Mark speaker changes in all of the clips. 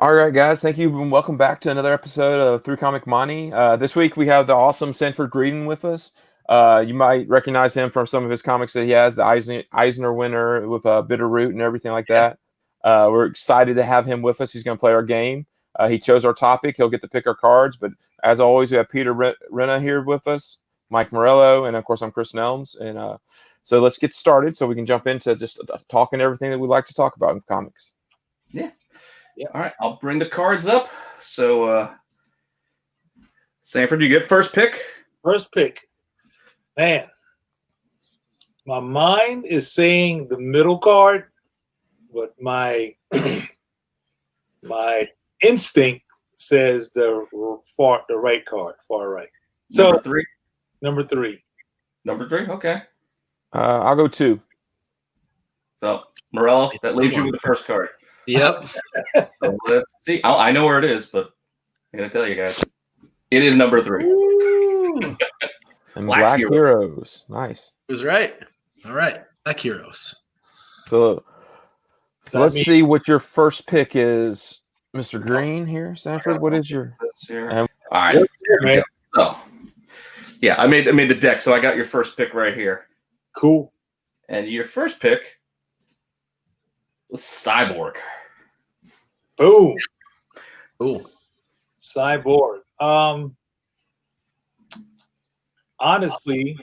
Speaker 1: All right, guys. Thank you, and welcome back to another episode of Through Comic Monte. This week we have the awesome Sanford Greene with us. You might recognize him from some of his comics that he has, the Eisner winner with Bitter Root and everything like that. We're excited to have him with us. He's going to play our game. He chose our topic. He'll get to pick our cards. But as always, we have Peter Renna here with us, Mike Morello, and of course I'm Chris Nelms. And so let's get started so we can jump into just talking everything that we like to talk about in comics.
Speaker 2: Yeah. All right. I'll bring the cards up. So, Sanford, you get first pick?
Speaker 3: First pick. Man, my mind is saying the middle card, but my my instinct says the right card, far right. So
Speaker 2: Number three. Okay.
Speaker 1: I'll go 2.
Speaker 2: So, Morello, that leaves you with the first card.
Speaker 4: Yep.
Speaker 2: So let's see. I know where it is, but I'm going to tell you guys. It is number 3.
Speaker 1: And Black Heroes. Nice.
Speaker 4: It was right. All right. Black Heroes.
Speaker 1: So let's see what your first pick is, Mr. Greene here. Sanford, what is your...
Speaker 2: All right.
Speaker 3: Man.
Speaker 2: So, yeah, I made the deck, so I got your first pick right here.
Speaker 3: Cool.
Speaker 2: And your first pick was Cyborg.
Speaker 3: Boom.
Speaker 4: Cool.
Speaker 3: Cyborg. Honestly,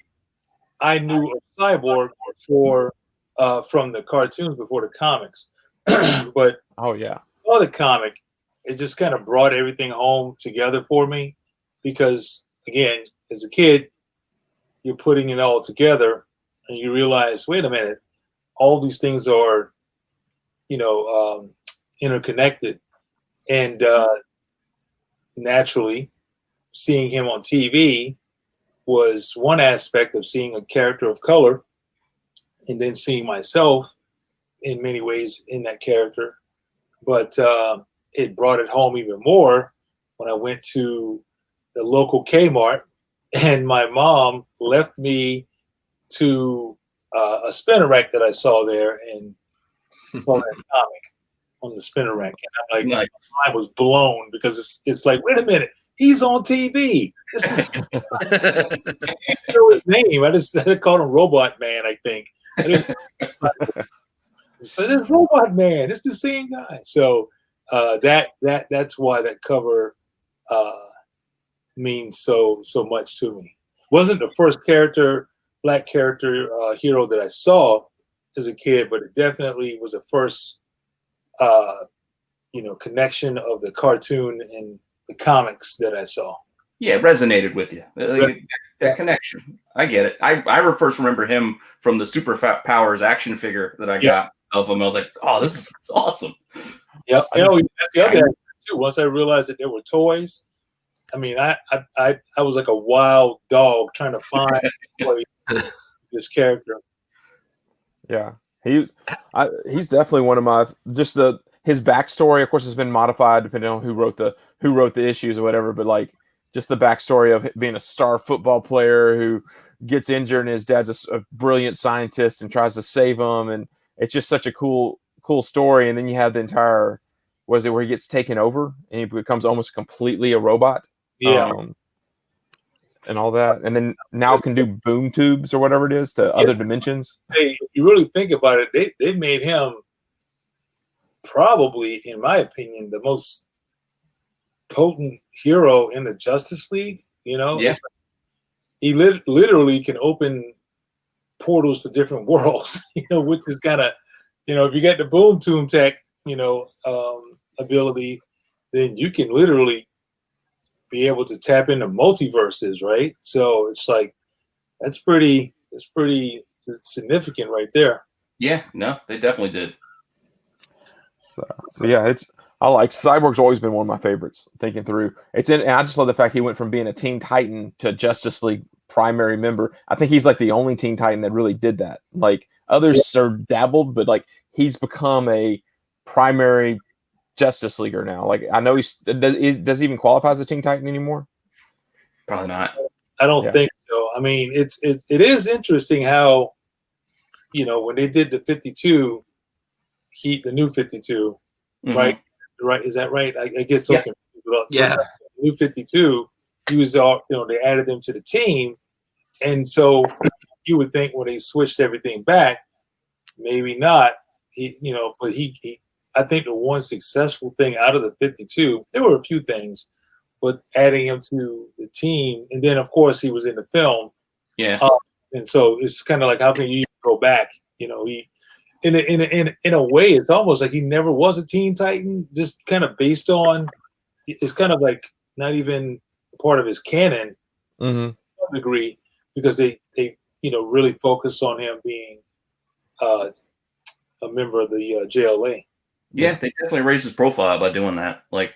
Speaker 3: I knew of Cyborg from the cartoons before the comics. But
Speaker 1: oh yeah,
Speaker 3: the comic, it just kind of brought everything home together for me because, again, as a kid, you're putting it all together and you realize, wait a minute, all these things are, interconnected. And naturally, seeing him on TV was one aspect of seeing a character of color and then seeing myself in many ways in that character. But it brought it home even more when I went to the local Kmart and my mom left me to a spinner rack that I saw there and saw that comic on the spinner rack. And I'm like,
Speaker 2: Nice.
Speaker 3: I was blown because it's like, wait a minute, he's on TV. I didn't know his name. I just called him Robot Man, I think. So this Robot Man, it's the same guy. So that's why that cover means so much to me. Wasn't the first black character hero that I saw as a kid, but it definitely was the first connection of the cartoon and the comics that I saw.
Speaker 2: Yeah, it resonated with you. That connection. I get it. I first remember him from the Super Fat Powers action figure that I got of him. I was like, oh, this is awesome.
Speaker 3: Yeah, that's the other thing too. Once I realized that there were toys, I mean, I was like a wild dog trying to find this character.
Speaker 1: Yeah, he's definitely one of my his backstory. Of course, has been modified depending on who wrote the issues or whatever. But like just the backstory of being a star football player who gets injured and his dad's a brilliant scientist and tries to save him, and it's just such a cool story. And then you have the entire where he gets taken over and he becomes almost completely a robot.
Speaker 3: Yeah.
Speaker 1: And all that, and then now can do boom tubes or whatever it is to other dimensions.
Speaker 3: Hey, if you really think about it, they made him probably, in my opinion, the most potent hero in the Justice League.
Speaker 2: Yeah.
Speaker 3: He literally can open portals to different worlds. Which is kind of, if you got the boom tube tech, ability, then you can literally be able to tap into multiverses, right? So it's like it's pretty significant right there.
Speaker 2: Yeah, no, they definitely did.
Speaker 1: So yeah, I like Cyborg's always been one of my favorites. Thinking through and I just love the fact he went from being a Teen Titan to Justice League primary member. I think he's like the only Teen Titan that really did that. Like others are dabbled, but like he's become a primary Justice Leaguer now. Like I know does he even qualify as a Teen Titan anymore?
Speaker 2: Probably not.
Speaker 3: I don't think so. I mean, it is interesting how, when they did the 52, the new 52, right? right? Is that right? I get so
Speaker 2: Yeah.
Speaker 3: confused about
Speaker 4: Yeah.
Speaker 3: New 52. He was all, they added him to the team, and so you would think when they switched everything back, maybe not. But he I think the one successful thing out of the 52, there were a few things, but adding him to the team, and then of course he was in the film.
Speaker 2: Yeah.
Speaker 3: And so it's kind of like, how can you go back? He in a way, it's almost like he never was a Teen Titan, just kind of based on. It's kind of like not even part of his canon
Speaker 1: Mm-hmm.
Speaker 3: to some degree, because they really focus on him being a member of the JLA.
Speaker 2: Yeah, they definitely raised his profile by doing that. Like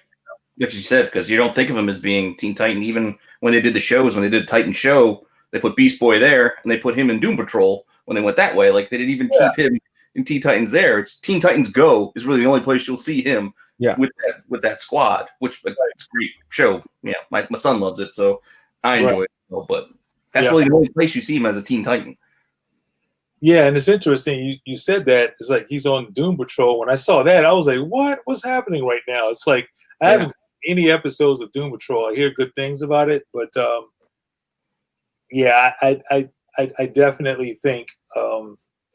Speaker 2: what you said, because you don't think of him as being Teen Titan. Even when they did the shows, when they did a Titan show, they put Beast Boy there, and they put him in Doom Patrol when they went that way. Like they didn't even keep him in Teen Titans there. It's Teen Titans Go is really the only place you'll see him.
Speaker 1: Yeah.
Speaker 2: With that squad, which is a great show. Yeah, my son loves it, so I enjoy it. But that's really the only place you see him as a Teen Titan.
Speaker 3: Yeah, and it's interesting. You said that. It's like he's on Doom Patrol. When I saw that, I was like, "What? What's happening right now?" It's like I haven't seen any episodes of Doom Patrol. I hear good things about it, but I definitely think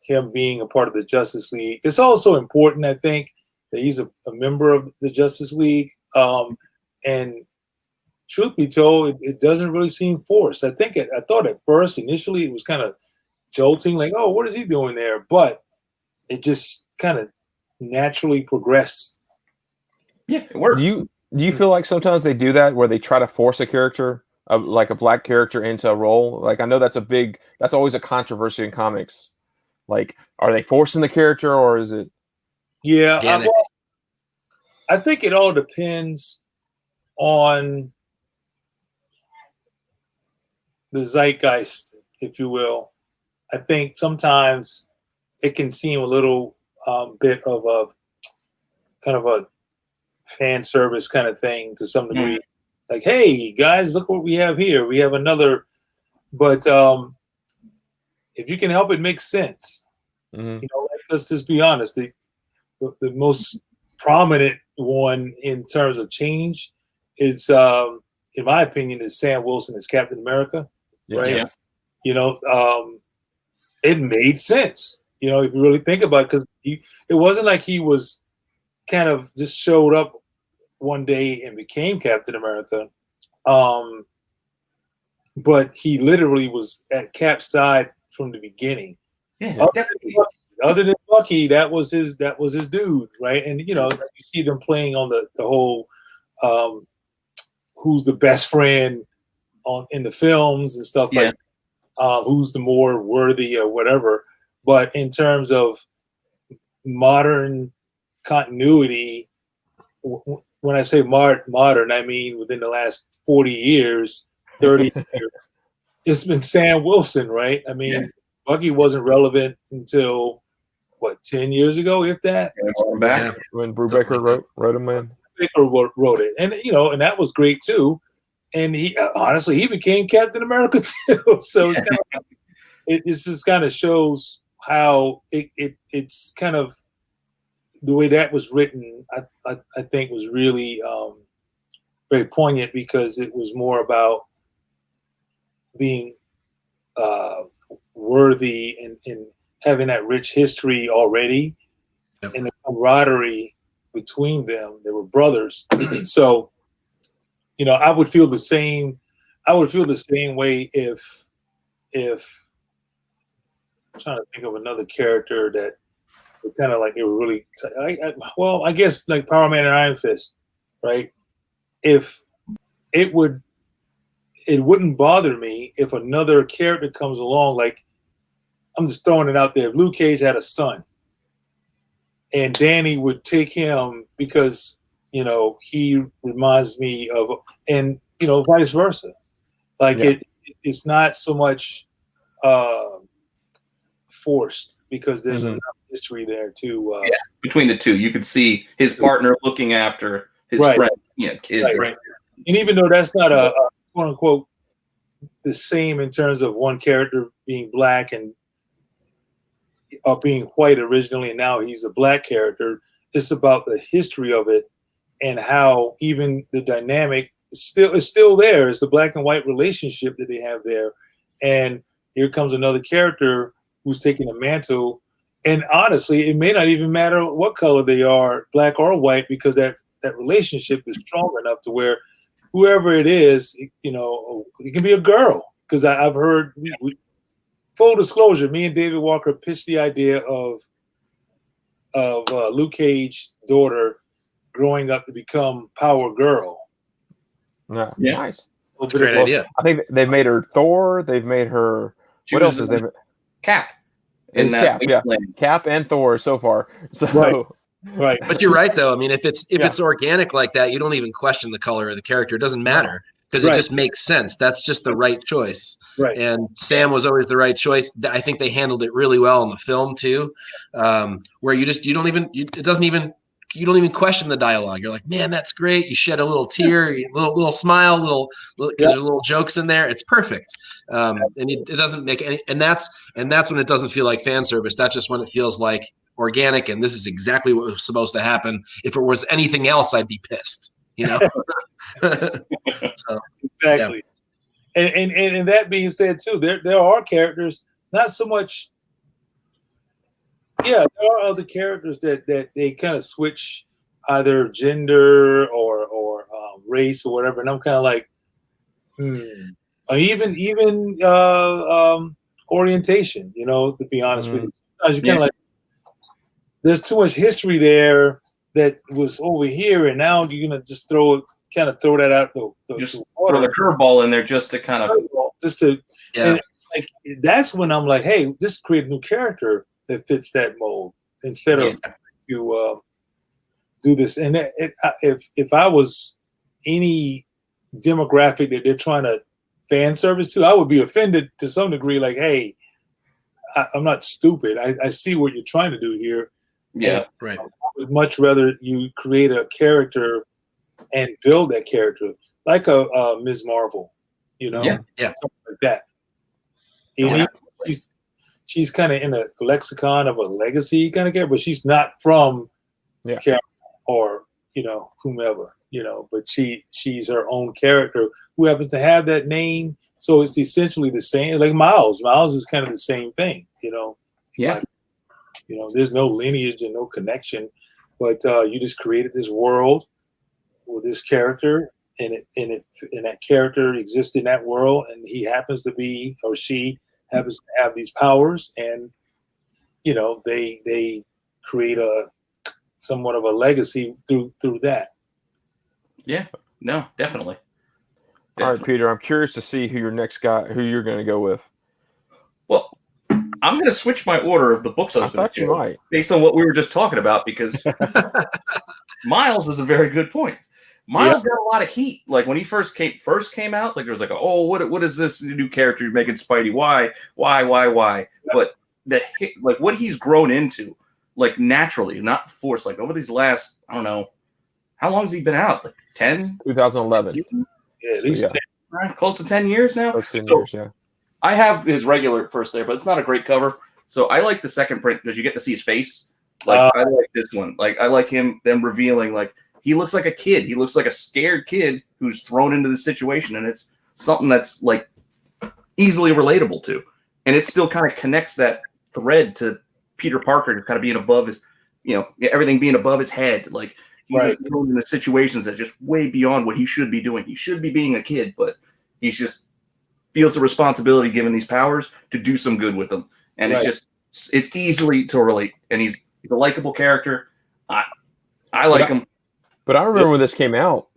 Speaker 3: him being a part of the Justice League. It's also important, I think, that he's a member of the Justice League. And truth be told, it doesn't really seem forced. I thought at first, initially, it was kind of jolting, like, oh, what is he doing there? But it just kind of naturally progressed.
Speaker 2: Yeah, it works.
Speaker 1: Do you feel like sometimes they do that where they try to force a character, like a black character, into a role? Like I know that's always a controversy in comics. Like, are they forcing the character or is it?
Speaker 3: Yeah, I think it all depends on the zeitgeist, if you will. I think sometimes it can seem a little bit of a kind of a fan service kind of thing to some degree. Mm-hmm. Like, hey guys, look what we have here. We have another. But if you can help it make sense, let's just be honest. The most prominent one in terms of change is, in my opinion, is Sam Wilson as Captain America. Right? Yeah. It made sense, if you really think about it, because it wasn't like he was kind of just showed up one day and became Captain America. But he literally was at Cap's side from the beginning.
Speaker 2: Yeah,
Speaker 3: other than Bucky, that was his dude, right? And you see them playing on the whole who's the best friend in the films and stuff like that. Who's the more worthy or whatever. But in terms of modern continuity, when I say modern, I mean within the last 40 years, 30 years, it's been Sam Wilson, right? I mean, Bucky wasn't relevant until, 10 years ago, if that?
Speaker 1: Yeah. When Brubaker wrote him in.
Speaker 3: Brubaker wrote it. And, and that was great, too. And he honestly, he became Captain America, too. So it's kind of, it just kind of shows how it's kind of the way that was written, I think was really very poignant, because it was more about being worthy and having that rich history already, and the camaraderie between them. They were brothers. So, I would feel the same. I would feel the same way if I'm trying to think of another character that kind of like they were really. I guess like Power Man and Iron Fist, right? If it wouldn't bother me if another character comes along. Like, I'm just throwing it out there. If Luke Cage had a son, and Danny would take him because he reminds me of, and vice versa. Like it's not so much forced, because there's enough history there too.
Speaker 2: Between the two, you could see his partner looking after his friend, kids.
Speaker 3: Right. And even though that's not a quote unquote the same in terms of one character being black and being white originally, and now he's a black character, it's about the history of it and how even the dynamic is still there. It's the black and white relationship that they have there. And here comes another character who's taking a mantle. And honestly, it may not even matter what color they are, black or white, because that relationship is strong enough to where whoever it is, it can be a girl. Because I've heard, full disclosure, me and David Walker pitched the idea of Luke Cage's daughter growing up to become Power Girl.
Speaker 1: Yeah.
Speaker 2: Nice.
Speaker 4: That's a great idea.
Speaker 1: I think they've made her Thor. They've made her. What else is they?
Speaker 2: Cap.
Speaker 1: It's Cap, yeah. Cap and Thor so far. So
Speaker 3: right.
Speaker 4: But you're right, though. I mean, if it's organic like that, you don't even question the color of the character. It doesn't matter because it just makes sense. That's just the right choice.
Speaker 3: Right.
Speaker 4: And Sam was always the right choice. I think they handled it really well in the film too, where you don't even question the dialogue. You're like, man, that's great. You shed a little tear, little smile, because there's little jokes in there. It's perfect. And it doesn't make any, and that's when it doesn't feel like fan service. That's just when it feels like organic. And this is exactly what was supposed to happen. If it was anything else, I'd be pissed, So,
Speaker 3: exactly. Yeah. And that being said too, there are characters, not so much. Yeah, there are other characters that they kind of switch either gender or race or whatever, and I'm kind of like, even orientation. To be honest with you, sometimes you kind of like, there's too much history there that was over here, and now you're gonna just throw that out.
Speaker 2: Just throw the curveball in there just to kind of
Speaker 3: and like that's when I'm like, hey, just create a new character that fits that mold instead of to do this. And if I was any demographic that they're trying to fan service to, I would be offended to some degree. Like, hey, I'm not stupid. I see what you're trying to do here.
Speaker 2: Yeah,
Speaker 4: right.
Speaker 3: I would much rather you create a character and build that character like a Ms. Marvel, something like that. And she's kind of in a lexicon of a legacy kind of character, but she's not from character or whomever, but she's her own character who happens to have that name. So it's essentially the same. Like Miles is kind of the same thing,
Speaker 2: Yeah.
Speaker 3: There's no lineage and no connection, but you just created this world with this character, and that character exists in that world, and he happens to be, or she happens to have these powers, and they create somewhat of a legacy through that.
Speaker 2: Yeah, no, definitely.
Speaker 1: All right, Peter, I'm curious to see who you're going to go with.
Speaker 2: Well, I'm going to switch my order of the books I
Speaker 1: thought you might,
Speaker 2: based on what we were just talking about, because Miles is a very good point. Miles got a lot of heat. Like when he first came out, like there was like, what is this new character you're making Spidey? Why? But like what he's grown into, like naturally, not forced. Like over these last, I don't know, how long has he been out? Like 10?
Speaker 1: 2011.
Speaker 3: Yeah, at least
Speaker 2: 10. Close to 10 years now.
Speaker 1: Close to 10 years, yeah.
Speaker 2: I have his regular first there, but it's not a great cover. So I like the second print because you get to see his face. Like I like this one. Like I like them revealing, like he looks like a kid. He looks like a scared kid who's thrown into the situation, and it's something that's like easily relatable to. And it still kind of connects that thread to Peter Parker just kind of being above his, everything being above his head. Like he's like thrown into situations that just way beyond what he should be doing. He should be being a kid, but he's just feels the responsibility given these powers to do some good with them. And it's easily to relate. And he's a likable character. I like him.
Speaker 1: But I remember when this came out,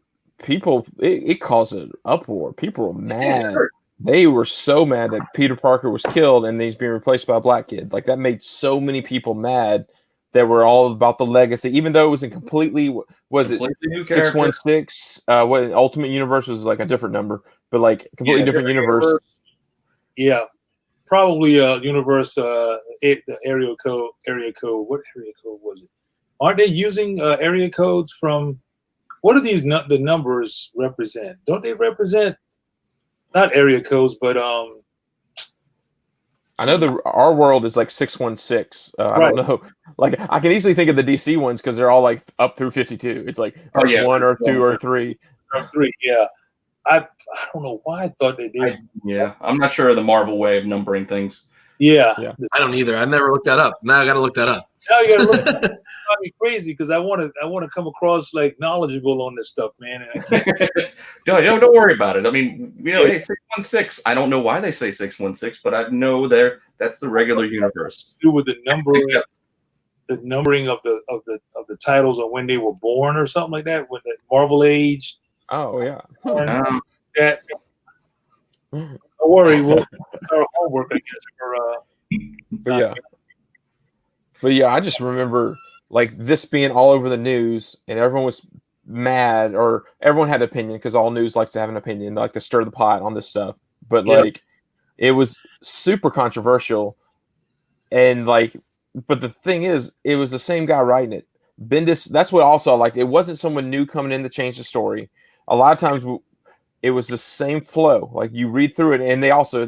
Speaker 1: people, it caused an uproar. People were mad. They were so mad that Peter Parker was killed and he's being replaced by a black kid. Like that made so many people mad that were all about the legacy, even though it was in completely 616? What Ultimate Universe was like a different number, but like completely different universe.
Speaker 3: Yeah, probably universe. The area code. What area code was it? Aren't they using area codes from? What do the numbers represent? Don't they represent not area codes, but
Speaker 1: I know our world is like 616. I
Speaker 3: Right.
Speaker 1: don't know. Like I can easily think of the DC ones because they're all like up through 52. It's like
Speaker 2: Oh,
Speaker 1: Earth
Speaker 2: yeah.
Speaker 1: 1, Earth 2, Earth 3.
Speaker 3: Earth 3, yeah. I don't know why I thought they did.
Speaker 2: I'm not sure of the Marvel way of numbering things.
Speaker 3: Yeah.
Speaker 4: I don't either. I've never looked that up. Now I got to look that up.
Speaker 3: Now you gotta look. It's driving me crazy because I want to come across like knowledgeable on this stuff, man. And I can't.
Speaker 2: Don't worry about it. I mean, hey, 616. I don't know why they say 616, but I know that's the regular universe.
Speaker 3: Do with the numbering of the titles or when they were born or something like that. When the Marvel Age.
Speaker 1: Oh yeah.
Speaker 3: That. Don't worry, we'll start homework, I guess.
Speaker 1: But yeah, I just remember like this being all over the news, and everyone was mad, or everyone had an opinion because all news likes to have an opinion, like to stir the pot on this stuff. But like, it was super controversial, and like, but the thing is, it was the same guy writing it. Bendis. That's what also I liked. It wasn't someone new coming in to change the story. A lot of times, it was the same flow. Like you read through it, and they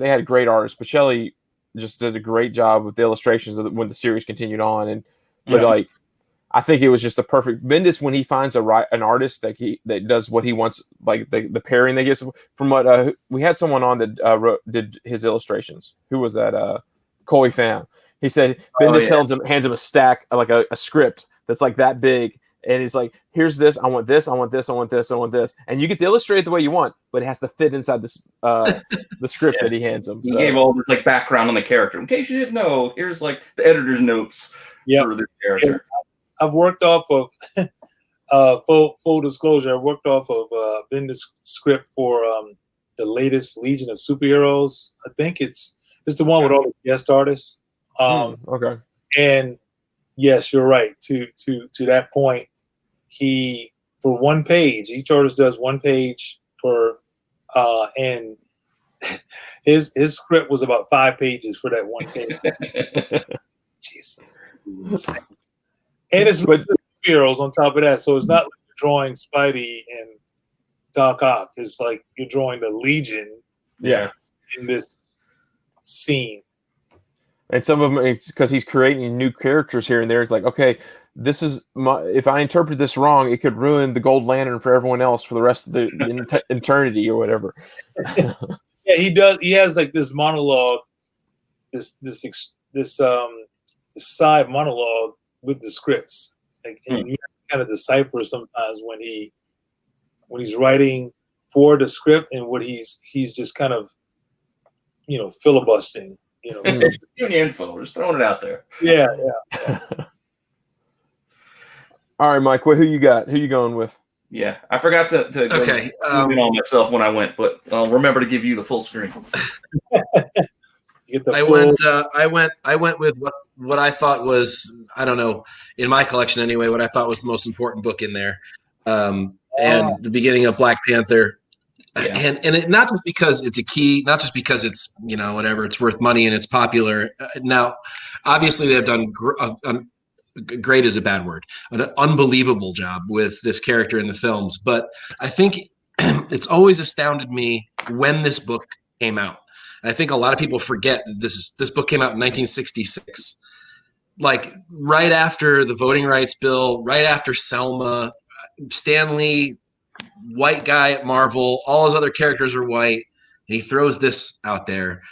Speaker 1: had great artists. Pacelli just did a great job with the illustrations when the series continued on, but like I think it was just the perfect Bendis when he finds an artist that does what he wants, like the pairing they get from what we had someone on that did his illustrations. Who was that? Corey Pham. He said Bendis hands him a stack, like a script that's like that big, and he's like, here's this, I want this, I want this, I want this, I want this, and you get to illustrate it the way you want, but it has to fit inside this the script that he hands him.
Speaker 2: He gave all this like background on the character. In case you didn't know, here's like the editor's notes for this character.
Speaker 3: I've worked off of full disclosure. I worked off of Bendis' script for the latest Legion of Superheroes. I think it's the one with all the guest artists.
Speaker 1: Okay.
Speaker 3: And yes, you're right. To that point, he for one page, each artist does one page for and his script was about 5 pages for that one page. Jesus. And it's superheroes on top of that. So it's not like you're drawing Spidey and Doc Ock. It's like you're drawing the Legion in this scene.
Speaker 1: And some of them, it's because he's creating new characters here and there. It's like, okay, this is if I interpret this wrong, it could ruin the Gold Lantern for everyone else for the rest of the eternity or whatever.
Speaker 3: Yeah, he does. He has like this monologue, this side monologue with the scripts. Like, and you kind of decipher sometimes when he's writing for the script and what he's just kind of, filibustering.
Speaker 2: Giving you info, just throwing it out there.
Speaker 3: Yeah.
Speaker 1: All right, Mike. Who you got? Who you going with?
Speaker 2: Yeah, I forgot to go in on myself when I went, but I'll remember to give you the full screen.
Speaker 4: I went with what I thought was, I don't know, in my collection anyway, what I thought was the most important book in there, and the beginning of Black Panther. Yeah. And it, not just because it's a key, not just because it's, whatever, it's worth money and it's popular. Now, obviously they've done great is a bad word, an unbelievable job with this character in the films. But I think it's always astounded me when this book came out. I think a lot of people forget that this book came out in 1966, like right after the Voting Rights Bill, right after Selma. Stan Lee, white guy at Marvel, all his other characters are white, and he throws this out there.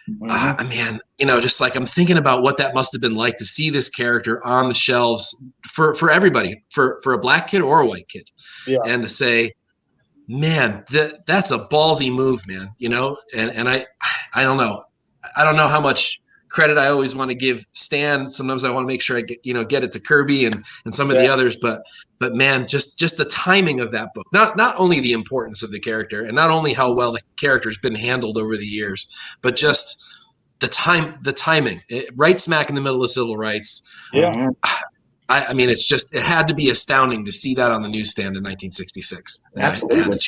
Speaker 4: Man, just like I'm thinking about what that must have been like to see this character on the shelves for everybody, for a black kid or a white kid, and to say, man, that's a ballsy move, man. And I don't know how much credit I always want to give Stan. Sometimes I want to make sure I get it to Kirby and some of the others, but man, just the timing of that book, not only the importance of the character and not only how well the character's been handled over the years, but just the timing, right smack in the middle of civil rights.
Speaker 3: Yeah.
Speaker 4: I mean, it had to be astounding to see that on the newsstand in 1966.
Speaker 2: Absolutely.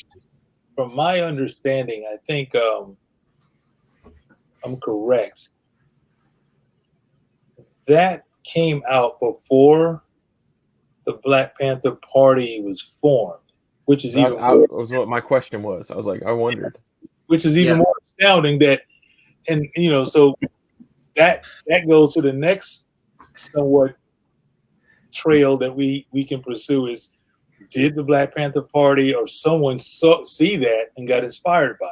Speaker 3: From my understanding, I think I'm correct. That came out before the Black Panther Party was formed, which is even more,
Speaker 1: was what my question was. I was like, I wondered.
Speaker 3: Which is even more astounding that, and so that goes to the next somewhat trail that we can pursue is, did the Black Panther Party or someone see that and got inspired by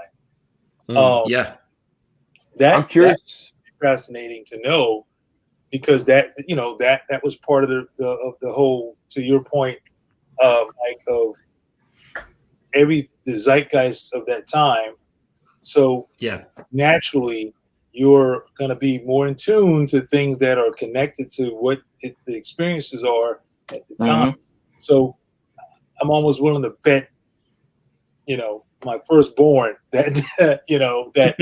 Speaker 3: it?
Speaker 4: Yeah.
Speaker 1: I'm curious.
Speaker 3: That's fascinating to know, because that was part of the whole, to your point, like of the zeitgeist of that time. So
Speaker 4: Yeah.
Speaker 3: naturally, you're going to be more in tune to things that are connected to what the experiences are at the time. So I'm almost willing to bet, my firstborn that that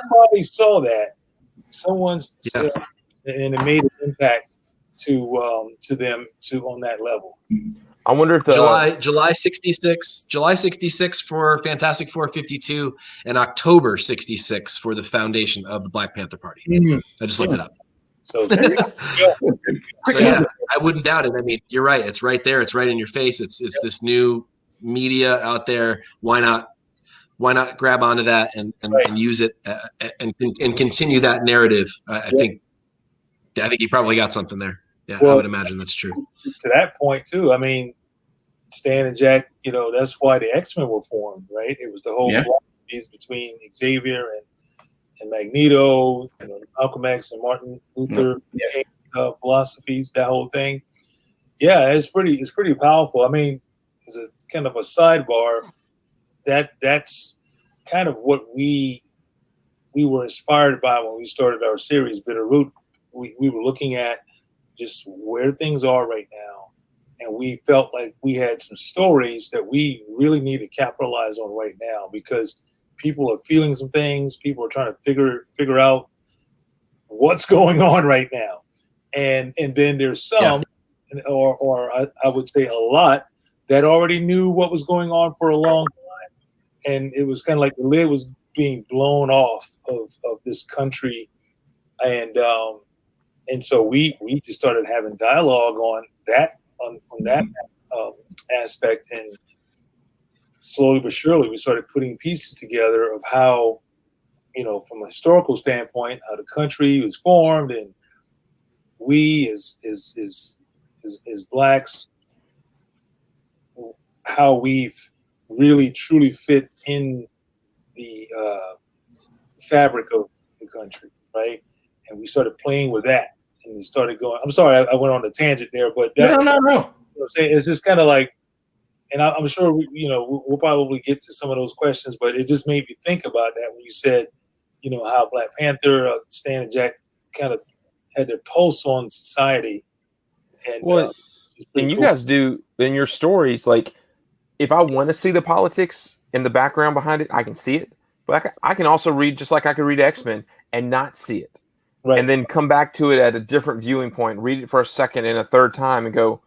Speaker 3: somebody saw that, someone's
Speaker 4: Yeah.
Speaker 3: and it made an impact to them on that level.
Speaker 1: I wonder if
Speaker 4: July 66 for Fantastic Four 52, and October 66 for the foundation of the Black Panther Party. I just looked it up.
Speaker 3: So there you go.
Speaker 4: So yeah, I wouldn't doubt it. I mean, you're right. It's right there. It's right in your face. It's this new media out there. Why not grab onto that and use it and continue that narrative? I think you probably got something there. Yeah, well, I would imagine that's true.
Speaker 3: To that point too, I mean, Stan and Jack, that's why the X-Men were formed, right? It was the whole philosophies between Xavier and Magneto, Malcolm X and Martin Luther King, philosophies, that whole thing. Yeah, it's pretty powerful. I mean, as a kind of a sidebar, that's kind of what we were inspired by when we started our series, Bitter Root. We were looking at just where things are right now, and we felt like we had some stories that we really need to capitalize on right now, because people are feeling some things. People are trying to figure out what's going on right now, and then there's some, or I would say a lot, that already knew what was going on for a long time, and it was kind of like the lid was being blown off of this country, and so we just started having dialogue on that aspect, and slowly but surely we started putting pieces together of how, from a historical standpoint, how the country was formed, and we as blacks, how we've really truly fit in the fabric of the country, right? And we started playing with that, and we started going. I'm sorry, I went on a tangent there, but that,
Speaker 2: no.
Speaker 3: It's just kind of like, and I'm sure we'll probably get to some of those questions, but it just made me think about that when you said, how Black Panther, Stan and Jack kind of had their pulse on society. And
Speaker 1: and you guys do in your stories, like, if I want to see the politics and the background behind it, I can see it. But I can also read, just like I could read X-Men and not see it. Right. And then come back to it at a different viewing point, read it for a second and a third time and go,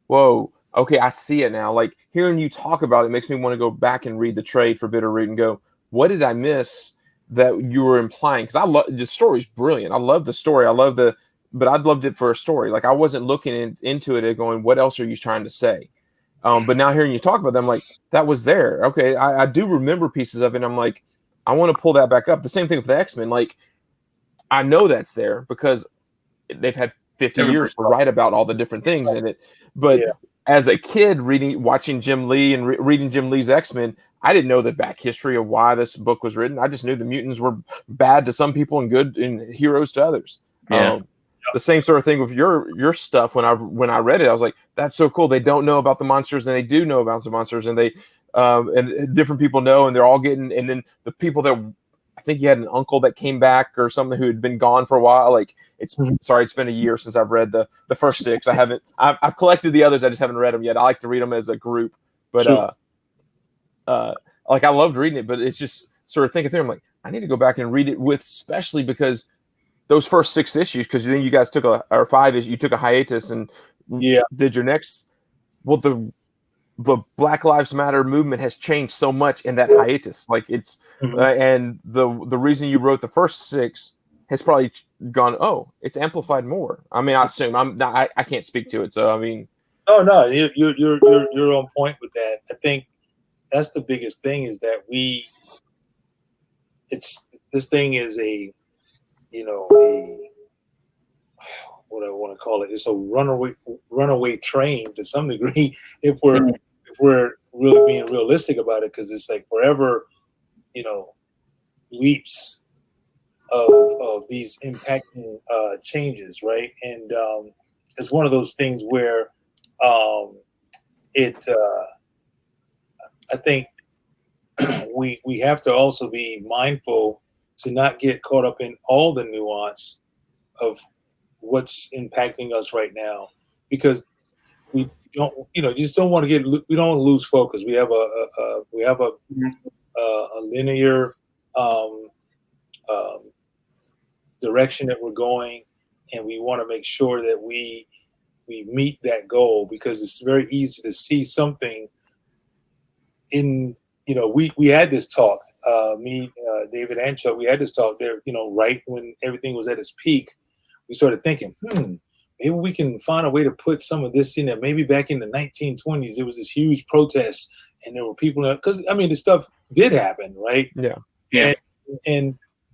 Speaker 1: whoa, okay, I see it now. Like, hearing you talk about it makes me want to go back and read the trade for Bitter Root and go, what did I miss that you were implying? Because I love the story's brilliant. I love the story. But I'd loved it for a story. Like, I wasn't looking into it and going, what else are you trying to say? But now hearing you talk about them, like, that was there. Okay, I do remember pieces of it. And I'm like, I want to pull that back up. The same thing with the X-Men. Like, I know that's there because they've had 50 years to write about all the different things in it. But as a kid, watching Jim Lee and reading Jim Lee's X-Men, I didn't know the back history of why this book was written. I just knew the mutants were bad to some people and good and heroes to others. The same sort of thing with your stuff. When I read it, I was like, that's so cool. They don't know about the monsters and they do know about the monsters, and they and different people know, and they're all getting, and then the people that, I think you had an uncle that came back or something who had been gone for a while. Like, it's been a year since I've read the first 6. I've collected the others. I just haven't read them yet. I like to read them as a group, but like, I loved reading it, but it's just sort of thinking through. I'm like, I need to go back and read it especially because those first 6 issues, because then you guys took 5 issues, you took a hiatus and did your next. Well, the Black Lives Matter movement has changed so much in that hiatus. Like, it's and the reason you wrote the first 6 has probably gone, it's amplified more. I mean, I assume I can't speak to it, so I mean,
Speaker 3: no, you're on point with that. I think that's the biggest thing, is that this thing is what I want to call it. It's a runaway train to some degree if we're really being realistic about it, because it's like forever, leaps of these impacting changes, right? And it's one of those things where I think we have to also be mindful to not get caught up in all the nuance of what's impacting us right now, because we don't, just don't want to we don't want to lose focus. We have a linear direction that we're going, and we want to make sure that we meet that goal, because it's very easy to see something in, we had this talk, David and Chuck, we had this talk there, right when everything was at its peak. We started thinking, maybe we can find a way to put some of this in there. Maybe back in the 1920s, there was this huge protest, and there were people, because this stuff did happen, right?
Speaker 2: Yeah.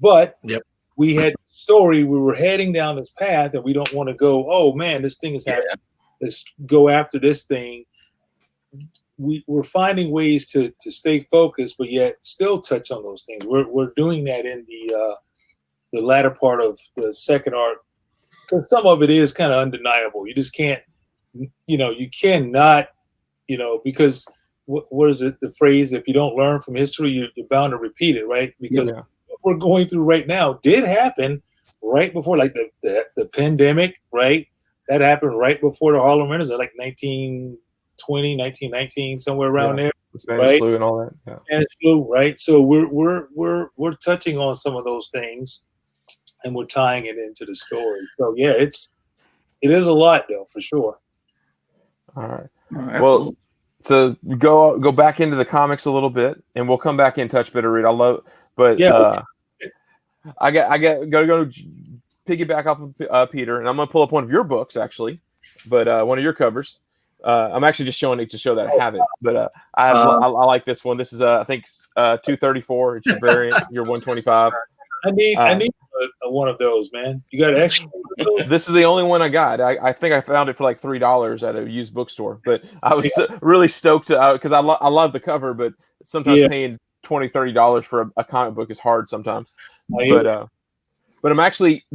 Speaker 3: But
Speaker 4: Yep.
Speaker 3: we had the story, we were heading down this path, and we don't want to go, oh man, this thing is happening. Let's go after this thing. We're finding ways to stay focused, but yet still touch on those things. We're doing that in the latter part of the second arc, because some of it is kind of undeniable. You just can't, you cannot, because what is it, the phrase, if you don't learn from history, you're bound to repeat it, right? Because what we're going through right now did happen right before, like the pandemic, right? That happened right before the Harlem Renaissance, like 1920, 1919, somewhere around there.
Speaker 1: The Spanish flu and all that. Yeah.
Speaker 3: Spanish flu, right? So we're touching on some of those things, and we're tying it into the story. So yeah, it is a lot though, for sure.
Speaker 1: All right.
Speaker 2: Well,
Speaker 1: so go back into the comics a little bit, and we'll come back in touch, Bitter Read. I go piggyback off of Peter, and I'm gonna pull up one of your books actually, but one of your covers. I'm actually just showing it to show that I have it, but I like this one. This is I think 234. It's your variant. Your 125.
Speaker 3: I need one of those, man. You got an extra?
Speaker 1: This is the only one I got. I think I found it for like $3 at a used bookstore, but I was really stoked because I love the cover, but sometimes paying $20-$30 for a comic book is hard sometimes. But I'm actually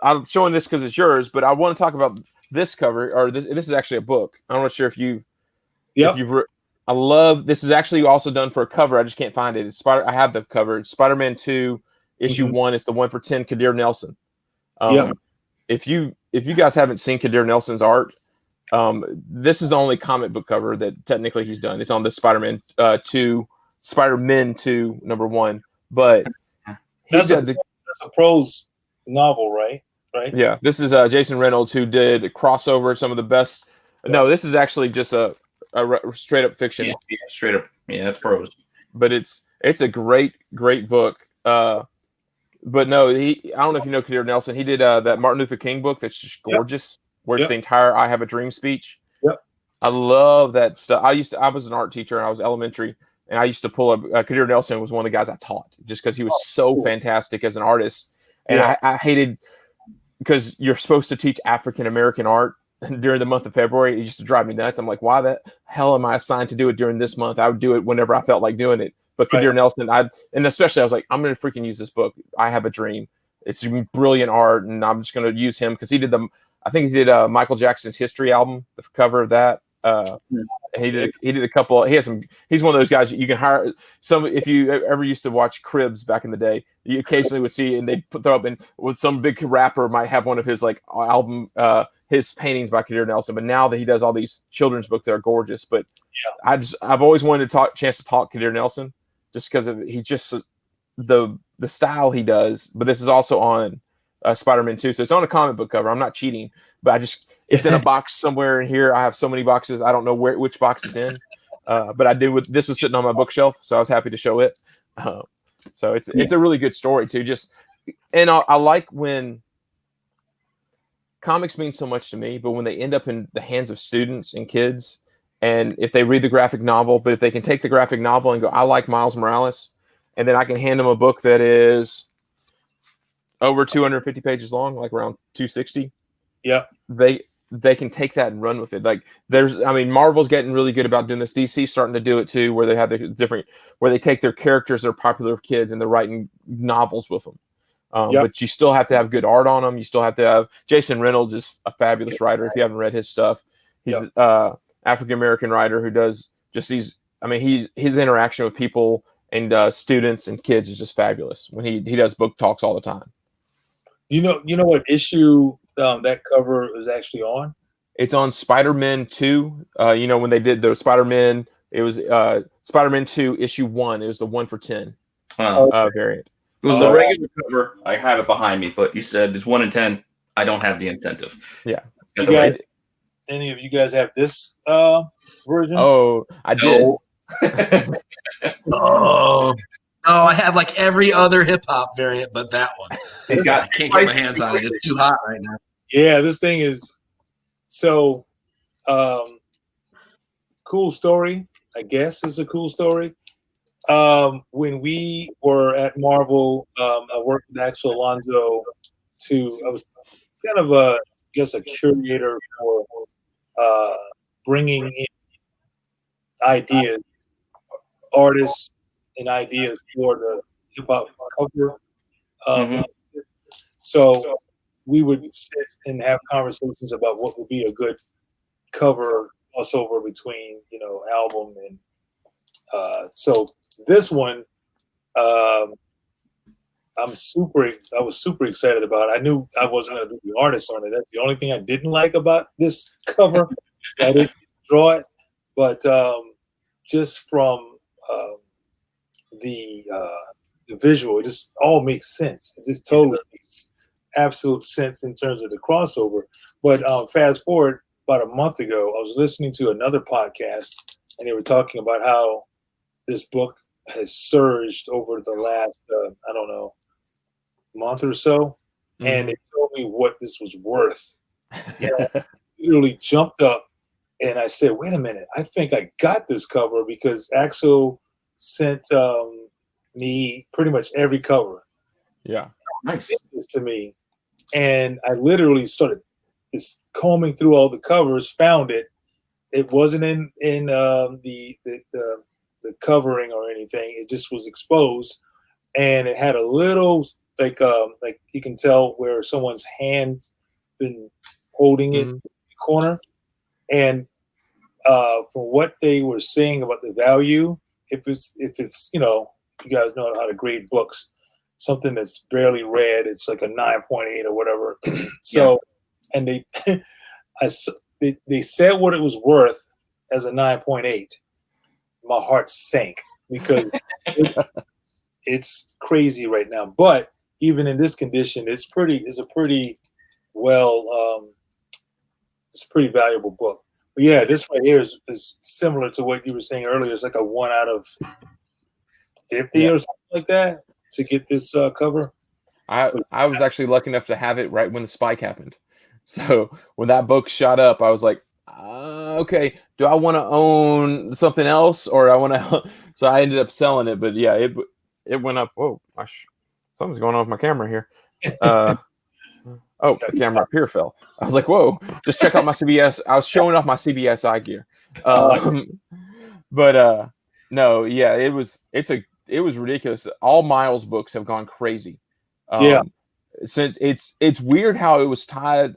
Speaker 1: I'm showing this because it's yours, but I want to talk about this cover, or this is actually a book. I'm not sure if you. I love this. Is actually also done for a cover. I just can't find it. I have the cover. It's Spider-Man 2 issue 1. It's the 1 for 10 Kadir Nelson. If you guys haven't seen Kadir Nelson's art, this is the only comic book cover that technically he's done. It's on the Spider-Man 2 number 1, but
Speaker 3: that's a prose novel, right?
Speaker 1: Yeah, this is Jason Reynolds, who did crossover, some of the best. No, this is actually just a straight up fiction.
Speaker 2: Yeah, straight up. Yeah, it's prose.
Speaker 1: But it's a great book. But no, I don't know if you know Kadir Nelson. He did that Martin Luther King book that's just gorgeous, where it's the entire "I Have a Dream" speech. I love that stuff. I was an art teacher, and I was elementary, and I used to pull up. Kadir Nelson was one of the guys I taught, just because he was so fantastic as an artist. And I hated, because you're supposed to teach African American art during the month of February. It used to drive me nuts. I'm like, why the hell am I assigned to do it during this month? I would do it whenever I felt like doing it. But Kadir Nelson, and especially I was like, I'm going to freaking use this book. I Have a Dream. It's brilliant art, and I'm just going to use him because he did I think he did Michael Jackson's History album, the cover of that. He did a couple. He's one of those guys you can hire. If you ever used to watch Cribs back in the day, you occasionally would see, and they throw up in with some big rapper might have one of his like album, his paintings by Kadir Nelson. But now that he does all these children's books that are gorgeous, but I've always wanted to chance to talk Kadir Nelson, just because he just the style he does. But this is also on Spider-Man 2, so it's on a comic book cover. I'm not cheating, but it's in a box somewhere in here. I have so many boxes, I don't know which box it's in, but I did. This was sitting on my bookshelf, so I was happy to show it. So it's a really good story too. I like when comics mean so much to me, but when they end up in the hands of students and kids, and if they read the graphic novel, but if they can take the graphic novel and go, I like Miles Morales, and then I can hand them a book that is over 250 pages long, like around 260.
Speaker 3: Yeah.
Speaker 1: They can take that and run with it. Like Marvel's getting really good about doing this. DC's starting to do it too, where they have where they take their characters that are popular with kids and they're writing novels with them. But you still have to have good art on them. You still have to have Jason Reynolds is a fabulous writer. If you haven't read his stuff, he's African American writer who does just these. His interaction with people and students and kids is just fabulous. When he does book talks all the time.
Speaker 3: You know what issue that cover is actually on?
Speaker 1: It's on Spider-Man 2. When they did the Spider-Man, it was Spider-Man 2 issue 1. It was the 1 for 10 variant.
Speaker 2: It was the regular cover. I have it behind me, but you said it's 1 in 10. I don't have the incentive.
Speaker 1: Yeah.
Speaker 3: Any of you guys have this version?
Speaker 1: Oh, I did.
Speaker 4: Oh, no, I have like every other hip hop variant but that one. I can't get my hands on it. It's too hot right now.
Speaker 3: Yeah, this thing is so cool story. I guess it's a cool story. When we were at Marvel, I worked with Axel Alonso. I was kind of a curator for bringing in ideas, artists, and ideas for the hip hop cover. So we would sit and have conversations about what would be a good cover crossover between album and so this one I was super excited about it. I knew I wasn't going to be the artist on it. That's the only thing I didn't like about this cover. I didn't draw it, but just from the visual, it just all makes sense. It just totally makes absolute sense in terms of the crossover. But fast forward about a month ago, I was listening to another podcast, and they were talking about how this book has surged over the last, month or so. Mm-hmm. And they told me what this was worth. Yeah. Literally jumped up, and I said, wait a minute, I think I got this cover because Axel sent me pretty much every cover.
Speaker 1: Yeah.
Speaker 3: Nice. To me. And I literally started just combing through all the covers, found it. It wasn't in the covering or anything. It just was exposed, and it had a little like you can tell where someone's hand's been holding it in the corner. And from what they were saying about the value, if it's you guys know how to grade books, something that's barely read, it's like a 9.8 or whatever. So, and they said what it was worth as a 9.8. My heart sank because it's crazy right now. But even in this condition, it's a pretty valuable book. But yeah, this right here is similar to what you were saying earlier. It's like a 1 out of 50 or something like that to get this cover.
Speaker 1: I was actually lucky enough to have it right when the spike happened. So when that book shot up, I was like, okay, do I want to own something else or I want to? So I ended up selling it. But yeah, it went up. Whoa, something's going on with my camera here. The camera up here fell. I was like, whoa, just check out my CBS. I was showing off my CBSI gear. But no, yeah, it was ridiculous. All Miles books have gone crazy. Since it's weird how it was tied.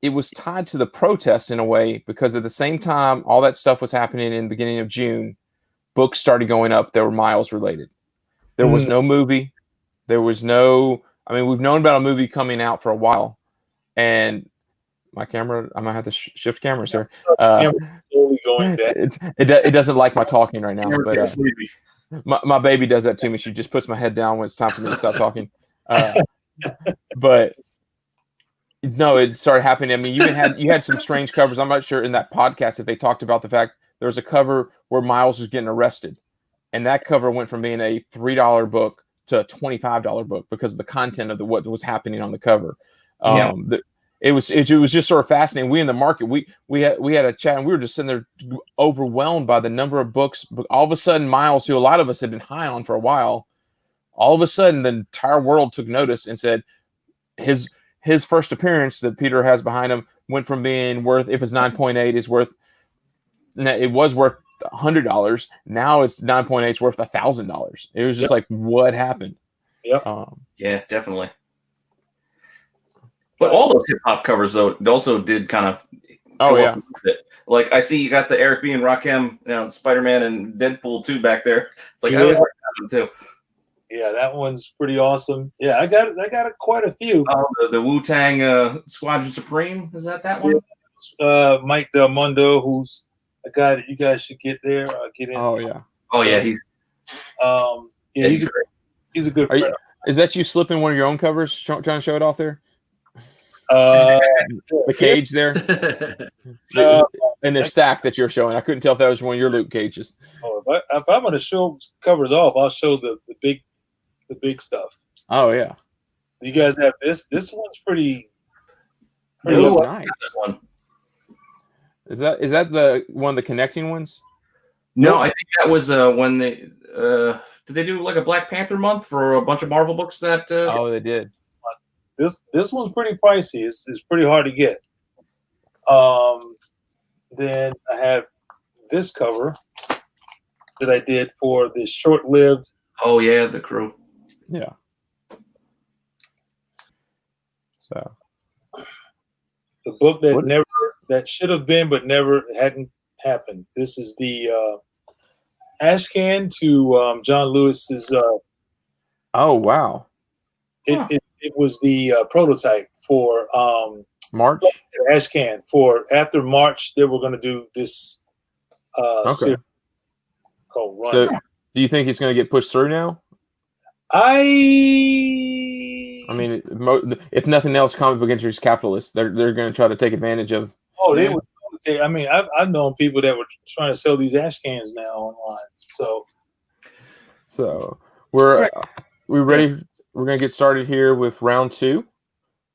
Speaker 1: It was tied to the protests in a way because at the same time all that stuff was happening in the beginning of June, books started going up that were Miles related. There was no movie. There was no. We've known about a movie coming out for a while, and my camera. I might have to shift cameras here. It doesn't like my talking right now, but my baby does that to me. She just puts my head down when it's time for me to stop talking. But no, it started happening. You had some strange covers. I'm not sure in that podcast if they talked about the fact there was a cover where Miles was getting arrested, and that cover went from being a $3 book to a $25 book because of the content of what was happening on the cover. It was just sort of fascinating. We in the market, we had a chat and we were just sitting there overwhelmed by the number of books. But all of a sudden, Miles, who a lot of us had been high on for a while, all of a sudden the entire world took notice and said his first appearance that Peter has behind him went from being worth, if it's 9.8, is worth, it was worth $100. Now it's 9.8 is worth $1,000. It was just like, what happened?
Speaker 3: Yep.
Speaker 2: Yeah, definitely. But all those hip hop covers though also did kind of.
Speaker 1: Oh yeah.
Speaker 2: Like I see you got the Eric B and Rakim, Spider-Man and Deadpool 2 back there. It's like
Speaker 3: Yeah.
Speaker 2: I always like that one too.
Speaker 3: Yeah, that one's pretty awesome. Yeah, I got quite a few.
Speaker 2: Oh, the Wu-Tang Squadron Supreme, is that one?
Speaker 3: Mike Del Mundo, who's a guy that you guys should get there. Get in.
Speaker 1: Oh yeah.
Speaker 2: Oh yeah, he's
Speaker 3: he's a good friend.
Speaker 1: Is that you slipping one of your own covers, trying to show it off there? The cage there, and the stack that you're showing. I couldn't tell if that was one of your Luke cages.
Speaker 3: Oh, if I'm going to show covers off, I'll show the big stuff.
Speaker 1: Oh yeah.
Speaker 3: You guys have this. This one's pretty
Speaker 1: nice.
Speaker 2: This one.
Speaker 1: Is that the one of the connecting ones?
Speaker 2: No, I think that was when they did they do like a Black Panther month for a bunch of Marvel books that
Speaker 1: they did.
Speaker 3: This one's pretty pricey. It's pretty hard to get. Then I have this cover that I did for this short-lived.
Speaker 2: Oh yeah, the Crew.
Speaker 1: Yeah. So
Speaker 3: the book that should have been but never hadn't happened. This is the ashcan to John Lewis's.
Speaker 1: Oh wow!
Speaker 3: It was the prototype for
Speaker 1: March.
Speaker 3: Ashcan for after March. They were going to do this series called Run.
Speaker 1: So, do you think it's going to get pushed through now?
Speaker 3: I
Speaker 1: mean, if nothing else, comic book industry is capitalist. They're going to try to take advantage of.
Speaker 3: Oh, they would. I mean, I've known people that were trying to sell these ashcans now online.
Speaker 1: So we're ready. We're going to get started here with round 2.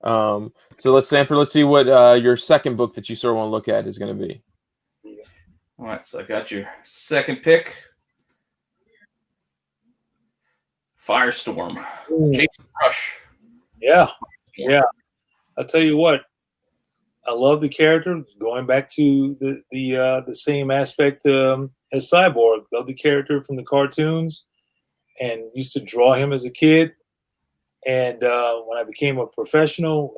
Speaker 1: So Sanford, let's see what your second book that you sort of want to look at is going to be.
Speaker 2: All right, so I got your second pick. Firestorm. Jason Rush.
Speaker 3: Yeah. I'll tell you what. I love the character. Going back to the same aspect as Cyborg. Love the character from the cartoons, and used to draw him as a kid. And when I became a professional,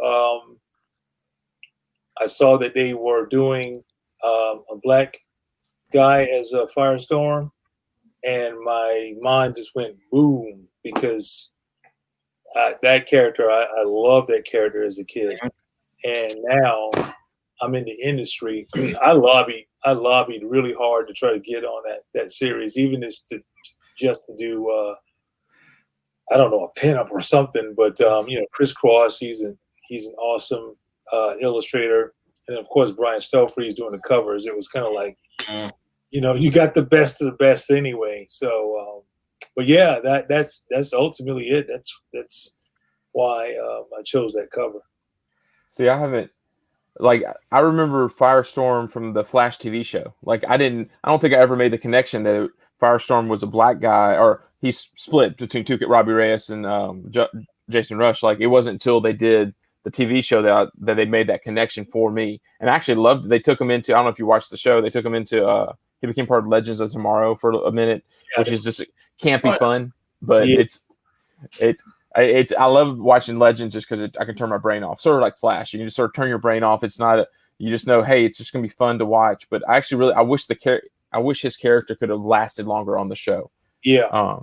Speaker 3: I saw that they were doing a black guy as a Firestorm, and my mind just went boom because that character, I loved that character as a kid. And now I'm in the industry. I lobbied really hard to try to get on that series, even just to do I don't know, a pinup or something. But Chris Cross, he's an awesome illustrator, and of course Brian Stelfree's doing the covers. It was kind of like, you got the best of the best anyway. So, but yeah, that's ultimately it. That's why I chose that cover.
Speaker 1: See, I haven't, I remember Firestorm from the Flash TV show. I don't think I ever made the connection that Firestorm was a black guy, or he's split between Robbie Reyes and Jason Rush. It wasn't until they did the TV show that they made that connection for me. And I actually loved it. They took him into, I don't know if you watched the show, they took him into, he became part of Legends of Tomorrow for a minute, which is just campy fun. But I love watching Legends just because I can turn my brain off. Sort of like Flash. You can just sort of turn your brain off. It's not you just know, hey, it's just going to be fun to watch. But I actually I wish his character could have lasted longer on the show.
Speaker 3: Yeah.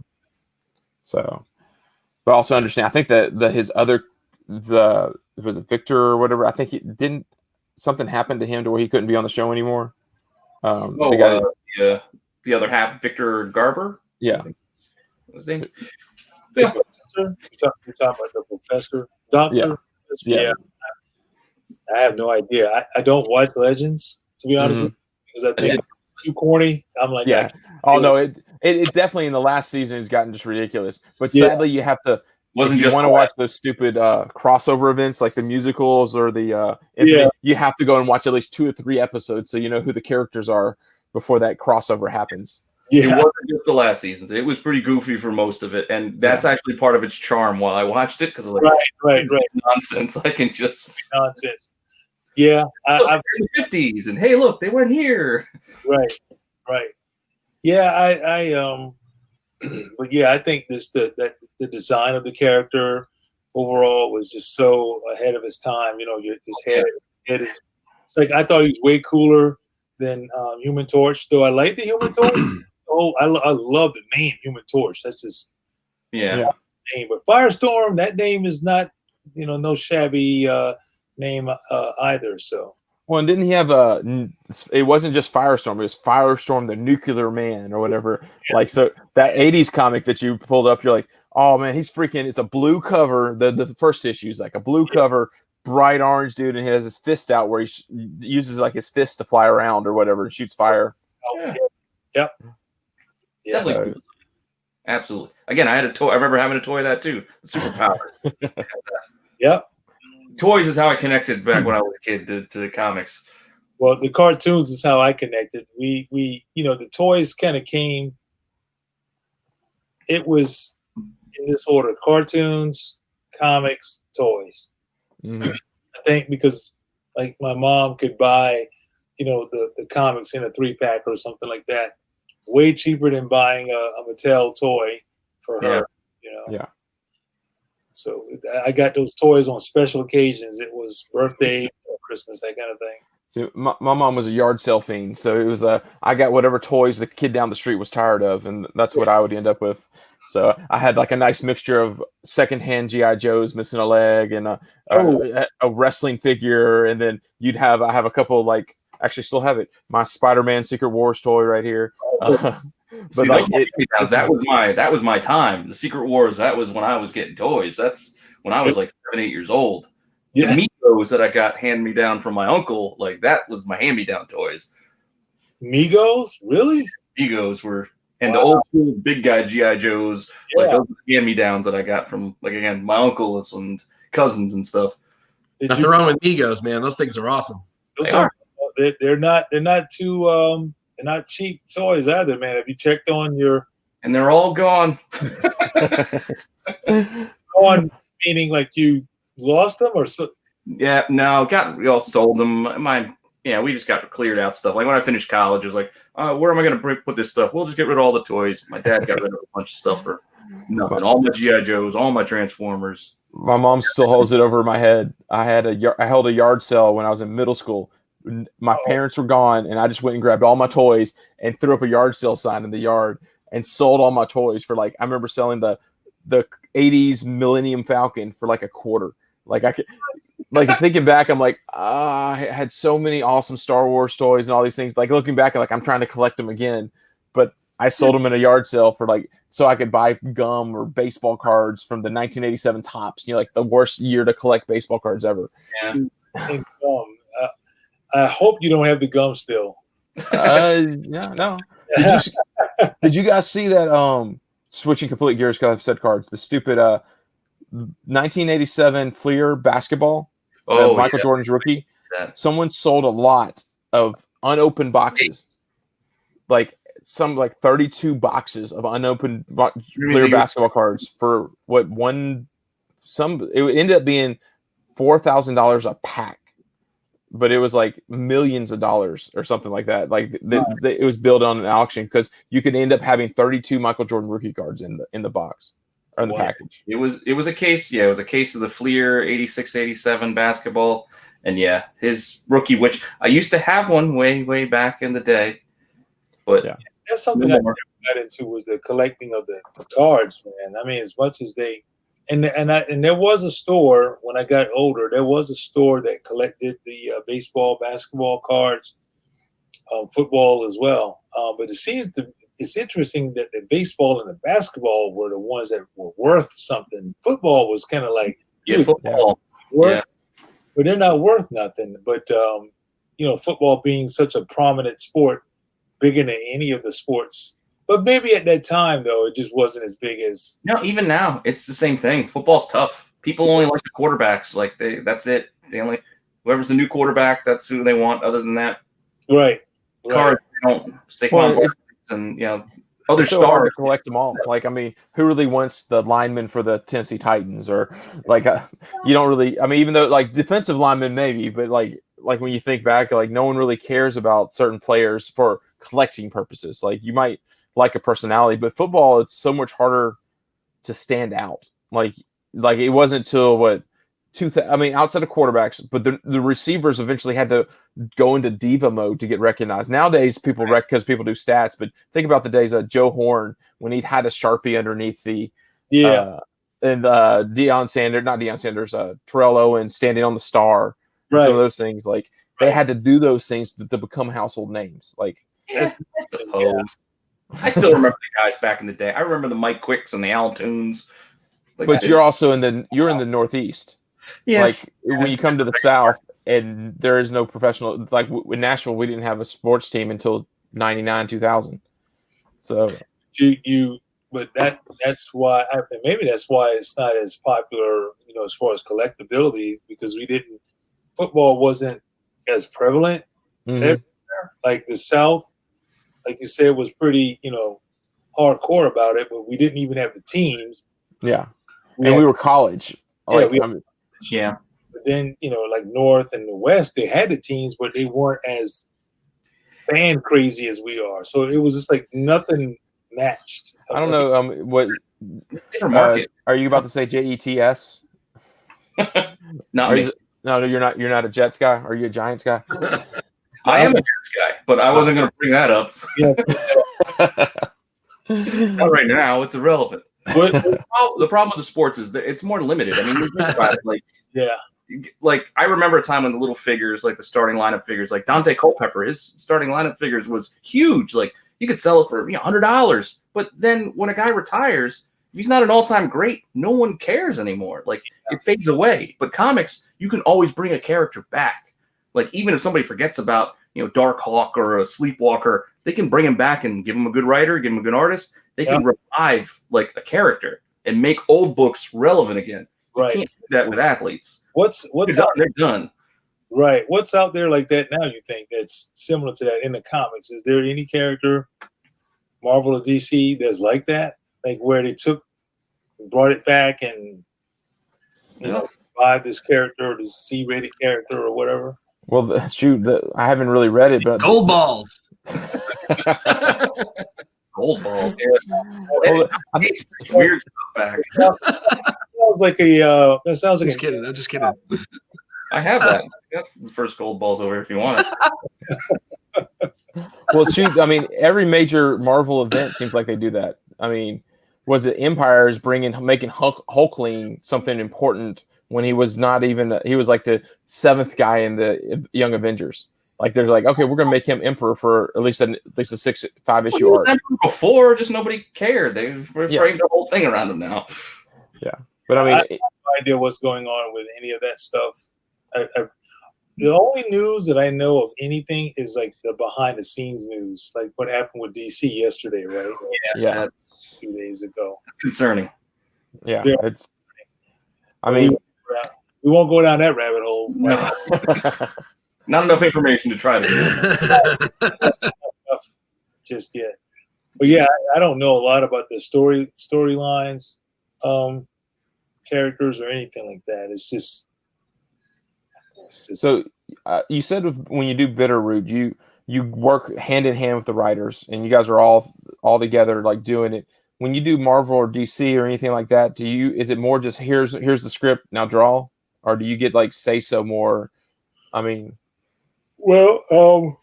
Speaker 1: But also understand, I think that his other, was it Victor or whatever? I think something happened to him to where he couldn't be on the show anymore.
Speaker 2: The other half, Victor Garber.
Speaker 1: Yeah.
Speaker 2: His name.
Speaker 3: Yeah. You're talking about the professor, doctor. Yeah. I have no idea. I don't watch Legends, to be honest with you, because I think it's too corny. I'm like,
Speaker 1: yeah. No, it definitely in the last season has gotten just ridiculous. But sadly, you have to. If you want to watch those stupid crossover events like the musicals or the you have to go and watch at least 2 or 3 episodes so you know who the characters are before that crossover happens.
Speaker 2: It wasn't just the last seasons. It was pretty goofy for most of it, and that's actually part of its charm while I watched it, because
Speaker 3: right.
Speaker 2: Nonsense. I can just
Speaker 3: Nonsense. Yeah,
Speaker 2: I'm in the 50s, and hey, look, they went here.
Speaker 3: Right. Yeah, I but yeah, I think the design of the character overall was just so ahead of his time. His head is. It's like I thought he was way cooler than Human Torch. Though I like the Human Torch. I love the name Human Torch. That's just
Speaker 2: name.
Speaker 3: But Firestorm, that name is not no shabby name either. So.
Speaker 1: Well, and didn't he have it wasn't just Firestorm, it was Firestorm the Nuclear Man or whatever.
Speaker 3: Yeah.
Speaker 1: Like, so that 80s comic that you pulled up, you're like, oh man, he's freaking, it's a blue cover. The first issue is like a blue cover, bright orange dude, and he has his fist out where he uses like his fist to fly around or whatever and shoots fire.
Speaker 3: Yep.
Speaker 2: Definitely cool. Absolutely. Again, I had a toy. I remember having a toy of that too. Superpowers.
Speaker 3: Yep.
Speaker 2: Toys is how I connected back when I was a kid to the comics.
Speaker 3: Well, the cartoons is how I connected. We the toys kind of came. It was in this order: cartoons, comics, toys.
Speaker 1: Mm-hmm.
Speaker 3: I think because like my mom could buy, the comics in a 3-pack or something like that, way cheaper than buying a Mattel toy for her.
Speaker 1: Yeah.
Speaker 3: So I got those toys on special occasions. It was birthday or Christmas, that kind of thing.
Speaker 1: So my mom was a yard sale fiend, so it was I got whatever toys the kid down the street was tired of, and that's what I would end up with. So I had like a nice mixture of secondhand GI Joes missing a leg and a wrestling figure, and then I have a couple of, like, actually still have it, my Spider-Man Secret Wars toy right here.
Speaker 2: But that was my time. The Secret Wars, that was when I was getting toys. That's when I was like 7, 8 years old.
Speaker 3: Yeah.
Speaker 2: The Migos that I got hand me down from my uncle, like that was my hand me down toys.
Speaker 3: Migos, really?
Speaker 2: Migos were, and the old school big guy GI Joes, like those hand me downs that I got from, like, again, my uncles and cousins and stuff.
Speaker 4: Nothing wrong with Migos, man. Those things are awesome.
Speaker 3: They're not too they're not cheap toys either, man. Have you checked on your?
Speaker 2: And they're all gone.
Speaker 3: Gone meaning like you lost them or so?
Speaker 2: Yeah, no, we all sold them. We just got cleared out stuff. Like when I finished college, it was like, where am I going to put this stuff? We'll just get rid of all the toys. My dad got rid of a bunch of stuff for nothing. All my GI Joes, all my Transformers.
Speaker 1: My mom still holds it over my head. I held a yard sale when I was in middle school. My parents were gone, and I just went and grabbed all my toys and threw up a yard sale sign in the yard and sold all my toys for, like, I remember selling the 80s Millennium Falcon for like $0.25. Like, I could, like, thinking back, I'm like, I had so many awesome Star Wars toys and all these things. Like, looking back, like, I'm trying to collect them again, but I sold them in a yard sale for, like, so I could buy gum or baseball cards from the 1987 Topps. Like the worst year to collect baseball cards ever.
Speaker 3: Yeah. I hope you don't have the gum still.
Speaker 1: No. Did you guys see that? Switching complete gears because I've said cards. The stupid 1987 Fleer basketball. Michael Jordan's rookie. Someone sold a lot of unopened boxes, like 32 boxes of unopened Fleer basketball cards for what it ended up being $4,000 a pack. But it was like millions of dollars or something like that. Like it was billed on an auction because you could end up having 32 Michael Jordan rookie cards in the box or in the package.
Speaker 2: It was a case. Yeah, it was a case of the Fleer 86, 87 basketball, and his rookie, which I used to have one way back in the day. But
Speaker 3: that's something I never got into was the collecting of the cards, man. I mean, as much as they. And there was a store when I got older. There was a store that collected the baseball, basketball cards, football as well. But it's interesting that the baseball and the basketball were the ones that were worth something. Football was kind of like
Speaker 2: football,
Speaker 3: but they're not worth nothing. But football being such a prominent sport, bigger than any of the sports. But maybe at that time, though, it just wasn't as big as.
Speaker 2: No, even now, it's the same thing. Football's tough. People only like the quarterbacks. Like that's it. Whoever's the new quarterback, that's who they want. Other than that,
Speaker 3: right.
Speaker 2: Cards they don't stick on. and other
Speaker 1: It's so hard
Speaker 2: stars.
Speaker 1: to collect them all. Like, I mean, who really wants the lineman for the Tennessee Titans, or like you don't really. I mean, even though like defensive linemen maybe, but like when you think back, like no one really cares about certain players for collecting purposes. Like you might like a personality, but football, it's so much harder to stand out. Like it wasn't till what I mean, outside of quarterbacks, but the receivers eventually had to go into diva mode to get recognized. Nowadays, people because people do stats, but think about the days of Joe Horn when he'd had a Sharpie underneath the and Deion Sanders, not Deion Sanders, Terrell Owens standing on the star, and some of those things. Like they had to do those things to become household names. Like
Speaker 2: I still remember the guys back in the day. I remember the Mike Quicks and the Al Toons. Like,
Speaker 1: but you're also in the Northeast.
Speaker 2: Yeah.
Speaker 1: Like when you come to the South and there is no professional, like in Nashville, we didn't have a sports team until 99, 2000. So
Speaker 3: but that's why maybe that's why it's not as popular, as far as collectability, because football wasn't as prevalent.
Speaker 1: Mm-hmm.
Speaker 3: Like the South, like you said, was pretty, hardcore about it, but we didn't even have the teams.
Speaker 1: Yeah. We were college. Like,
Speaker 2: yeah.
Speaker 3: But then, like North and the West, they had the teams, but they weren't as fan crazy as we are. So it was just like nothing matched.
Speaker 1: I don't know what
Speaker 2: different market.
Speaker 1: Are you about to say Jets?
Speaker 2: No,
Speaker 1: you're not. You're not a Jets guy. Are you a Giants guy?
Speaker 2: I am a Jets guy, but I wasn't going to bring that up. Not right now. It's irrelevant. The problem with the sports is that it's more limited. I mean, you think about it, like I remember a time when the little figures, like the starting lineup figures, like Dante Culpepper, his starting lineup figures was huge. Like you could sell it for $100. But then when a guy retires, if he's not an all-time great, no one cares anymore. Like it fades away. But comics, you can always bring a character back. Like even if somebody forgets about Dark Hawk or a Sleepwalker, they can bring him back and give him a good writer, give him a good artist. They can revive like a character and make old books relevant again.
Speaker 3: Right.
Speaker 2: You can't do that with athletes.
Speaker 3: What's
Speaker 2: they're done.
Speaker 3: Right. What's out there like that now, you think, that's similar to that in the comics? Is there any character, Marvel or DC, that's like that? Like where they brought it back and revived this character, this C-rated character or whatever?
Speaker 1: Well, I haven't really read it, but
Speaker 4: Gold balls.
Speaker 2: Gold ball. Well, it's weird stuff back.
Speaker 3: That sounds like
Speaker 4: just kidding. I'm just kidding.
Speaker 2: I have that. I got the first gold balls over if you want it.
Speaker 1: Well, I mean, every major Marvel event seems like they do that. I mean, was it Empire's making Hulkling something important when he was not even? He was like the 7th guy in the Young Avengers. Like they're like, okay, we're gonna make him emperor for at least a 5 issue arc.
Speaker 2: Before, just nobody cared. They were framed the whole thing around him now.
Speaker 1: Yeah, but I mean,
Speaker 3: I have no idea what's going on with any of that stuff. The only news that I know of anything is like the behind the scenes news, like what happened with DC yesterday, right?
Speaker 1: Yeah.
Speaker 3: A few days ago.
Speaker 2: It's concerning.
Speaker 1: Yeah, it's. I mean,
Speaker 3: we won't go down that rabbit hole.
Speaker 2: No. Not enough information to try to
Speaker 3: just yet. But yeah, I don't know a lot about the storylines, characters, or anything like that. It's just
Speaker 1: so. You said when you do Bitterroot, you work hand in hand with the writers, and you guys are all together, like doing it. When you do Marvel or DC or anything like that, is it more just here's the script, now draw, or do you get like say so more? I mean.
Speaker 3: Well,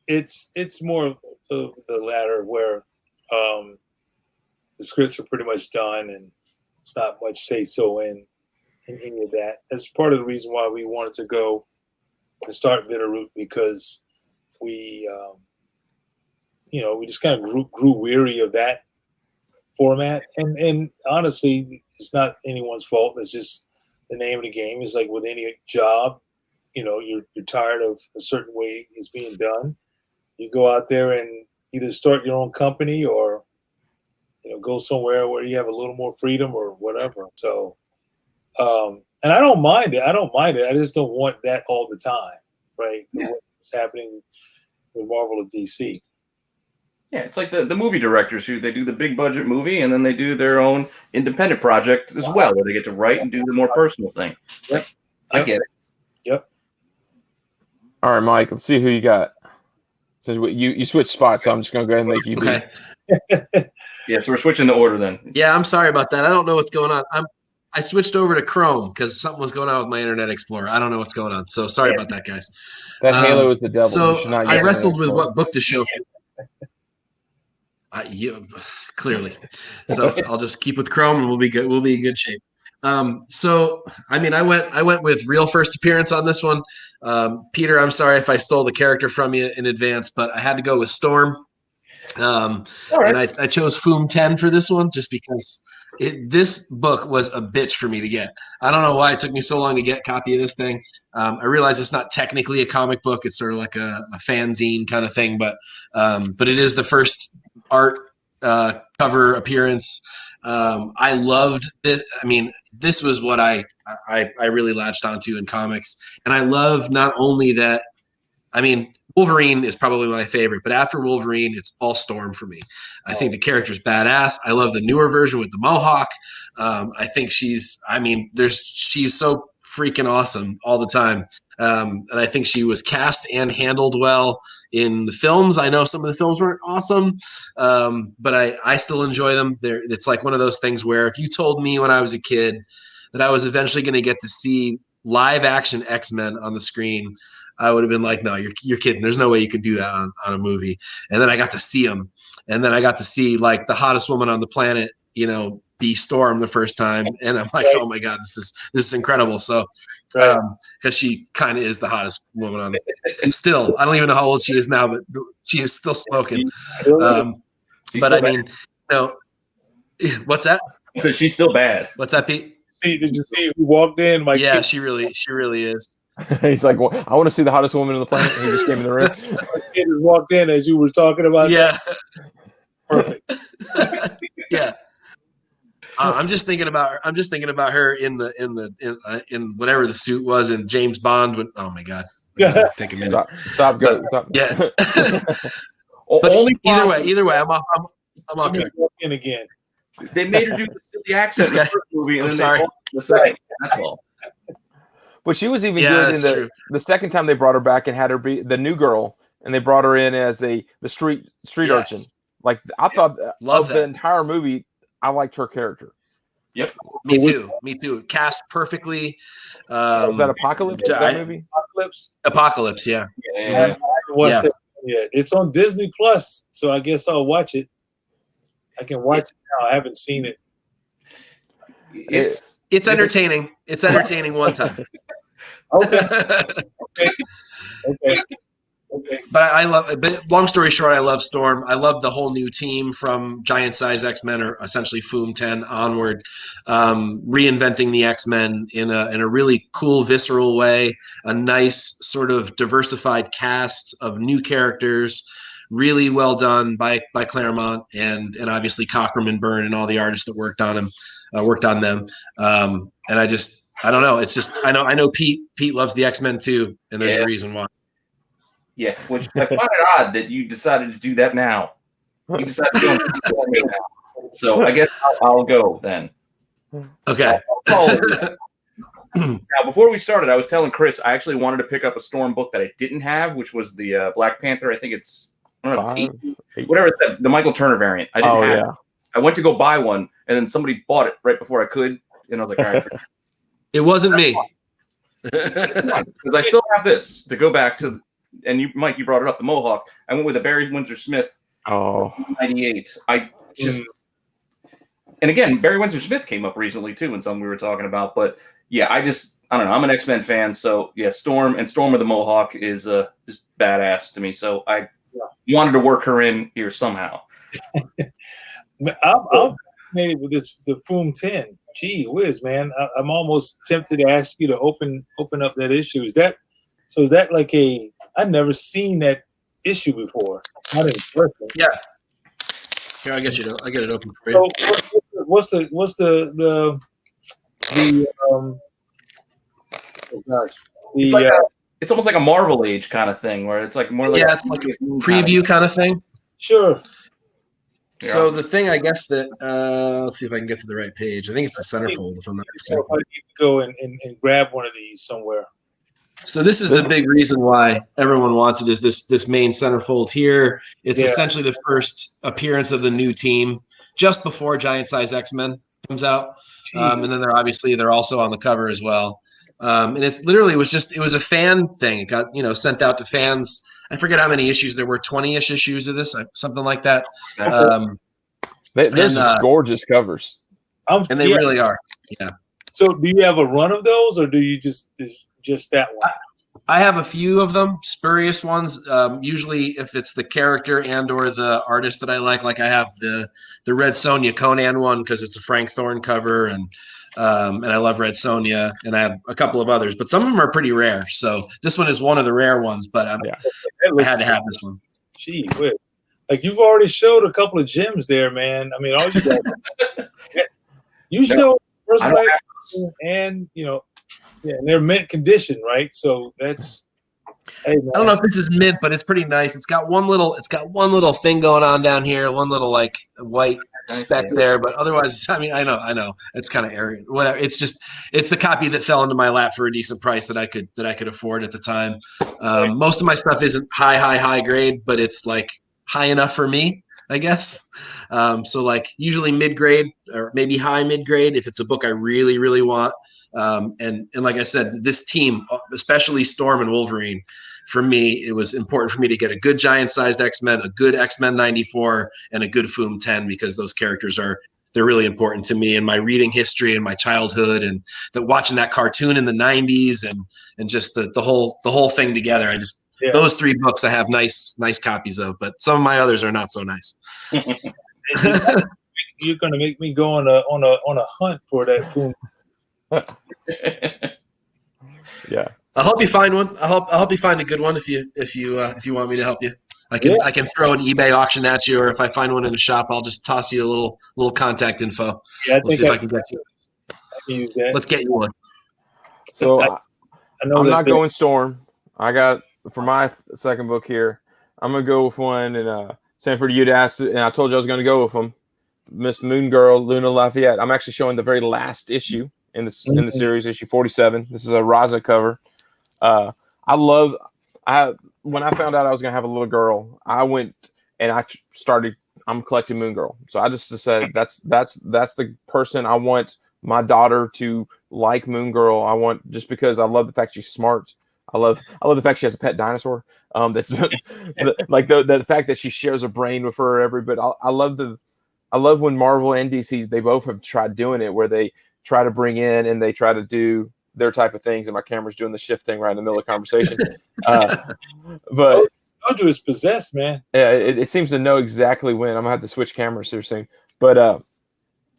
Speaker 3: it's more of the latter where the scripts are pretty much done and it's not much say so in any of that. That's part of the reason why we wanted to go and start Bitterroot, because we just kind of grew weary of that format. And honestly, it's not anyone's fault. It's just the name of the game. It's like with any job. You're tired of a certain way it's being done. You go out there and either start your own company or, go somewhere where you have a little more freedom or whatever. So, and I don't mind it. I just don't want that all the time, right?
Speaker 2: Yeah.
Speaker 3: What's happening with Marvel or DC.
Speaker 2: Yeah, it's like the movie directors who they do the big budget movie and then they do their own independent project as well, where they get to write and do the more personal thing. Like, I get it.
Speaker 3: Yep.
Speaker 1: All right, Mike. Let's see who you got. So you switched spots, so I'm just gonna go ahead and make you.
Speaker 4: Okay.
Speaker 2: Yeah, so we're switching the order then.
Speaker 4: Yeah, I'm sorry about that. I don't know what's going on. I switched over to Chrome because something was going on with my Internet Explorer. I don't know what's going on. So sorry about that, guys.
Speaker 1: That Halo is the devil.
Speaker 4: So I wrestled with what book to show. Clearly. So I'll just keep with Chrome and we'll be good. We'll be in good shape. So I mean, I went with real first appearance on this one. Peter, I'm sorry if I stole the character from you in advance, but I had to go with Storm. And I chose Foom 10 for this one just because this book was a bitch for me to get. I don't know why it took me so long to get a copy of this thing. I realize it's not technically a comic book; it's sort of like a fanzine kind of thing, but it is the first art cover appearance. I loved it. I mean, this was what I really latched onto in comics, and I love not only that. I mean, Wolverine is probably my favorite, but after Wolverine, it's all Storm for me. I think the character's badass. I love the newer version with the mohawk. I think she's so freaking awesome all the time. And I think she was cast and handled well in the films. I know some of the films weren't awesome, but I still enjoy them. It's like one of those things where if you told me when I was a kid that I was eventually going to get to see live action X-Men on the screen, I would have been like, no, you're kidding. There's no way you could do that on a movie. And then I got to see them. And then I got to see like the hottest woman on the planet, be Storm the first time. And I'm like, oh my God, this is incredible. So, because she kind of is the hottest woman on it. Still, I don't even know how old she is now, but she is still smoking. But I mean, what's that?
Speaker 2: So she's still bad.
Speaker 4: What's that, Pete?
Speaker 3: Did you see who walked in?
Speaker 4: Yeah, she really is.
Speaker 1: He's like, well, I want to see the hottest woman on the planet. He just came in the room.
Speaker 3: My kid walked in as you were talking about.
Speaker 4: Yeah.
Speaker 3: Perfect.
Speaker 4: Yeah. I'm just thinking about her in whatever the suit was in James Bond. Oh my God. Take a minute.
Speaker 1: Stop.
Speaker 4: Yeah.
Speaker 2: But
Speaker 4: either way, I'm off.
Speaker 3: Walk in again.
Speaker 2: They made her do the silly accent in the first movie, and
Speaker 4: I'm
Speaker 2: then
Speaker 4: sorry.
Speaker 2: the second. That's all.
Speaker 1: But she was even good in the second time they brought her back and had her be the new girl, and they brought her in as the street urchin. Like I thought the entire movie, I liked her character.
Speaker 2: Yep.
Speaker 4: Me too. Cast perfectly.
Speaker 1: Was that Apocalypse? That movie?
Speaker 4: Apocalypse, yeah.
Speaker 3: Yeah. It's on Disney Plus, so I guess I'll watch it. I can watch it now. I haven't seen it.
Speaker 4: It's entertaining. It's entertaining one time.
Speaker 3: Okay.
Speaker 4: But long story short, I love Storm. I love the whole new team from Giant Size X-Men, or essentially Foom 10 onward, reinventing the X-Men in a really cool, visceral way. A nice sort of diversified cast of new characters, really well done by Claremont and obviously Cockrum and Byrne and all the artists that worked on them. And I don't know. It's just I know Pete loves the X-Men too, and there's a reason why.
Speaker 2: Yeah, which I find it odd that you decided to do that now. You decided to go now. So I guess I'll go then.
Speaker 4: Okay.
Speaker 2: Now, before we started, I was telling Chris I actually wanted to pick up a Storm book that I didn't have, which was the Black Panther. I think it's eight. Whatever it's the Michael Turner variant. I didn't have it. I went to go buy one, and then somebody bought it right before I could, and I was like, all right.
Speaker 4: It wasn't me.
Speaker 2: Because I still have this to go back to, and you, Mike, you brought it up, the Mohawk. I went with a Barry Windsor Smith. 98. I just, and again, Barry Windsor Smith came up recently too, in something we were talking about. But yeah, I don't know. I'm an X-Men fan, so yeah, Storm of the Mohawk is just badass to me. So I wanted to work her in here somehow.
Speaker 3: I'm fascinated with the Foom 10. Gee whiz, man! I'm almost tempted to ask you to open up that issue. Is that like I've never seen that issue before. Not in person.
Speaker 4: Yeah. Here, I get it open for you.
Speaker 3: So what's the oh gosh.
Speaker 2: It's almost like a Marvel Age kind of thing, where it's like more like
Speaker 4: it's like a preview kind of thing.
Speaker 3: Sure.
Speaker 4: So the thing, I guess that let's see if I can get to the right page. I think it's the centerfold, if I'm not mistaken.
Speaker 3: I need to go and grab one of these somewhere.
Speaker 4: So this is the big reason why everyone wants it, is this main centerfold here. It's essentially the first appearance of the new team just before Giant Size X-Men comes out. And then they're also on the cover as well. And it's literally it was a fan thing. It got, sent out to fans. I forget how many issues there were, 20-ish issues of this, something like that.
Speaker 1: There's gorgeous covers.
Speaker 4: And they really are. Yeah.
Speaker 3: So do you have a run of those, or do you just that one?
Speaker 4: I have a few of them, spurious ones. Usually if it's the character and or the artist that I like I have the Red Sonja Conan one because it's a Frank Thorne cover, and I love Red Sonja, and I have a couple of others, but some of them are pretty rare. So this one is one of the rare ones, but I had to have this one.
Speaker 3: Gee whiz. Like, you've already showed a couple of gems there, man. I mean, all you got, you showed First Black, and and they're mint condition, right? So that's. Hey, man.
Speaker 4: I don't know if this is mint, but it's pretty nice. It's got one little thing going on down here, one little like white speck there, but otherwise, I mean, I know it's kind of arrogant. Whatever. It's the copy that fell into my lap for a decent price that I could afford at the time. Most of my stuff isn't high grade, but it's like high enough for me, I guess. So like usually mid grade or maybe high mid grade if it's a book I really, really want. And like I said, this team, especially Storm and Wolverine, for me, it was important for me to get a good giant-sized X-Men, a good X-Men 94, and a good Foom 10, because those characters they're really important to me and my reading history and my childhood, and watching that cartoon in the 90s and just the whole thing together. Those three books I have nice copies of, but some of my others are not so nice.
Speaker 3: You're going to make me go on a hunt for that Foom.
Speaker 1: Yeah,
Speaker 4: I'll help you find one. I'll help you find a good one if you want me to help you. I can throw an eBay auction at you, or if I find one in a shop, I'll just toss you a little contact info.
Speaker 3: Yeah,
Speaker 4: we'll see if I can get you.
Speaker 3: I can use that.
Speaker 4: Let's get you one.
Speaker 1: So
Speaker 3: I know
Speaker 1: I'm not going Storm. I got for my second book here. I'm gonna go with one, and Sanford, you'd asked, and I told you I was gonna go with them. Miss Moon Girl, Luna Lafayette. I'm actually showing the very last issue in the series, issue 47. This is a Raza cover. When I found out I was gonna have a little girl, I went and I'm collecting Moon Girl. So I just decided that's the person I want my daughter to like. Moon Girl. I want, just because I love the fact she's smart. I love the fact she has a pet dinosaur. That's like the fact that she shares a brain with her every bit. I love when Marvel and DC, they both have tried doing it, where they try to bring in and they try to do their type of things, and my camera's doing the shift thing right in the middle of the conversation. But
Speaker 3: Jojo is possessed, man.
Speaker 1: Yeah, it seems to know exactly when. I'm gonna have to switch cameras here soon. But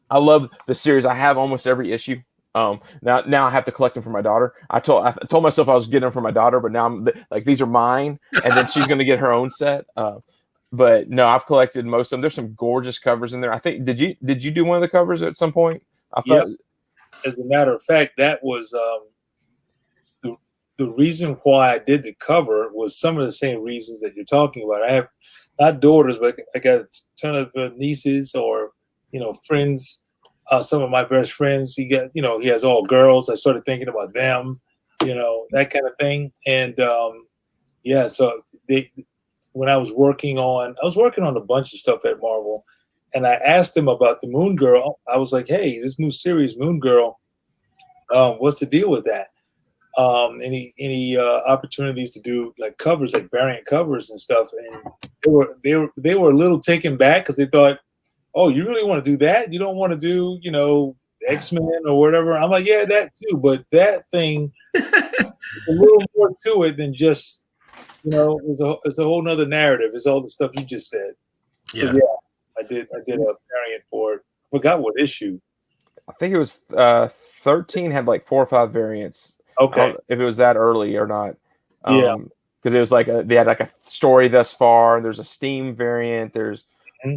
Speaker 1: I love the series. I have almost every issue. Now I have to collect them for my daughter. I told myself I was getting them for my daughter, but now I'm like, these are mine, and then she's gonna get her own set. But no, I've collected most of them. There's some gorgeous covers in there. I think did you do one of the covers at some point? I thought.
Speaker 3: Yep. As a matter of fact, that was the reason why I did the cover was some of the same reasons that you're talking about. I have not daughters, but I got a ton of nieces or friends. Some of my best friends. He has all girls. I started thinking about them, that kind of thing. And so when I was working on a bunch of stuff at Marvel. And I asked him about the Moon Girl. I was like, hey, this new series, Moon Girl, what's the deal with that? Any opportunities to do like covers, like variant covers and stuff? And they were a little taken back because they thought, oh, you really want to do that? You don't want to do, X-Men or whatever? I'm like, yeah, that too. But that thing, is a little more to it than just, it's a whole nother narrative. It's all the stuff you just said.
Speaker 4: Yeah.
Speaker 3: So, yeah. I did a variant for it. I forgot what issue.
Speaker 1: I think it was 13 had like 4 or 5 variants.
Speaker 3: Okay.
Speaker 1: If it was that early or not.
Speaker 3: Yeah.
Speaker 1: Because it was like they had like a story thus far. There's a Steam variant. There's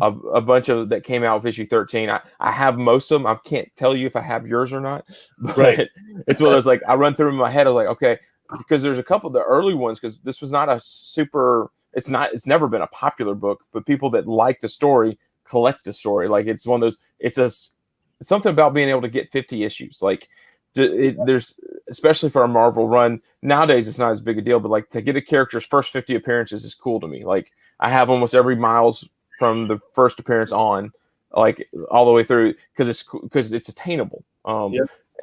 Speaker 1: a bunch of that came out with issue 13. I have most of them. I can't tell you if I have yours or not. But
Speaker 3: right.
Speaker 1: It's one of those, like, I run through them in my head. I was like, okay, because there's a couple of the early ones, because this was not a super. It's never been a popular book, but people that like the story collect the story. Like it's one of those. It's something about being able to get 50 issues. Like there's especially for a Marvel run nowadays, it's not as big a deal. But like to get a character's first 50 appearances is cool to me. Like I have almost every Miles from the first appearance on, like all the way through because it's attainable.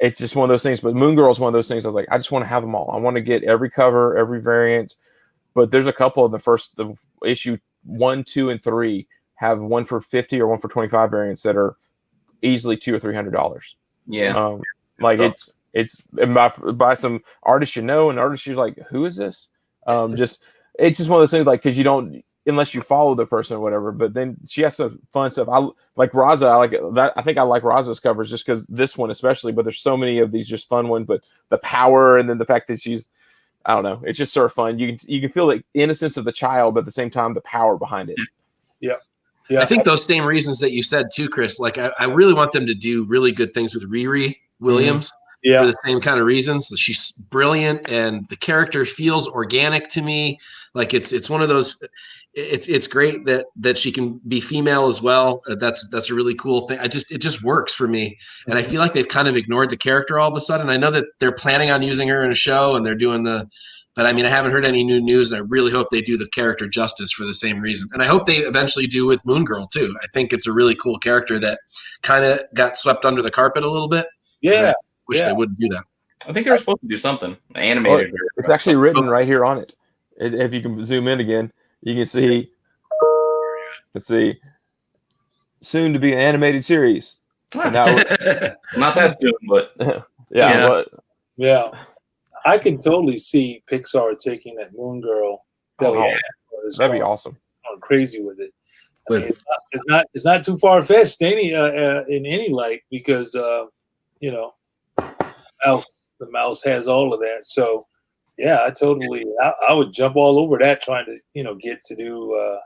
Speaker 1: It's just one of those things. But Moon Girl is one of those things. I was like, I just want to have them all. I want to get every cover, every variant. But there's a couple of the issue 1, 2, and 3 have one for 50 or one for 25 variants that are easily $200 or $300.
Speaker 2: Yeah.
Speaker 1: It's by some artist and artist you're like, who is this? It's just one of those things like because you don't unless you follow the person or whatever. But then she has some fun stuff. I like Raza. I like that. I think I like Raza's covers just because this one especially. But there's so many of these just fun ones. But the power and then the fact that she's I don't know. It's just sort of fun. You can feel the innocence of the child, but at the same time, the power behind it.
Speaker 3: Yeah. Yeah.
Speaker 4: I think those same reasons that you said too, Chris, like I really want them to do really good things with Riri Williams for the same kind of reasons. She's brilliant and the character feels organic to me. Like it's one of those, it's great that she can be female as well. That's a really cool thing. It just works for me. And I feel like they've kind of ignored the character all of a sudden. I know that they're planning on using her in a show and they're doing but I mean, I haven't heard any new news, and I really hope they do the character justice for the same reason. And I hope they eventually do with Moon Girl too. I think it's a really cool character that kind of got swept under the carpet a little bit.
Speaker 3: Yeah.
Speaker 4: Wish they wouldn't do that.
Speaker 2: I think they were supposed to do something animated.
Speaker 1: It's actually written right here on it. If you can zoom in again, you can see. Let's see. Soon to be an animated series.
Speaker 2: Not that soon, but
Speaker 3: yeah. I can totally see Pixar taking that Moon Girl.
Speaker 1: That'd be awesome.
Speaker 3: Going crazy with it. I mean, it's not too far fetched in any light because the mouse has all of that. So yeah, I would jump all over that trying to get to do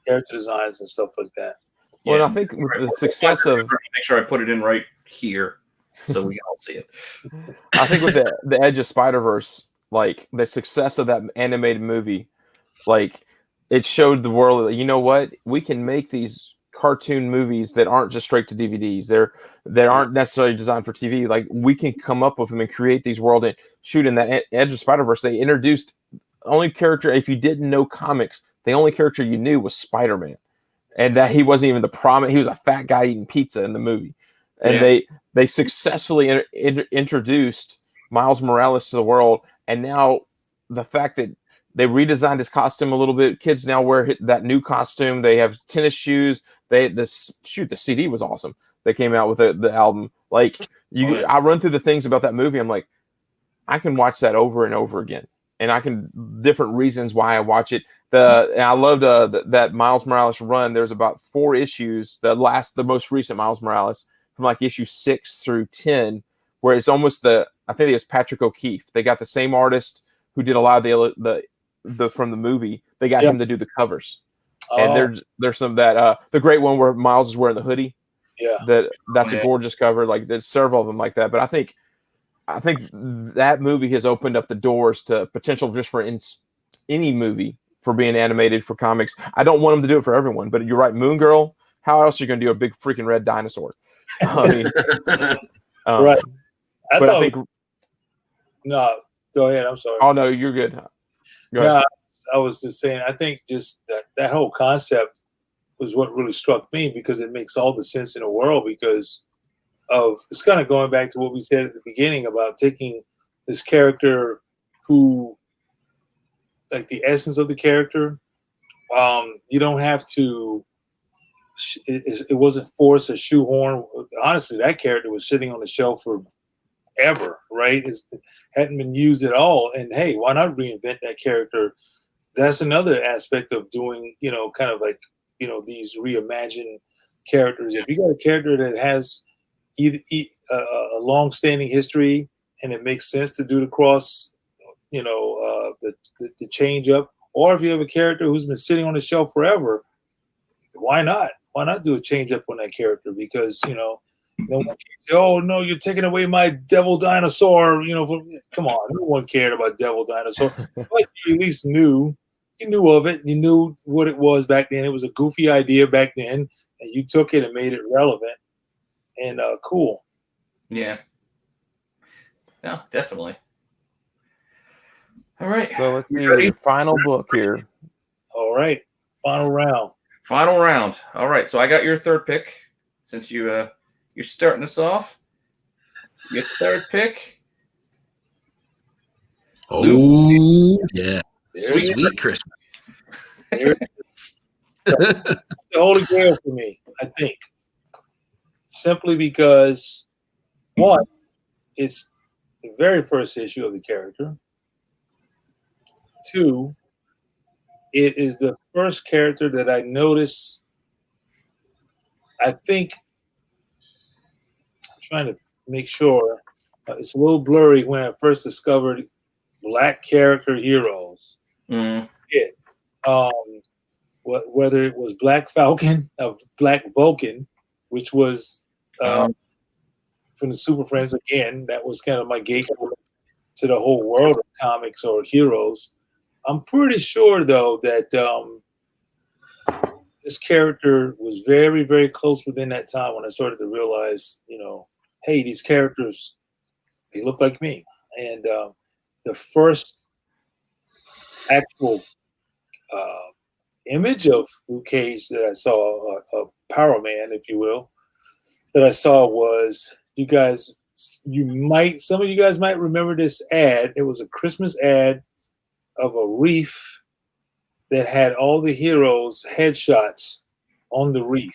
Speaker 3: character designs and stuff like that.
Speaker 1: Well, and I think with the success of
Speaker 2: make sure I put it in right here. So we can all see it.
Speaker 1: I think with the Edge of Spider-Verse, like the success of that animated movie, like it showed the world that, you know what, we can make these cartoon movies that aren't just straight to DVDs. They aren't necessarily designed for TV. Like we can come up with them and create these worlds. And shoot, in that Edge of Spider-Verse, they introduced only character, if you didn't know comics, the only character you knew was Spider-Man. And that he wasn't even the prominent, he was a fat guy eating pizza in the movie. And they successfully introduced Miles Morales to the world. And now the fact that they redesigned his costume a little bit, kids now wear that new costume. They have tennis shoes. The CD was awesome. They came out with the album. Like I run through the things about that movie. I'm like, I can watch that over and over again. And I can different reasons why I watch it. And I loved that Miles Morales run. There's about 4 issues. The most recent Miles Morales, from like issue 6 through 10, where it's almost I think it was Patrick O'Keefe. They got the same artist who did a lot of the from the movie. They got him to do the covers. And there's some that the great one where Miles is wearing the hoodie. Yeah, that's a gorgeous cover. Like there's several of them like that. But I think that movie has opened up the doors to potential just for any movie for being animated for comics. I don't want them to do it for everyone, but you're right. Moon Girl. How else are you going to do a big freaking red dinosaur? I mean,
Speaker 3: right.
Speaker 1: I think.
Speaker 3: No, go ahead. I'm sorry.
Speaker 1: Oh no, you're good. Go ahead.
Speaker 3: I was just saying. I think just that whole concept was what really struck me because it makes all the sense in the world. Because it's kind of going back to what we said at the beginning about taking this character who, like the essence of the character. You don't have to. It wasn't forced or shoehorn. Honestly, that character was sitting on the shelf forever, right? It hadn't been used at all. And hey, why not reinvent that character? That's another aspect of doing, kind of like, these reimagined characters. If you got a character that has a long-standing history and it makes sense to do the cross, the change up, or if you have a character who's been sitting on the shelf forever, why not? Why not do a change up on that character? Because, no one can say, oh, no, you're taking away my devil dinosaur. Come on. No one cared about devil dinosaur. But you at least knew, you knew of it. You knew what it was back then. It was a goofy idea back then, and you took it and made it relevant and cool.
Speaker 2: Yeah. Yeah, definitely. All right.
Speaker 1: So let's see
Speaker 2: ready?
Speaker 1: your final book here.
Speaker 3: All right, final round.
Speaker 2: Final round. All right. So I got your third pick. Since you're starting us off, your third pick.
Speaker 4: Oh, yeah.
Speaker 3: There's
Speaker 4: Sweet Christmas.
Speaker 3: the holy grail for me, I think. Simply because, one, it's the very first issue of the character. Two, it is the first character that I noticed. I think, I'm trying to make sure, it's a little blurry when I first discovered Black character heroes.
Speaker 2: Mm.
Speaker 3: Whether it was Black Falcon of Black Vulcan, which was from the Super Friends again, that was kind of my gateway to the whole world of comics or heroes. I'm pretty sure though that this character was very, very close within that time when I started to realize, hey, these characters, they look like me. And the first actual image of Luke Cage that I saw, a Power Man, if you will, that I saw was, some of you guys might remember this ad. It was a Christmas ad of a reef that had all the heroes' headshots on the reef.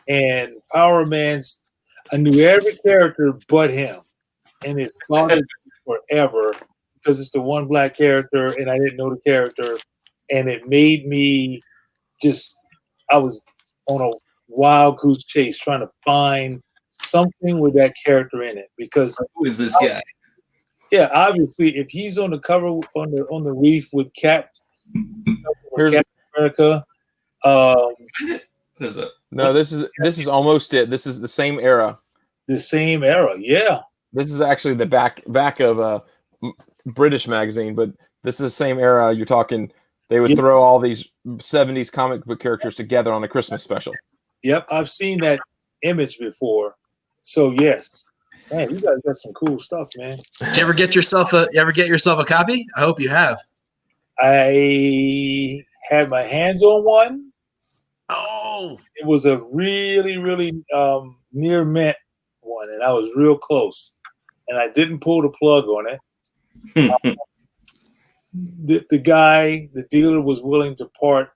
Speaker 3: And Power Man's, I knew every character but him. And it bothered me forever because it's the one Black character and I didn't know the character. And it made me I was on a wild goose chase trying to find something with that character in it. Because
Speaker 2: who is this guy?
Speaker 3: Yeah, obviously, if he's on the cover on the reef with Captain America,
Speaker 1: no, this is almost it. This is the same era.
Speaker 3: The same era, yeah.
Speaker 1: This is actually the back of a British magazine, but this is the same era. You're talking. They would throw all these 70s comic book characters together on a Christmas special.
Speaker 3: Yep, I've seen that image before. So yes. Man, you guys got some cool stuff, man.
Speaker 4: Did you ever get yourself a copy? I hope you have.
Speaker 3: I had my hands on one.
Speaker 4: Oh,
Speaker 3: it was a really, really near mint one, and I was real close. And I didn't pull the plug on it. The dealer was willing to part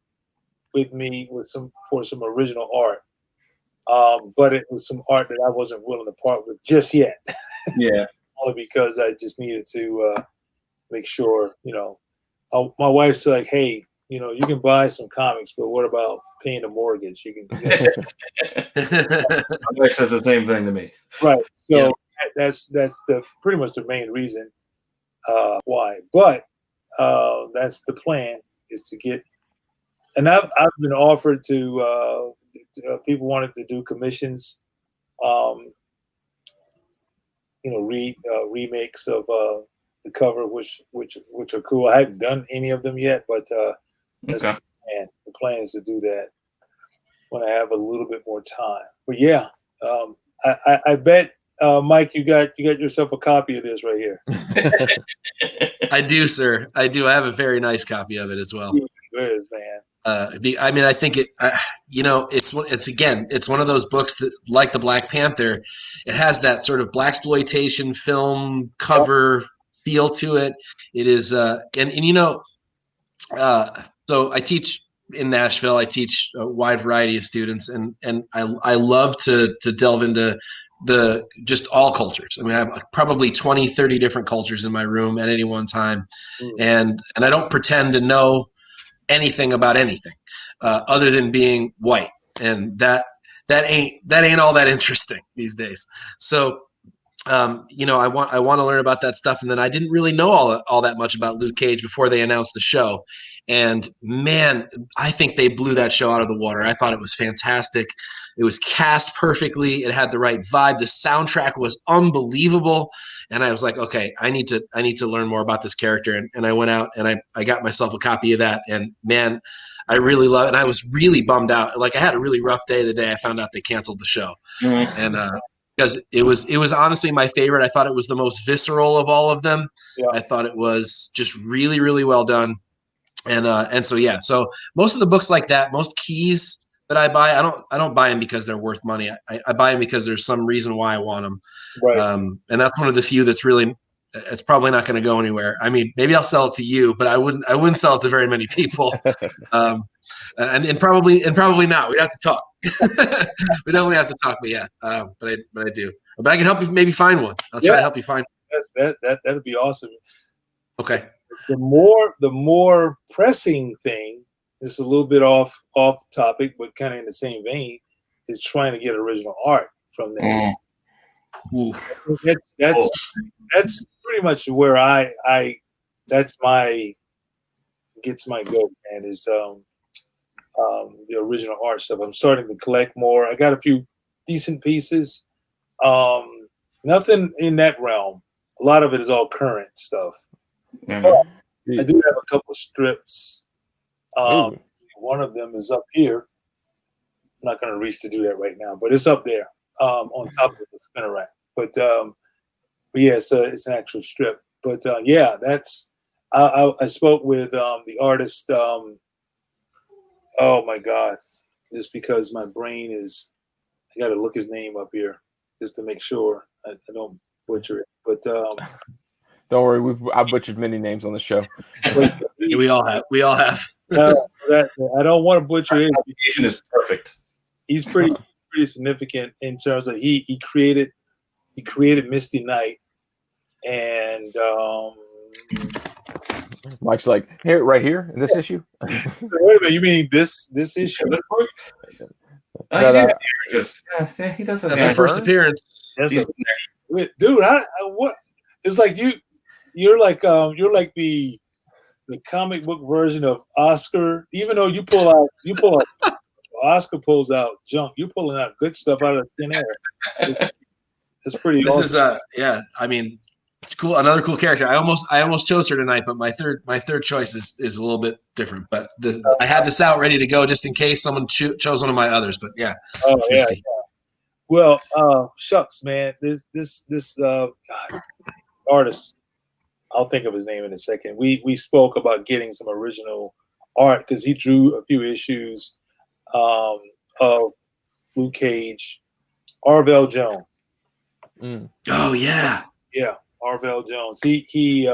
Speaker 3: with me for some original art. But it was some art that I wasn't willing to part with just yet.
Speaker 2: Yeah.
Speaker 3: Only because I just needed to make sure, my wife's like, hey, you can buy some comics, but what about paying the mortgage? You can.
Speaker 2: My wife says the same thing to me.
Speaker 3: Right. So that's pretty much the main reason why. But that's the plan, is to get. And I've been offered to. People wanted to do commissions, remakes of the cover, which are cool. I haven't done any of them yet, but that's the plan. The plan is to do that when I have a little bit more time. But yeah, I bet Mike, you got yourself a copy of this right here.
Speaker 4: I do, sir. I do. I have a very nice copy of it as well.
Speaker 3: It is, man.
Speaker 4: I think it's one of those books that, like the Black Panther, it has that sort of blaxploitation film cover feel to it. It is, so I teach in Nashville. I teach a wide variety of students, and I love to delve into just all cultures. I mean, I have probably 20, 30 different cultures in my room at any one time, and I don't pretend to know anything about anything other than being white, and that ain't all that interesting these days. So I want to learn about that stuff, and then I didn't really know all that much about Luke Cage before they announced the show, and man, I think they blew that show out of the water. I thought it was fantastic. It was cast perfectly. It had the right vibe. The soundtrack was unbelievable. And I was like, okay, I need to learn more about this character. And I went out and I got myself a copy of that. And man, I really love it. And I was really bummed out. Like I had a really rough day the day I found out they canceled the show. And because it was honestly my favorite. I thought it was the most visceral of all of them.
Speaker 3: Yeah.
Speaker 4: I thought it was just really, really well done. And so yeah, so most of the books like that, most keys that I buy, I don't buy them because they're worth money. I buy them because there's some reason why I want them.
Speaker 3: Right.
Speaker 4: And that's one of the few that's really, it's probably not going to go anywhere. I mean, maybe I'll sell it to you, but I wouldn't sell it to very many people. And probably not. We'd have to talk. We definitely have to talk, but yeah, but I do. But I can help you maybe find one. I'll try to help you find one.
Speaker 3: That'd be awesome.
Speaker 4: Okay.
Speaker 3: The more pressing thing is a little bit off the topic, but kind of in the same vein, is trying to get original art from them. That's pretty much where I gets my goat, man, is the original art stuff. I'm starting to collect more. I got a few decent pieces. Nothing in that realm. A lot of it is all current stuff. I do have a couple of strips. One of them is up here. I'm not going to reach to do that right now, but it's up there on top of the spinner rack. But yeah, it's an actual strip. But yeah, that's. I spoke with the artist. Oh my God! Just because my brain is, I got to look his name up here just to make sure I don't butcher it. But
Speaker 1: don't worry, I've butchered many names on the show.
Speaker 4: We all have.
Speaker 3: I don't want to butcher it.
Speaker 2: Adaptation is perfect.
Speaker 3: He's pretty significant in terms of he created Misty Knight, and
Speaker 1: Mike's like, here, right here in this issue.
Speaker 3: Wait a minute, you mean this issue?
Speaker 2: He doesn't.
Speaker 4: That's her first appearance.
Speaker 3: Dude, what? It's like you're like the comic book version of Oscar. Even though you pull out Oscar pulls out junk, you're pulling out good stuff out of thin air. It's pretty.
Speaker 4: This
Speaker 3: awesome.
Speaker 4: is I mean, cool. Another cool character. I almost chose her tonight, but my third choice is a little bit different. But I had this out ready to go just in case someone chose one of my others. But yeah.
Speaker 3: Oh yeah. Well, shucks, man. This God, artist. I'll think of his name in a second. We spoke about getting some original art because he drew a few issues of Luke Cage. Arvell Jones.
Speaker 4: Oh yeah.
Speaker 3: Yeah, Arvell Jones. He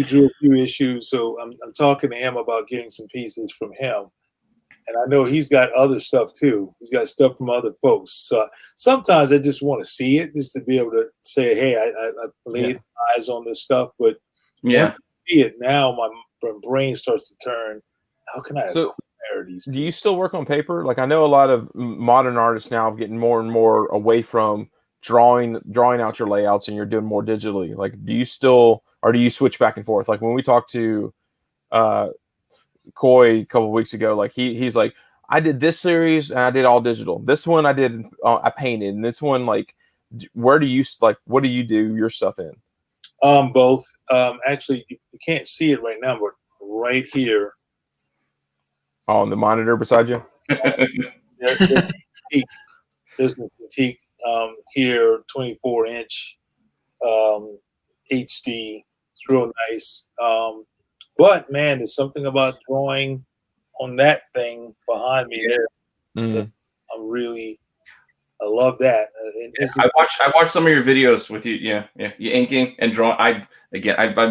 Speaker 3: drew a few issues, so I'm talking to him about getting some pieces from him. And I know he's got other stuff too. He's got stuff from other folks. So sometimes I just want to see it, just to be able to say, "Hey, I laid eyes on this stuff." But once I see it now, my brain starts to turn. How can I acquire these?
Speaker 1: Do you still work on paper? Like I know a lot of modern artists now are getting more and more away from drawing out your layouts, and you're doing more digitally. Like, do you still, or do you switch back and forth? Like when we talked to Coy a couple of weeks ago, like he's like, I did this series and I did all digital. This one I did I painted, and this one, like, where do you what do you do your stuff in?
Speaker 3: Both. Actually, you can't see it right now, but right here.
Speaker 1: Oh, on the monitor beside you.
Speaker 3: There's the Cintiq here, 24-inch HD. It's real nice. But man, there's something about drawing on that thing behind me there. I love that.
Speaker 2: I watched some of your videos with you. Yeah, you inking and drawing. I've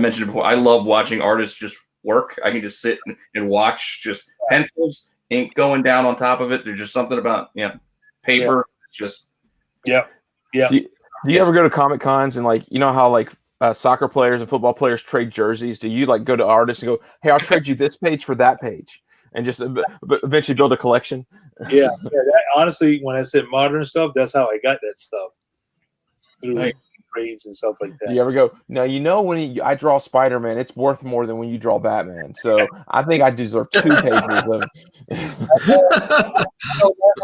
Speaker 2: mentioned it before. I love watching artists just work. I can just sit and watch just pencils, ink going down on top of it. There's just something about paper. It's just
Speaker 3: yeah.
Speaker 1: Do you ever go to Comic Cons and, like, you know how like soccer players and football players trade jerseys? Do you like go to artists and go, "Hey, I'll trade you this page for that page," and just eventually build a collection?
Speaker 3: Yeah. Honestly, when I said modern stuff, that's how I got that stuff, through trades and stuff like that.
Speaker 1: You ever go, no, when I draw Spider-Man, it's worth more than when you draw Batman. So I think I deserve 2 pages of.
Speaker 3: That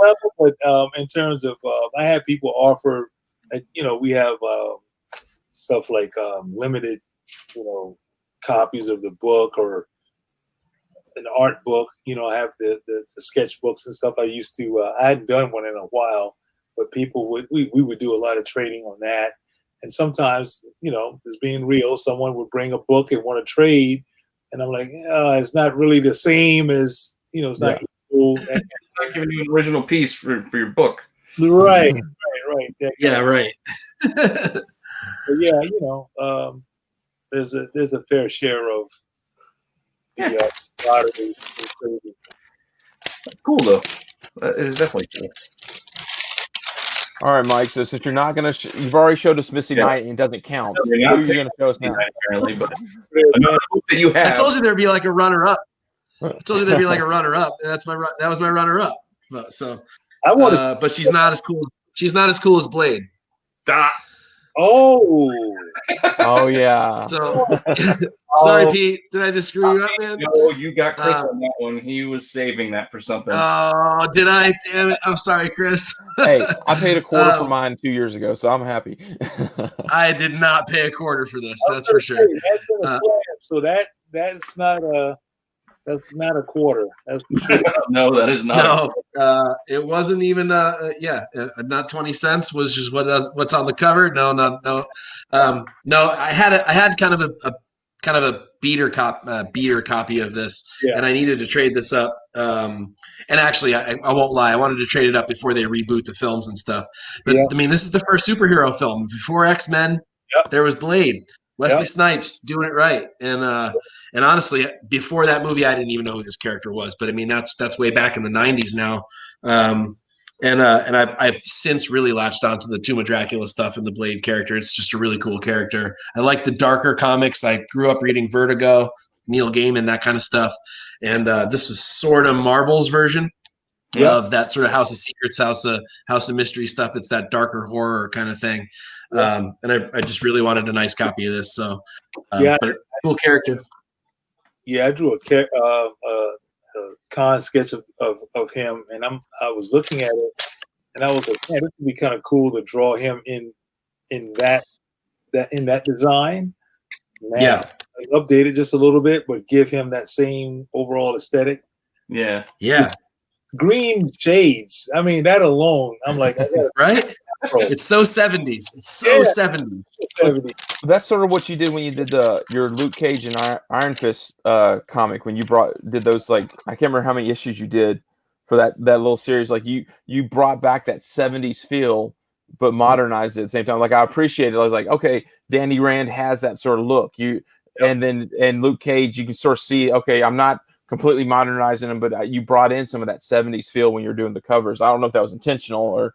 Speaker 3: level, but in terms of, I had people offer, we have stuff like limited, copies of the book or an art book. I have the sketchbooks and stuff. I used to. I hadn't done one in a while, but people we would do a lot of trading on that. And sometimes, as being real, someone would bring a book and want to trade, and I'm like, it's not really the same as it's not equal.
Speaker 2: I'm not giving you an original piece for your book.
Speaker 3: Right.
Speaker 4: Yeah, right.
Speaker 3: But yeah, there's a fair share of the lottery.
Speaker 2: Cool though. It is definitely cool.
Speaker 1: All right, Mike. So since you're not gonna, you've already showed us Missy Knight and it doesn't count. Who are you gonna show us now?
Speaker 2: Apparently, but another book that you have.
Speaker 4: I told you there'd be like a runner-up. And that was my runner-up. So
Speaker 3: I want to.
Speaker 4: But she's not as cool. She's not as cool as Blade.
Speaker 2: Stop.
Speaker 1: Oh yeah.
Speaker 4: So sorry, Pete. Did I just screw you up, man?
Speaker 2: No, you got Chris on that one. He was saving that for something.
Speaker 4: Oh, did I? Damn it! I'm sorry, Chris.
Speaker 1: Hey, I paid a quarter for mine 2 years ago, so I'm happy.
Speaker 4: I did not pay a quarter for this. That's for sure.
Speaker 3: So that's not a quarter. That's for sure.
Speaker 2: No, that is not.
Speaker 4: No, it wasn't even. Not 20 cents was just what's on the cover. No. No, I had kind of a beater copy of this, and I needed to trade this up. And actually, I won't lie, I wanted to trade it up before they reboot the films and stuff. But I mean, this is the first superhero film. Before X-Men, there was Blade. Wesley Snipes doing it right, and honestly, before that movie, I didn't even know who this character was. But I mean, that's way back in the '90s now, and I've since really latched onto the Tomb of Dracula stuff and the Blade character. It's just a really cool character. I like the darker comics. I grew up reading Vertigo, Neil Gaiman, that kind of stuff, and this was sort of Marvel's version of that sort of House of Secrets, House of Mystery stuff. It's that darker horror kind of thing. And I just really wanted a nice copy of this. So, but cool character.
Speaker 3: Yeah, I drew a con sketch of him, and I was looking at it, and I was like, man, this would be kind of cool to draw him in that design. Man, I update it just a little bit, but give him that same overall aesthetic.
Speaker 2: Yeah.
Speaker 3: Green shades. I mean, that alone, I'm like,
Speaker 4: right? It's so 70s. It's so 70s.
Speaker 1: That's sort of what you did when you did your Luke Cage and Iron Fist comic, when you did those, like, I can't remember how many issues you did for that little series. Like you brought back that 70s feel, but modernized it at the same time. Like, I appreciate it. I was like, okay, Danny Rand has that sort of look. And Luke Cage, you can sort of see, okay, I'm not completely modernizing them, but you brought in some of that 70s feel when you're doing the covers. I don't know if that was intentional or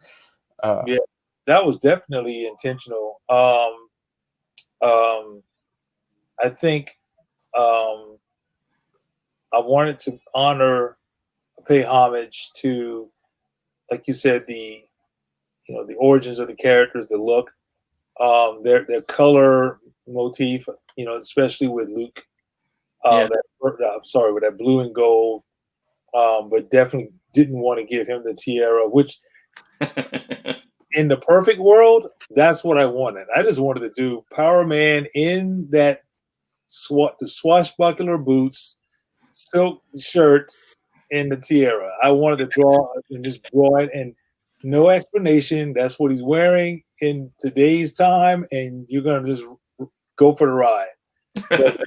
Speaker 3: that was definitely intentional. I think I wanted to pay homage to, like you said, the origins of the characters, the look, their color motif, especially with Luke. With that blue and gold, but definitely didn't want to give him the tiara, which in the perfect world, that's what I wanted. I just wanted to do Power Man in that the swashbuckler boots, silk shirt, and the tiara. I wanted to draw it, and no explanation. That's what he's wearing in today's time, and you're gonna just go for the ride. But,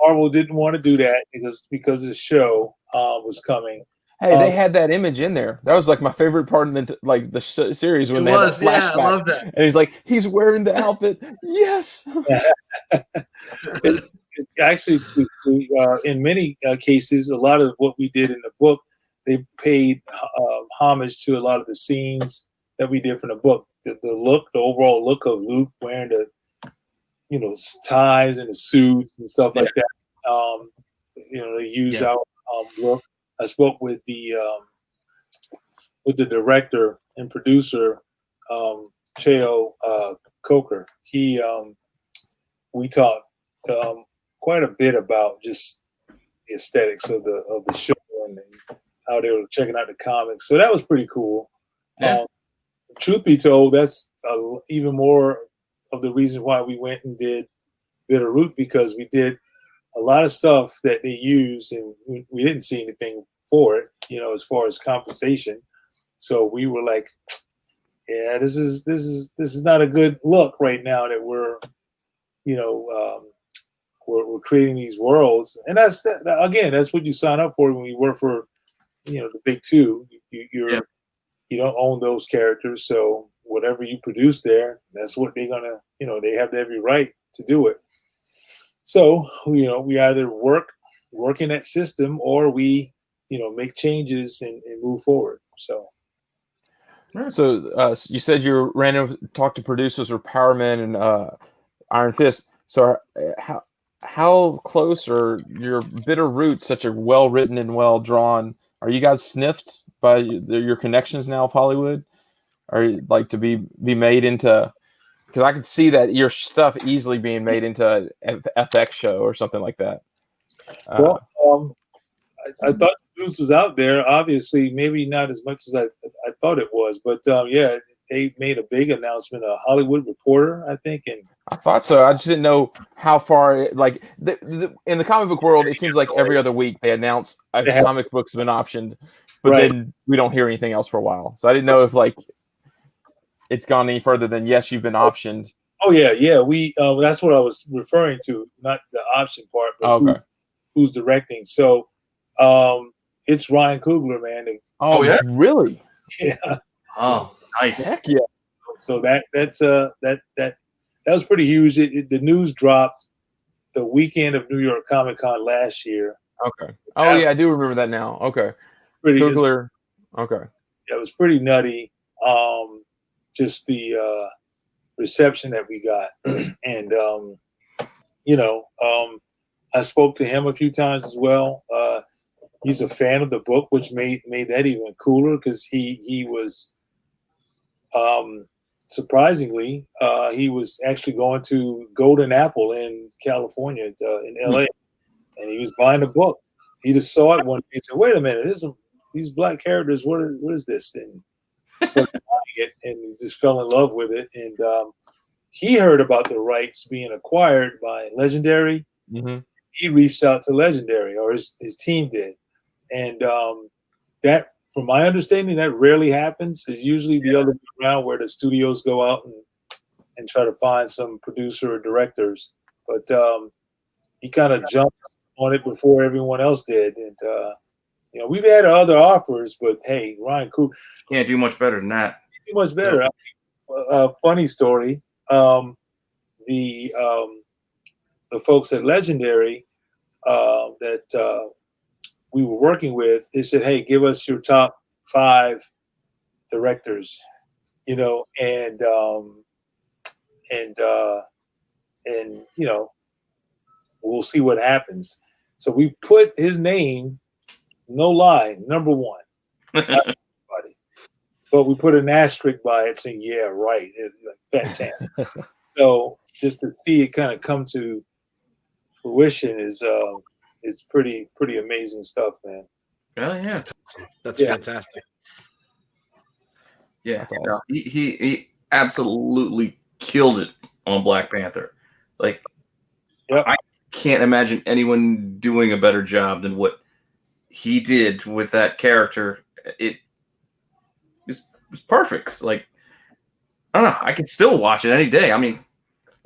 Speaker 3: Marvel didn't want to do that because the show was coming.
Speaker 1: Hey, they had that image in there. That was like my favorite part of the series when they had that flashback.
Speaker 4: I love that.
Speaker 1: And he's like, he's wearing the outfit. Yes.
Speaker 3: Actually, in many cases, a lot of what we did in the book, they paid homage to a lot of the scenes that we did from the book. The overall look of Luke wearing the ties and the suits and stuff like that. They use our look. I spoke with the director and producer, Cheo Coker. We talked quite a bit about just the aesthetics of the show and how they were checking out the comics. So that was pretty cool.
Speaker 2: Yeah.
Speaker 3: Truth be told, that's even more of the reason why we went and did Bitterroot, because we did a lot of stuff that they use and we didn't see anything for it, as far as compensation. So we were like, yeah, this is not a good look right now that we're creating these worlds. And that's what you sign up for when you work for the big two. You don't own those characters, so whatever you produce there, that's what they're gonna, they have every right to do it. So, we either work in that system or we, make changes and move forward. So
Speaker 1: you said you ran and talked to producers for Power Man and Iron Fist. So how close are your Bitterroot, such a well-written and well-drawn, are you guys sniffed by your connections now of Hollywood? Are you like to be made into, because I could see that your stuff easily being made into an FX show or something like that.
Speaker 3: I thought the news was out there. Obviously, maybe not as much as I thought it was, but they made a big announcement. A Hollywood Reporter, I think, and
Speaker 1: I thought so. I just didn't know how far. In the comic book world, it seems like every other week they announce a comic book's been optioned, but then we don't hear anything else for a while. So I didn't know if it's gone any further than yes, you've been optioned.
Speaker 3: Oh yeah. We that's what I was referring to, not the option part, but who's directing. So it's Ryan Coogler, man.
Speaker 1: Oh yeah, really?
Speaker 3: Yeah.
Speaker 2: Oh, nice.
Speaker 1: Heck yeah.
Speaker 3: So that was pretty huge. The news dropped the weekend of New York Comic Con last year.
Speaker 1: Okay. Oh yeah, I do remember that now. Okay. Coogler. Okay.
Speaker 3: Yeah, it was pretty nutty. Just the reception that we got, and I spoke to him a few times as well. He's a fan of the book, which made that even cooler, because he was surprisingly he was actually going to Golden Apple in California, in LA, and he was buying the book. He just saw it one day and said, "Wait a minute, these black characters. What is this?" And started buying it, and he just fell in love with it. And he heard about the rights being acquired by Legendary.
Speaker 1: Mm-hmm.
Speaker 3: He reached out to Legendary, or his team did. And that, from my understanding, that rarely happens. It's usually the other way around, where the studios go out and try to find some producer or directors. But he kind of jumped on it before everyone else did. And, we've had other offers, but hey, Ryan Coogler
Speaker 2: can't do much better than that.
Speaker 3: Do much better. Funny story. The folks at Legendary that we were working with, they said, "Hey, give us your top 5 directors," and we'll see what happens. So we put his name, no lie, number 1. But we put an asterisk by it saying, "Yeah, right," like fat chance. So just to see it kind of come to fruition is pretty amazing stuff, man.
Speaker 2: Oh yeah,
Speaker 4: that's awesome. That's fantastic.
Speaker 2: Yeah,
Speaker 1: that's awesome.
Speaker 2: He absolutely killed it on Black Panther. Like, I can't imagine anyone doing a better job than what he did with that character. It was perfect. Like, I don't know. I could still watch it any day. I mean,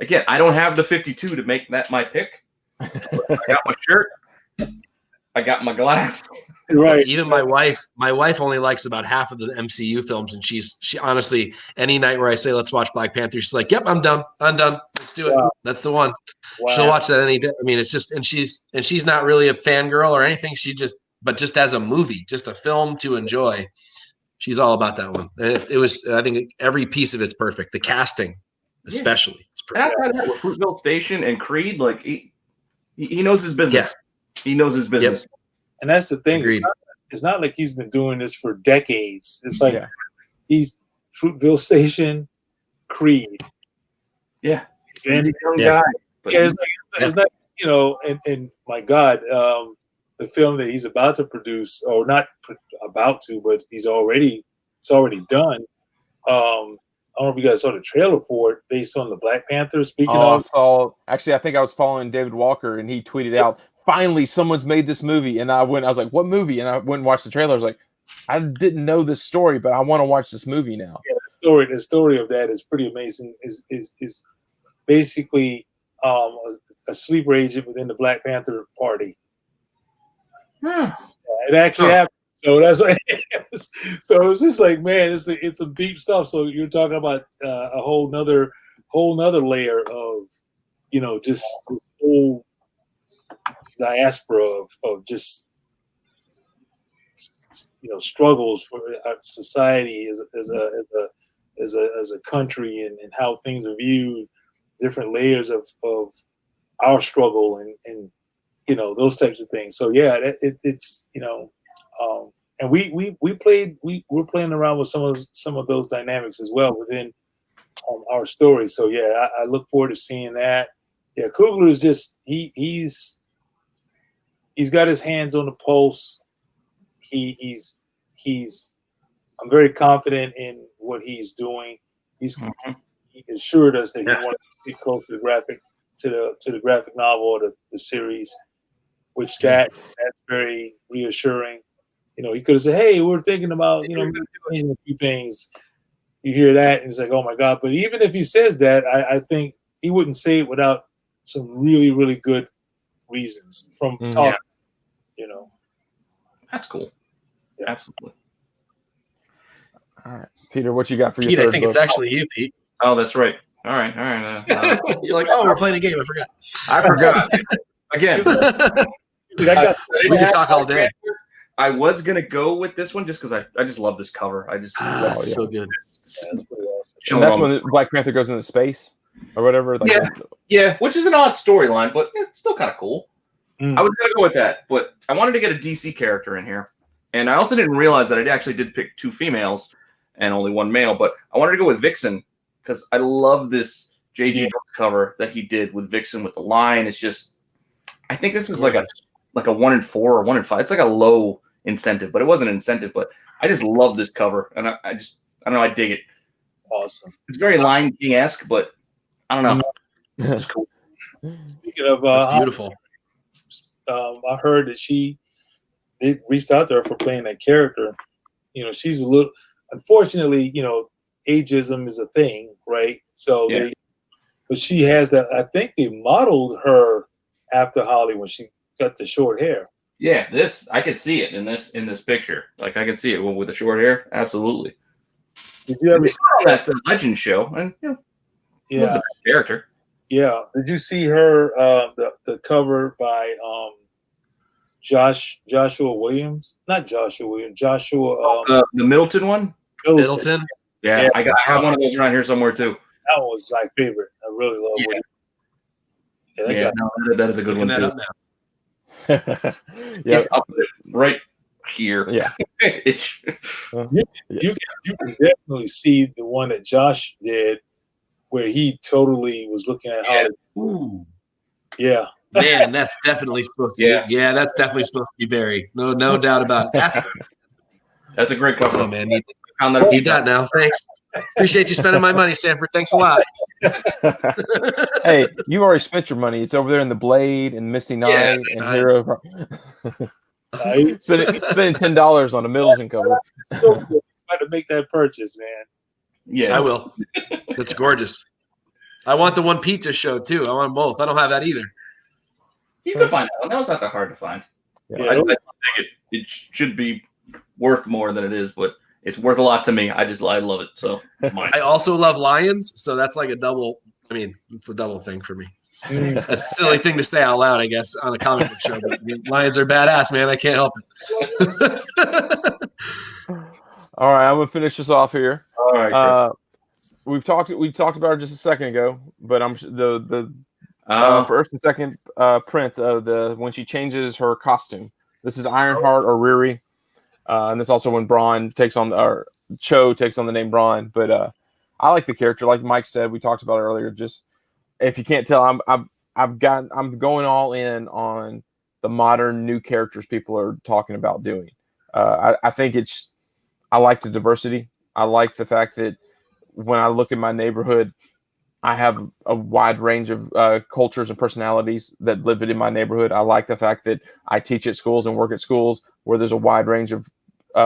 Speaker 2: again, I don't have the 52 to make that my pick. I got my shirt. I got my glass.
Speaker 3: Right.
Speaker 4: Even my wife only likes about half of the MCU films, and she honestly, any night where I say let's watch Black Panther, she's like, "Yep, I'm done. Let's do it. That's the one." Wow. She'll watch that any day. I mean, it's just, and she's not really a fangirl or anything. But just as a movie, just a film to enjoy, she's all about that one. And it was, I think every piece of it's perfect. The casting, especially, it's perfect.
Speaker 2: Outside of that, with Fruitvale Station and Creed, like he knows his business. Yeah. He knows his business.
Speaker 3: Yep. And that's the thing. It's not like he's been doing this for decades. It's like he's Fruitvale Station, Creed.
Speaker 2: Yeah.
Speaker 3: And
Speaker 2: He's a young
Speaker 4: Yeah.
Speaker 2: guy. But
Speaker 3: yeah, it's not, you know, and my God, the film that he's about to produce, or not about to, but it's already done. I don't know if you guys saw the trailer for it, based on the Black Panther. Speaking
Speaker 1: I
Speaker 3: of,
Speaker 1: saw. Actually, I think I was following David Walker, and he tweeted out, "Finally, someone's made this movie." And I was like, "What movie?" And I went and watched the trailer. I was like, "I didn't know this story, but I want to watch this movie now."
Speaker 3: yeah, the story of that is pretty amazing. Is basically a sleeper agent within the Black Panther Party. It actually happened. So that's like, so it's just like, man, it's some deep stuff. So you're talking about a whole nother layer of, you know, just this whole diaspora of just, you know, struggles for our society as a country, and how things are viewed, different layers of our struggle, and you know, those types of things. So yeah, it's, you know, and we're playing around with some of those dynamics as well within our story. So yeah, I look forward to seeing that. Yeah, Coogler is just he's got his hands on the pulse. He's I'm very confident in what he's doing. He assured us that he wanted to get close to the graphic novel or the series, which that's very reassuring. You know, he could have said, "Hey, we're thinking about, you know, changing a few things." You hear that, and it's like, "Oh my God!" But even if he says that, I think he wouldn't say it without some really, really good reasons from talking. You know,
Speaker 2: that's cool.
Speaker 3: Yeah.
Speaker 2: Absolutely.
Speaker 1: All right, Peter, what you got for your
Speaker 4: Pete,
Speaker 1: third
Speaker 4: I think
Speaker 1: book?
Speaker 4: it's actually you, Pete.
Speaker 2: Oh, that's right. All right.
Speaker 4: You're like, oh, we're playing a game. I forgot.
Speaker 2: I forgot. Again,
Speaker 4: We could talk all day.
Speaker 2: I was gonna go with this one just because I just love this cover. I just love
Speaker 4: That's so good.
Speaker 3: that's pretty awesome.
Speaker 1: And that's when Black Panther goes into space or whatever. Like,
Speaker 2: yeah, which is an odd storyline, but it's still kind of cool.
Speaker 3: Mm.
Speaker 2: I was gonna go with that, but I wanted to get a DC character in here, and I also didn't realize that I actually did pick 2 females and only 1 male. But I wanted to go with Vixen because I love this J.G. cover that he did with Vixen with the line. It's just, I think this is like a 1 in 4 or 1 in 5. It's like a low incentive, but it wasn't an incentive. But I just love this cover, and I don't know, I dig it.
Speaker 3: Awesome.
Speaker 2: It's very Lion King-esque, but I don't know. It's cool.
Speaker 3: Speaking of,
Speaker 4: That's beautiful.
Speaker 3: I heard that they reached out to her for playing that character. You know, she's a little, unfortunately, you know, ageism is a thing, right? So but she has that. I think they modeled her after Holly when she got the short hair.
Speaker 2: Yeah, I could see it in this picture. Like I can see it with the short hair. Absolutely.
Speaker 3: Did you ever
Speaker 2: see that Legend show? And it was the character.
Speaker 3: Yeah. Did you see her the cover by Joshua Williams? Not Joshua Williams. Joshua
Speaker 2: the Middleton one.
Speaker 4: Middleton.
Speaker 2: Yeah, I have one of those around here somewhere too.
Speaker 3: That one was my favorite. I really love it.
Speaker 2: That is a good one too.
Speaker 1: Yeah,
Speaker 2: I'll put it right here.
Speaker 1: Yeah.
Speaker 3: You can definitely see the one that Josh did, where he totally was looking at how.
Speaker 4: Ooh.
Speaker 3: Yeah.
Speaker 4: Man, that's definitely supposed to be. Yeah, that's definitely supposed to be Barry. No doubt about it.
Speaker 2: That's a great cover.
Speaker 4: Oh, man. Need that now. Thanks. Appreciate you spending my money, Sanford. Thanks a lot.
Speaker 1: Hey, you've already spent your money. It's over there in the Blade and Misty Night and Hero. Spending $10 on a Middleton cover.
Speaker 3: So good. Try to make that purchase, man.
Speaker 2: Yeah,
Speaker 4: I will. That's gorgeous. I want the one Pete just showed too. I want them both. I don't have that either.
Speaker 2: You can find that one. That was not that hard to find.
Speaker 3: Yeah.
Speaker 2: I think it should be worth more than it is, but it's worth a lot to me. I love it. So it's mine.
Speaker 4: I also love lions, so that's like a double. I mean, it's a double thing for me. That's a silly thing to say out loud, I guess, on a comic book show. But lions are badass, man. I can't help it.
Speaker 1: All right, I'm gonna finish this off here.
Speaker 2: All right.
Speaker 1: We talked about it just a second ago, but I'm the first and second print of when she changes her costume. This is Ironheart or Riri, and this also when Cho takes on the name Braun. But I like the character. Like Mike said, we talked about it earlier. Just if you can't tell, I'm going all in on the modern new characters people are talking about doing. I think I like the diversity. I like the fact that when I look at my neighborhood, I have a wide range of cultures and personalities that live in my neighborhood. I like the fact that I teach at schools and work at schools where there's a wide range of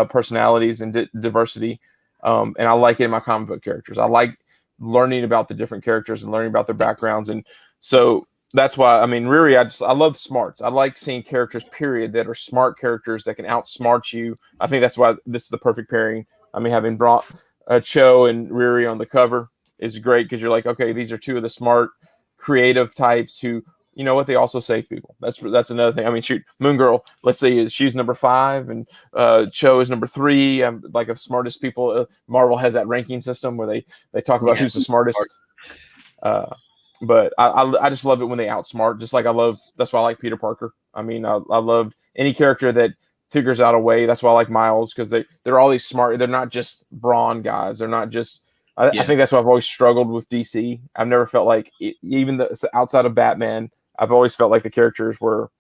Speaker 1: personalities and diversity. And I like it in my comic book characters. I like learning about the different characters and learning about their backgrounds. And so that's why, I mean, Riri, I love smarts. I like seeing characters, period, that are smart characters that can outsmart you. I think that's why this is the perfect pairing. I mean, having brought Cho and Riri on the cover is great because you're like, okay, these are two of the smart, creative types who, you know what, they also save people. That's another thing. I mean, shoot, Moon Girl, let's say she's number 5 and Cho is number 3. Like of smartest people. Marvel has that ranking system where they talk about who's the smartest. But I just love it when they outsmart. Just like that's why I like Peter Parker. I mean, I love any character that figures out a way. That's why I like Miles because they're all these smart. They're not just brawn guys. They're not just. I think that's why I've always struggled with DC. I've never felt like even outside of Batman, I've always felt like the characters were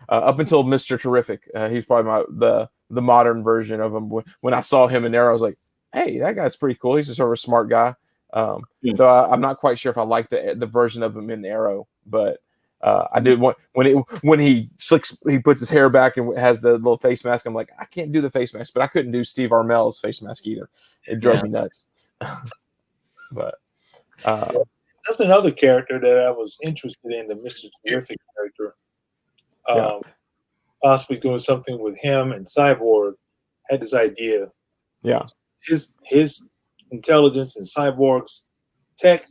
Speaker 1: up until Mr. Terrific. He's probably the modern version of him. When I saw him in Arrow, I was like, hey, that guy's pretty cool. He's a sort of a smart guy. Though I'm not quite sure if I like the version of him in Arrow, but I did want when he puts his hair back and has the little face mask. I'm like, I can't do the face mask, but I couldn't do Steve Armel's face mask either. It drove me nuts. But
Speaker 3: that's another character that I was interested in, the Mr. Terrific character. Possibly doing something with him and Cyborg. Had this idea.
Speaker 1: Yeah.
Speaker 3: His intelligence and Cyborg's tech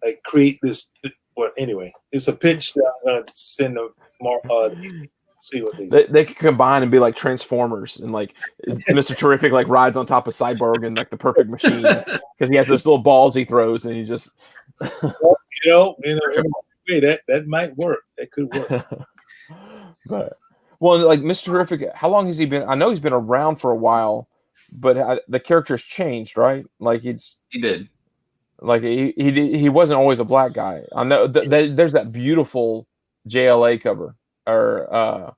Speaker 3: like create this. Well, anyway, it's a pitch that I'm gonna send them see what
Speaker 1: they can combine and be like Transformers, and like Mr. Terrific like rides on top of Cyborg and like the perfect machine because he has those little balls he throws and he just
Speaker 3: that might work. That could work.
Speaker 1: But like Mr. Terrific, how long has he been? I know he's been around for a while, but the character's changed, right? Like he
Speaker 2: did.
Speaker 1: Like he wasn't always a black guy. I know there's that beautiful JLA cover. Or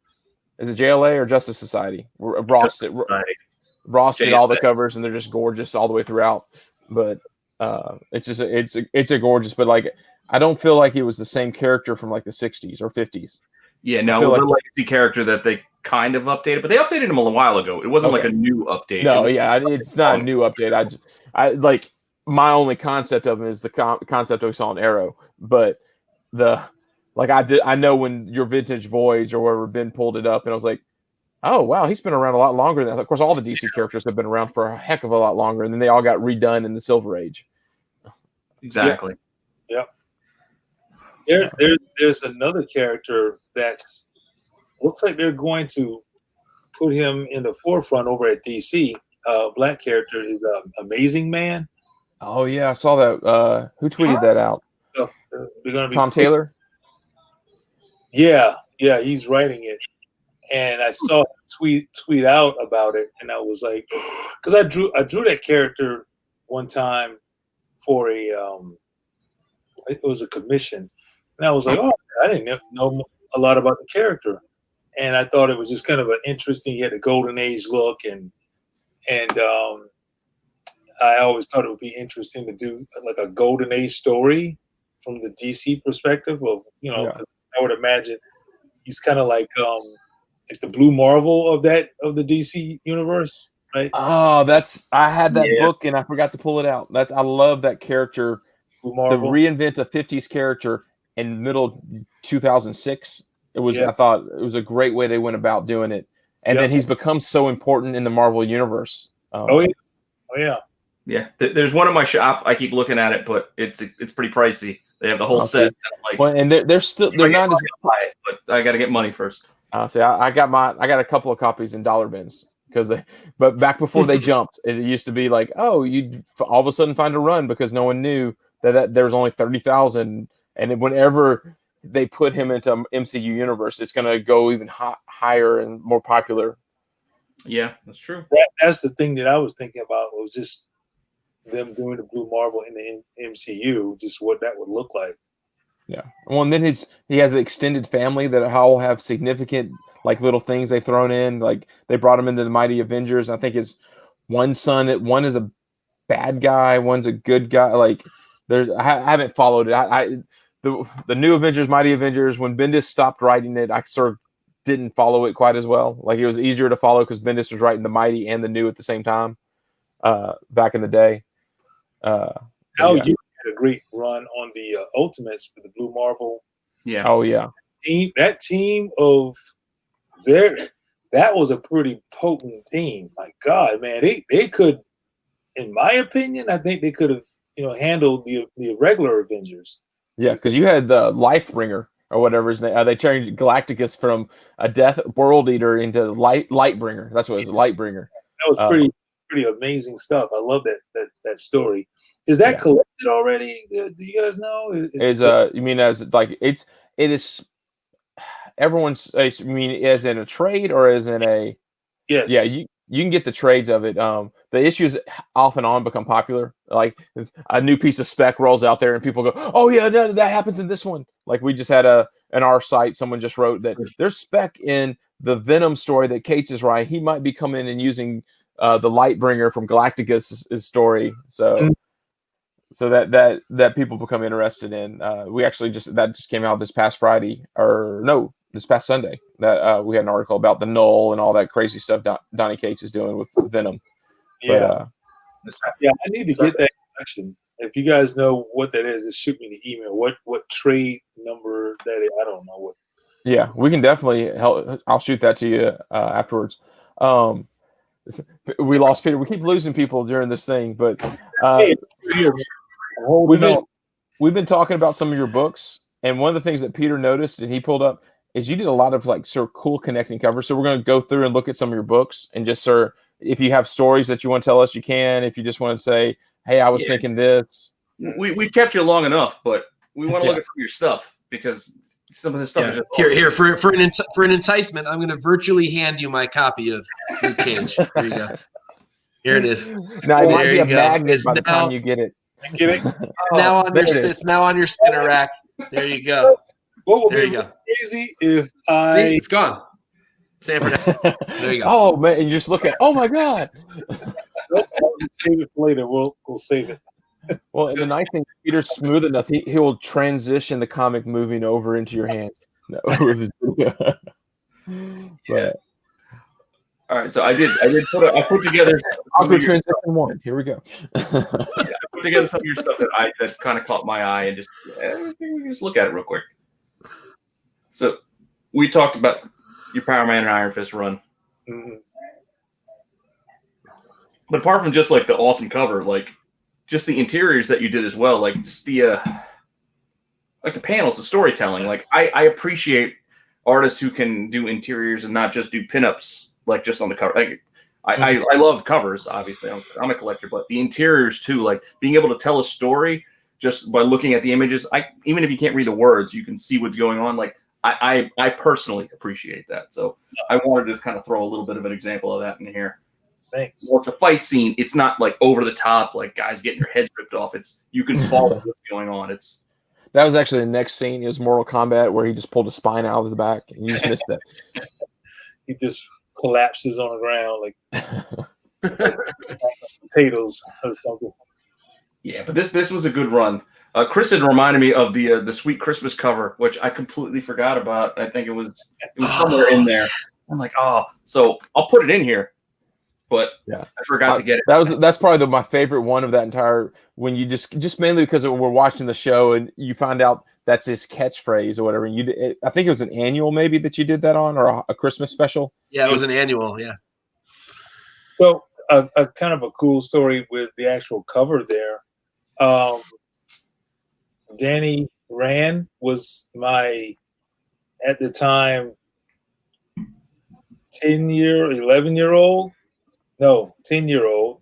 Speaker 1: is it JLA or Justice Society? Ross did all the covers, and they're just gorgeous all the way throughout. But it's a gorgeous. But like, I don't feel like he was the same character from like the 60s or 50s.
Speaker 2: Yeah, no, it was a legacy character that they kind of updated, but they updated him a while ago. It wasn't like a new update.
Speaker 1: No, it's not a new update. I like my only concept of him is the concept that we saw in Arrow, but I know when your Vintage Voyage or wherever Ben pulled it up, and I was like, oh, wow, he's been around a lot longer than that. Of course, all the DC characters have been around for a heck of a lot longer, and then they all got redone in the Silver Age.
Speaker 2: Exactly.
Speaker 3: Yep. There's another character that looks like they're going to put him in the forefront over at DC. Black character is Amazing Man.
Speaker 1: Oh, yeah, I saw that. Who tweeted that out? Tom Taylor?
Speaker 3: Yeah, he's writing it, and I saw him tweet out about it, and I was like, because I drew that character one time for it was a commission, and I was like, oh, I didn't know a lot about the character, and I thought it was just kind of an interesting. He had a golden age look, and I always thought it would be interesting to do like a golden age story from the DC perspective of I would imagine he's kind of like the Blue Marvel of the DC universe, right?
Speaker 1: Oh, I had that book and I forgot to pull it out. I love that character. To reinvent a 50s character in middle 2006. I thought it was a great way they went about doing it. And then he's become so important in the Marvel universe.
Speaker 2: Yeah. There's one in my shop. I keep looking at it, but it's pretty pricey. They have the whole set.
Speaker 1: And they're not as
Speaker 2: high, but I got to get money first.
Speaker 1: I got a couple of copies in dollar bins but back before they jumped, it used to be like, oh, you'd all of a sudden find a run because no one knew that there was only 30,000, and whenever they put him into MCU universe, it's going to go even higher and more popular.
Speaker 2: Yeah, that's true.
Speaker 3: That's the thing that I was thinking about was just them doing the Blue Marvel in the MCU, just what that would look like.
Speaker 1: Yeah. Well, and then he has an extended family that all have significant like little things they've thrown in. Like they brought him into the Mighty Avengers. I think his one son, one is a bad guy, one's a good guy. Like I haven't followed it. The new Avengers, Mighty Avengers, when Bendis stopped writing it, I sort of didn't follow it quite as well. Like it was easier to follow because Bendis was writing the Mighty and the new at the same time back in the day.
Speaker 3: You had a great run on the Ultimates with the Blue Marvel.
Speaker 2: Yeah.
Speaker 1: Oh yeah.
Speaker 3: That team of that was a pretty potent team. My God, man, they could, in my opinion, I think they could have handled the regular Avengers.
Speaker 1: Yeah, because you had the Lifebringer or whatever his name. They changed Galacticus from a Death World Eater into Lightbringer. That's what it was, Lightbringer.
Speaker 3: That was pretty amazing stuff. I love that story. Is that collected already? Do you guys know?
Speaker 1: You mean as like it is? Everyone's. I mean, as in a trade or as in a?
Speaker 3: Yes.
Speaker 1: Yeah, you can get the trades of it. The issues off and on become popular. Like a new piece of spec rolls out there, and people go, "Oh yeah, that happens in this one." Like we just had in our site, someone just wrote that there's spec in the Venom story that Cates is writing. He might be coming in and using the Lightbringer from Galacticus' story. So that people become interested in. We actually just came out this past Friday, this past Sunday. That we had an article about the Null and all that crazy stuff Donny Cates is doing with Venom.
Speaker 3: Yeah, I need to get that collection. If you guys know what that is, just shoot me the email. What trade number that is? I don't know what.
Speaker 1: Yeah, we can definitely help. I'll shoot that to you afterwards. We lost Peter. We keep losing people during this thing, but we've been talking about some of your books, and one of the things that Peter noticed and he pulled up is you did a lot of like sort of cool connecting covers. So we're going to go through and look at some of your books and just if you have stories that you want to tell us, you can. If you just want to say, "Hey, I was thinking this,"
Speaker 2: we kept you long enough, but we want to look at some of your stuff because some of this stuff is just
Speaker 4: here for an enticement. I'm going to virtually hand you my copy of Luke Cage. Here you go. Here it is.
Speaker 1: Now it might be a magnet by the time you get it.
Speaker 3: Get it?
Speaker 4: It's now on your spinner rack. There you go.
Speaker 3: What would be crazy if
Speaker 4: See, it's gone. Sanford. There you go.
Speaker 1: Oh man, and you just look at. Oh my God.
Speaker 3: Save it for later. We'll save it.
Speaker 1: Well, and the nice thing, Peter's smooth enough. He will transition the comic moving over into your hands. No,
Speaker 2: yeah. All right, so I put together
Speaker 1: awkward transition one. Here we go.
Speaker 2: I put together some of your stuff that kind of caught my eye and just look at it real quick. So we talked about your Power Man and Iron Fist run, but apart from just like the awesome cover, like just the interiors that you did as well, like just the like the panels, the storytelling. Like I appreciate artists who can do interiors and not just do pinups. Like just on the cover, like I love covers. Obviously, I'm a collector, but the interiors too, like being able to tell a story just by looking at the images. Even if you can't read the words, you can see what's going on. Like I personally appreciate that. So I wanted to kind of throw a little bit of an example of that in here.
Speaker 3: Thanks.
Speaker 2: Well, it's a fight scene. It's not like over the top, like guys getting their heads ripped off. You can follow what's going on.
Speaker 1: That was actually the next scene. It was Mortal Kombat where he just pulled a spine out of the back, and you just missed that.
Speaker 3: He just collapses on the ground like potatoes or something.
Speaker 2: Yeah, but this was a good run. Chris had reminded me of the Sweet Christmas cover, which I completely forgot about. I think it was somewhere in there. I'm like, so I'll put it in here, but I forgot to get it.
Speaker 1: That's probably my favorite one of that entire. When you just mainly because we're watching the show and you find out that's his catchphrase or whatever. And I think it was an annual maybe that you did that on, or a Christmas special.
Speaker 4: Yeah, it was an annual. Yeah.
Speaker 3: So a kind of a cool story with the actual cover there. Danny Rand was my, at the time, 11-year-old. No, 10-year-old,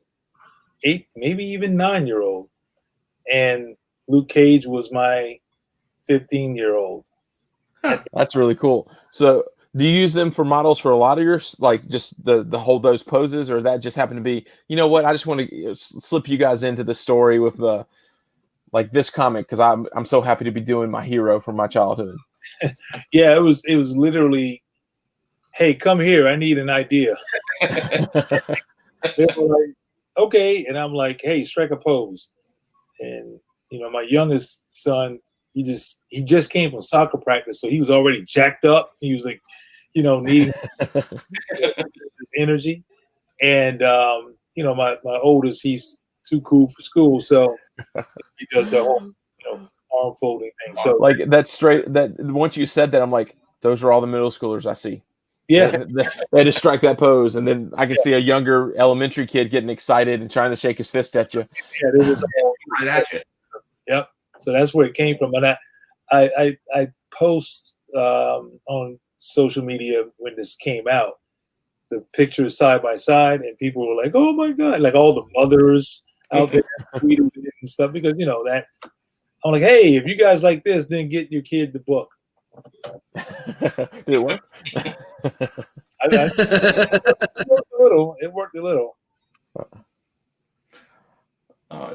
Speaker 3: 8, maybe even 9-year-old. And Luke Cage was my 15-year-old.
Speaker 1: That's really cool. So Do you use them for models for a lot of your, like, just the hold those poses, or that just happened to be, you know what, I just want to slip you guys into the story with the, like, this comic because I'm so happy to be doing my hero from my childhood.
Speaker 3: Yeah, it was literally, hey, come here, I need an idea. They were like, okay, and I'm like, hey, strike a pose. And my youngest son, he just came from soccer practice, so he was already jacked up. He was like, needing his energy. And my oldest, he's too cool for school, so he does the whole arm folding thing. So
Speaker 1: like that's straight. That once you said that, I'm like, those are all the middle schoolers I see.
Speaker 3: Yeah,
Speaker 1: they just strike that pose, and then I can see a younger elementary kid getting excited and trying to shake his fist at you.
Speaker 3: Yeah, it was
Speaker 2: right at you.
Speaker 3: Yep. So that's where it came from, and I post on social media when this came out, the pictures side by side, and people were like, "Oh my god!" Like all the mothers out there tweeting it and stuff, because that. I'm like, hey, if you guys like this, then get your kid the book.
Speaker 1: Did it work?
Speaker 3: It worked a little.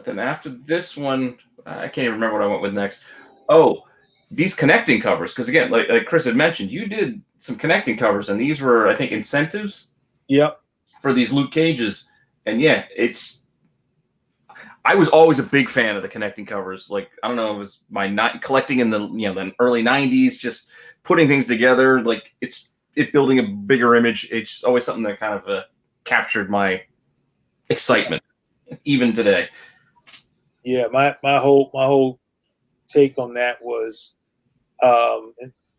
Speaker 2: Then after this one, I can't even remember what I went with next. Oh, these connecting covers, because again, like Chris had mentioned, you did some connecting covers, and these were, I think, incentives.
Speaker 3: Yep.
Speaker 2: For these Luke Cages, and yeah, I was always a big fan of the connecting covers. Like, I don't know, it was my collecting in the the early '90s, just putting things together. Like it building a bigger image. It's always something that kind of captured my excitement, even today.
Speaker 3: Yeah, my whole take on that was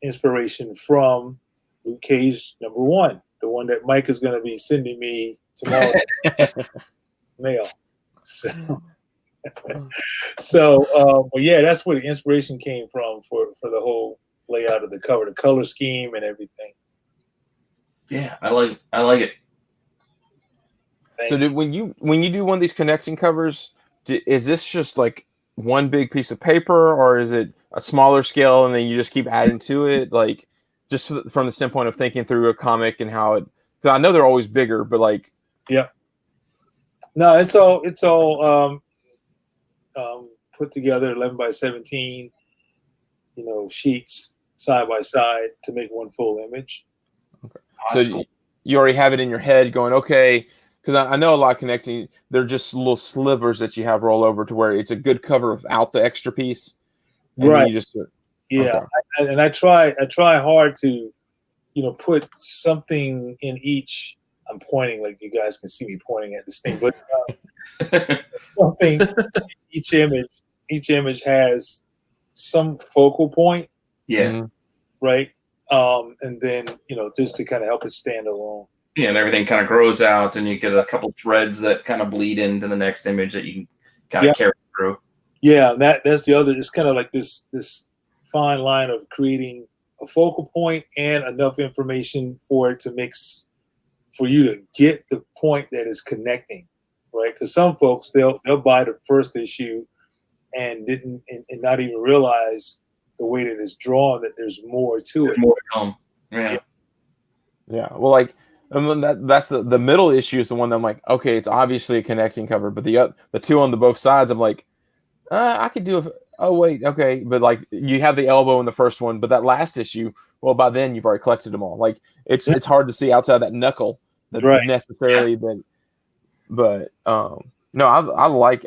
Speaker 3: inspiration from Luke Cage #1, the one that Mike is going to be sending me tomorrow. Mail. But yeah, that's where the inspiration came from for the whole layout of the cover, the color scheme, and everything.
Speaker 2: Yeah, I like it.
Speaker 1: So when you do one of these connecting covers, is this just like one big piece of paper, or is it a smaller scale and then you just keep adding to it? Like, just from the standpoint of thinking through a comic and how it, because I know they're always bigger, but like,
Speaker 3: yeah, no, it's all put together 11 by 17, sheets side by side to make one full image.
Speaker 1: Okay. So you already have it in your head going, okay, because I know a lot of connecting, they're just little slivers that you have roll over to where it's a good cover without the extra piece.
Speaker 3: Right.
Speaker 1: You just,
Speaker 3: yeah. Okay. And I try hard to, put something in each. I'm pointing, like you guys can see me pointing at this thing, but something. Each image has some focal point.
Speaker 2: Yeah.
Speaker 1: Mm-hmm.
Speaker 3: Right. And then just to kind of help it stand alone.
Speaker 2: Yeah, and everything kind of grows out, and you get a couple threads that kind of bleed into the next image that you can kind of carry through. Yeah,
Speaker 3: that's the other. It's kind of like this fine line of creating a focal point and enough information for it to mix, for you to get the point that is connecting, right? Because some folks they'll buy the first issue and not even realize the way that it's drawn, that there's more to it.
Speaker 2: More to come. Yeah.
Speaker 1: Yeah. Well, like. And then that's the middle issue is the one that I'm like, okay, it's obviously a connecting cover, but the two on the both sides, I'm like, I could do it. Oh wait, okay, but like you have the elbow in the first one, but that last issue, well, by then you've already collected them all. Like it's hard to see outside that knuckle that necessarily. But no, I like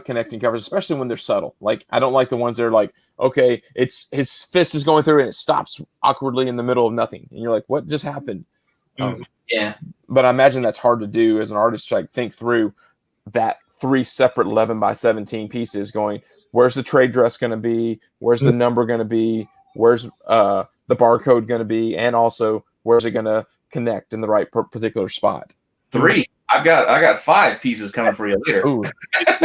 Speaker 1: connecting covers, especially when they're subtle. Like I don't like the ones that are like, okay, it's his fist is going through and it stops awkwardly in the middle of nothing, and you're like, what just happened?
Speaker 2: Yeah,
Speaker 1: but I imagine that's hard to do as an artist to like think through that 3 separate 11 by 17 pieces. Going, where's the trade dress going to be? Where's the number going to be? Where's the barcode going to be? And also, where's it going to connect in the right particular spot?
Speaker 2: 3. I got 5 pieces coming for you later.
Speaker 1: Ooh,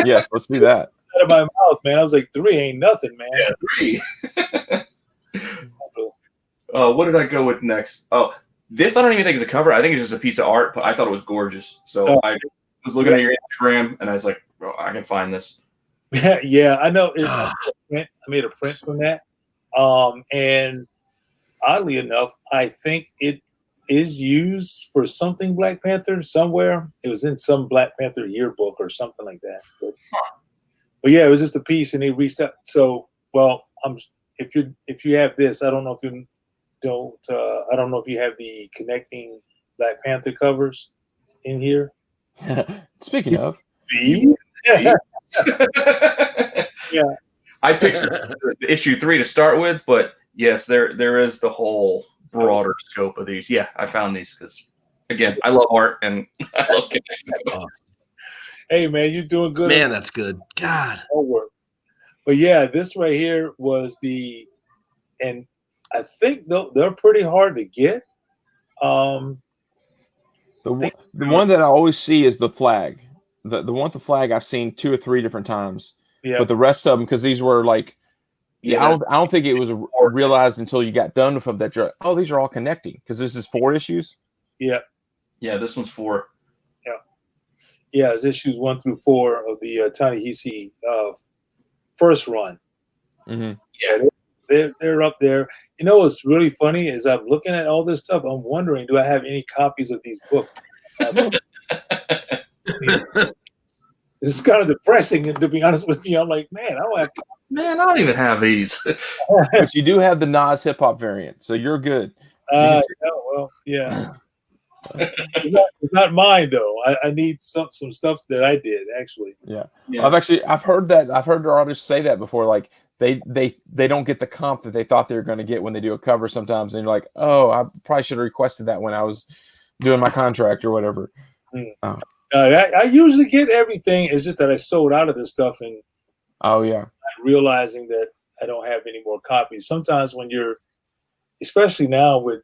Speaker 1: yes, let's do that.
Speaker 3: Out of my mouth, man. I was like, 3 ain't nothing, man.
Speaker 2: Yeah, 3. What did I go with next? Oh. This I don't even think is a cover. I think it's just a piece of art, but I thought it was gorgeous. So I was looking at your Instagram, and I was like, oh, I can find this.
Speaker 3: Yeah, I know. I made a print from that. And oddly enough, I think it is used for something Black Panther somewhere. It was in some Black Panther yearbook or something like that. But yeah, it was just a piece, and they reached out. So, well, if you have this, I don't know if you don't. I don't know if you have the connecting Black Panther covers in here.
Speaker 1: Speaking of,
Speaker 3: Yeah. Yeah.
Speaker 2: I picked issue 3 to start with, but yes, there is the whole broader scope of these. Yeah, I found these because, again, I love art and I love connecting.
Speaker 3: Hey, man, you're doing good.
Speaker 4: Man, that's good. God.
Speaker 3: Homework. But yeah, this right here was and I think they're pretty hard to get.
Speaker 1: the one that I always see is the flag. The one with the flag I've seen 2 or 3 different times.
Speaker 3: Yeah.
Speaker 1: But the rest of them, because these were like, I don't think it was realized until you got done with them that these are all connecting, because this is 4 issues.
Speaker 3: Yeah.
Speaker 2: Yeah, this one's 4.
Speaker 3: Yeah, it's issues 1 through 4 of the Ta-Nehisi first run.
Speaker 1: Mm-hmm.
Speaker 3: Yeah, they're up there. You know what's really funny is I'm looking at all this stuff. I'm wondering, do I have any copies of these books? This is kind of depressing, and to be honest with you, I'm like, man, I don't have.
Speaker 2: Man, I don't even have these.
Speaker 1: But you do have the Nas hip hop variant, so you're good.
Speaker 3: Yeah, well, yeah. It's not mine though. I need some stuff that I did actually.
Speaker 1: Yeah. I've heard that. I've heard artists say that before. Like they don't get the comp that they thought they were going to get when they do a cover sometimes, and you're like, oh, I probably should have requested that when I was doing my contract or whatever.
Speaker 3: I usually get everything. It's just that I sold out of this stuff, and realizing that I don't have any more copies. Sometimes when you're, especially now with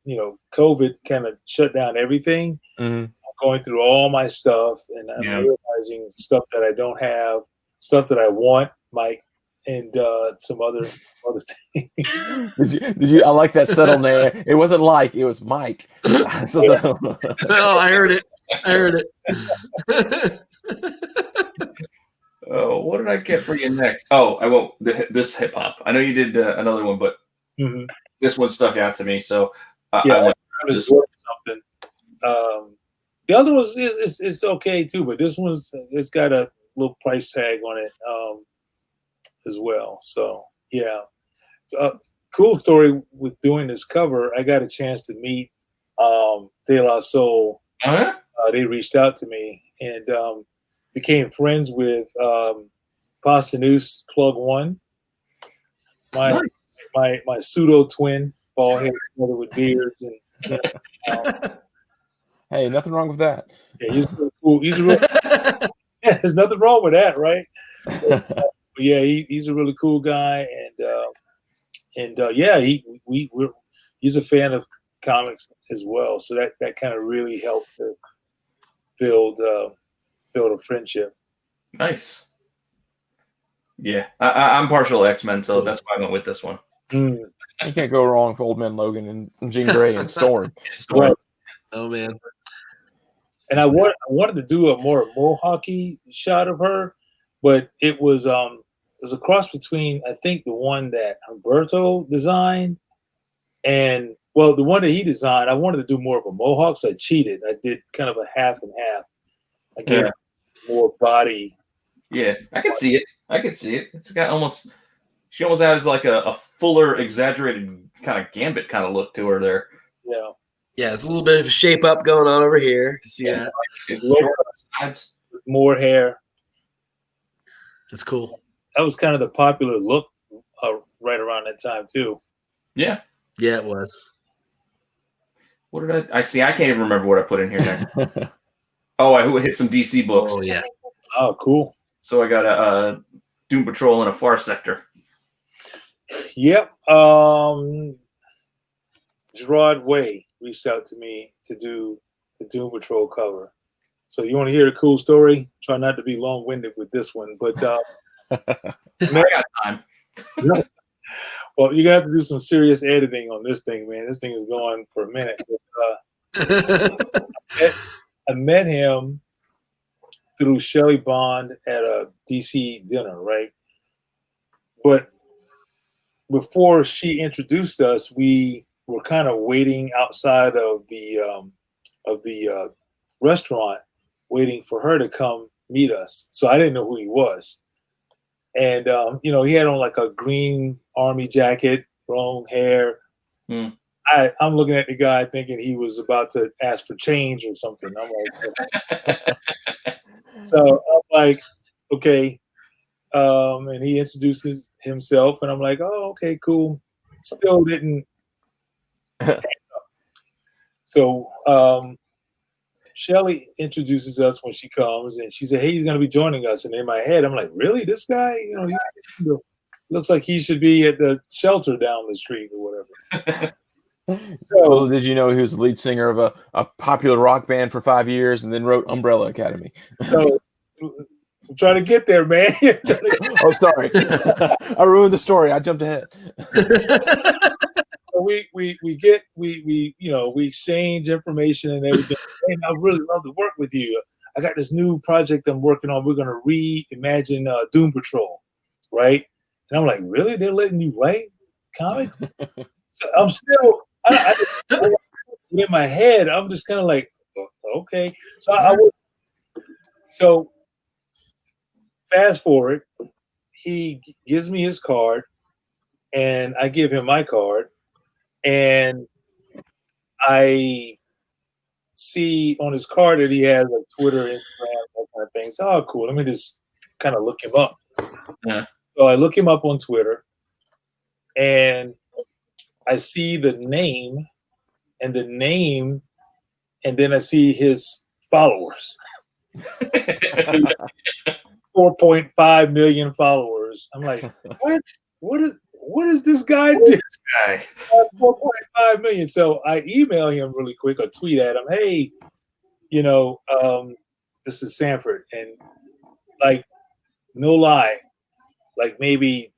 Speaker 3: COVID kind of shut down everything, I'm going through all my stuff, and I'm realizing stuff that I don't have, stuff that I want, Mike, and some other things.
Speaker 1: Did you? I like that subtle name. It wasn't like, it was Mike.
Speaker 4: Oh, I heard it.
Speaker 2: Oh, what did I get for you next? Oh, I won't. This hip hop. I know you did another one, but this one stuck out to me. So I went this one.
Speaker 3: Something. The other one is okay too, but this it's got a little price tag on it as well. So yeah, cool story with doing this cover. I got a chance to meet De La Soul. They reached out to me and became friends with Pasanus Plug One, my pseudo twin, bald headed brother with beards, and
Speaker 1: hey, nothing wrong with that.
Speaker 3: Yeah, he's really cool. He's a real, yeah, there's nothing wrong with that, right? But yeah, he's a really cool guy, and yeah, he's a fan of comics as well. So that kind of really helped to build a friendship.
Speaker 2: Nice. Yeah, I'm partial X-Men, so that's why I went with this one.
Speaker 1: You can't go wrong with Old Man Logan and Jean Grey and Storm.
Speaker 3: Right.
Speaker 4: Oh man.
Speaker 3: And I wanted to do a more mohawky shot of her, but it was a cross between, I think, the one that Humberto designed and, well, the one that he designed. I wanted to do more of a mohawk, so I cheated. I did kind of a half and half. I gave more body.
Speaker 2: Yeah, I can see it. It's got she almost has like a fuller, exaggerated kind of Gambit kind of look to her there.
Speaker 3: Yeah.
Speaker 4: Yeah, it's a little bit of a shape up going on over here. You see that?
Speaker 3: More hair.
Speaker 4: That's cool.
Speaker 3: That was kind of the popular look right around that time too.
Speaker 2: Yeah.
Speaker 4: Yeah, it was.
Speaker 2: What did I see? I can't even remember what I put in here next. Oh, I hit some DC books.
Speaker 4: Oh yeah.
Speaker 3: Oh, cool.
Speaker 2: So I got a Doom Patrol and a Far Sector.
Speaker 3: Yep. Gerard Way reached out to me to do the Doom Patrol cover. So you want to hear a cool story? Try not to be long-winded with this one, but
Speaker 2: I got time.
Speaker 3: Well, you're gonna have to do some serious editing on this thing, man. This thing is going for a minute. I met him through Shelley Bond at a DC dinner, right? But before she introduced us, we were kind of waiting outside of the restaurant, waiting for her to come meet us. So I didn't know who he was. And, you know, he had on like a green army jacket, long hair.
Speaker 2: Mm.
Speaker 3: I'm looking at the guy thinking he was about to ask for change or something. I'm like, so I'm like, okay. And he introduces himself, and I'm like, oh, okay, cool. Still didn't. So Shelly introduces us when she comes, and she said, hey, he's going to be joining us. And in my head, I'm like, really? This guy? You know, he looks like he should be at the shelter down the street or whatever.
Speaker 1: So, little did you know he was the lead singer of a popular rock band for 5 years and then wrote Umbrella Academy.
Speaker 3: So I'm trying to get there, man.
Speaker 1: Oh, sorry. I ruined the story. I jumped ahead.
Speaker 3: So we exchange information and everything. And I really love to work with you. I got this new project I'm working on. We're going to reimagine Doom Patrol, right? And I'm like, really? They're letting you write comics? So I'm still, in my head, I'm just kind of like, okay. So fast forward, he gives me his card, and I give him my card, and I see on his card that he has like Twitter, Instagram, that kind of thing. So, oh, cool. Let me just kind of look him up.
Speaker 2: Yeah.
Speaker 3: So I look him up on Twitter, and I see the name, and then I see his followers. 4.5 million followers. I'm like, what? What is this guy do? 4.5 million. So I email him really quick or tweet at him, hey, you know, this is Sanford. And like, no lie, like maybe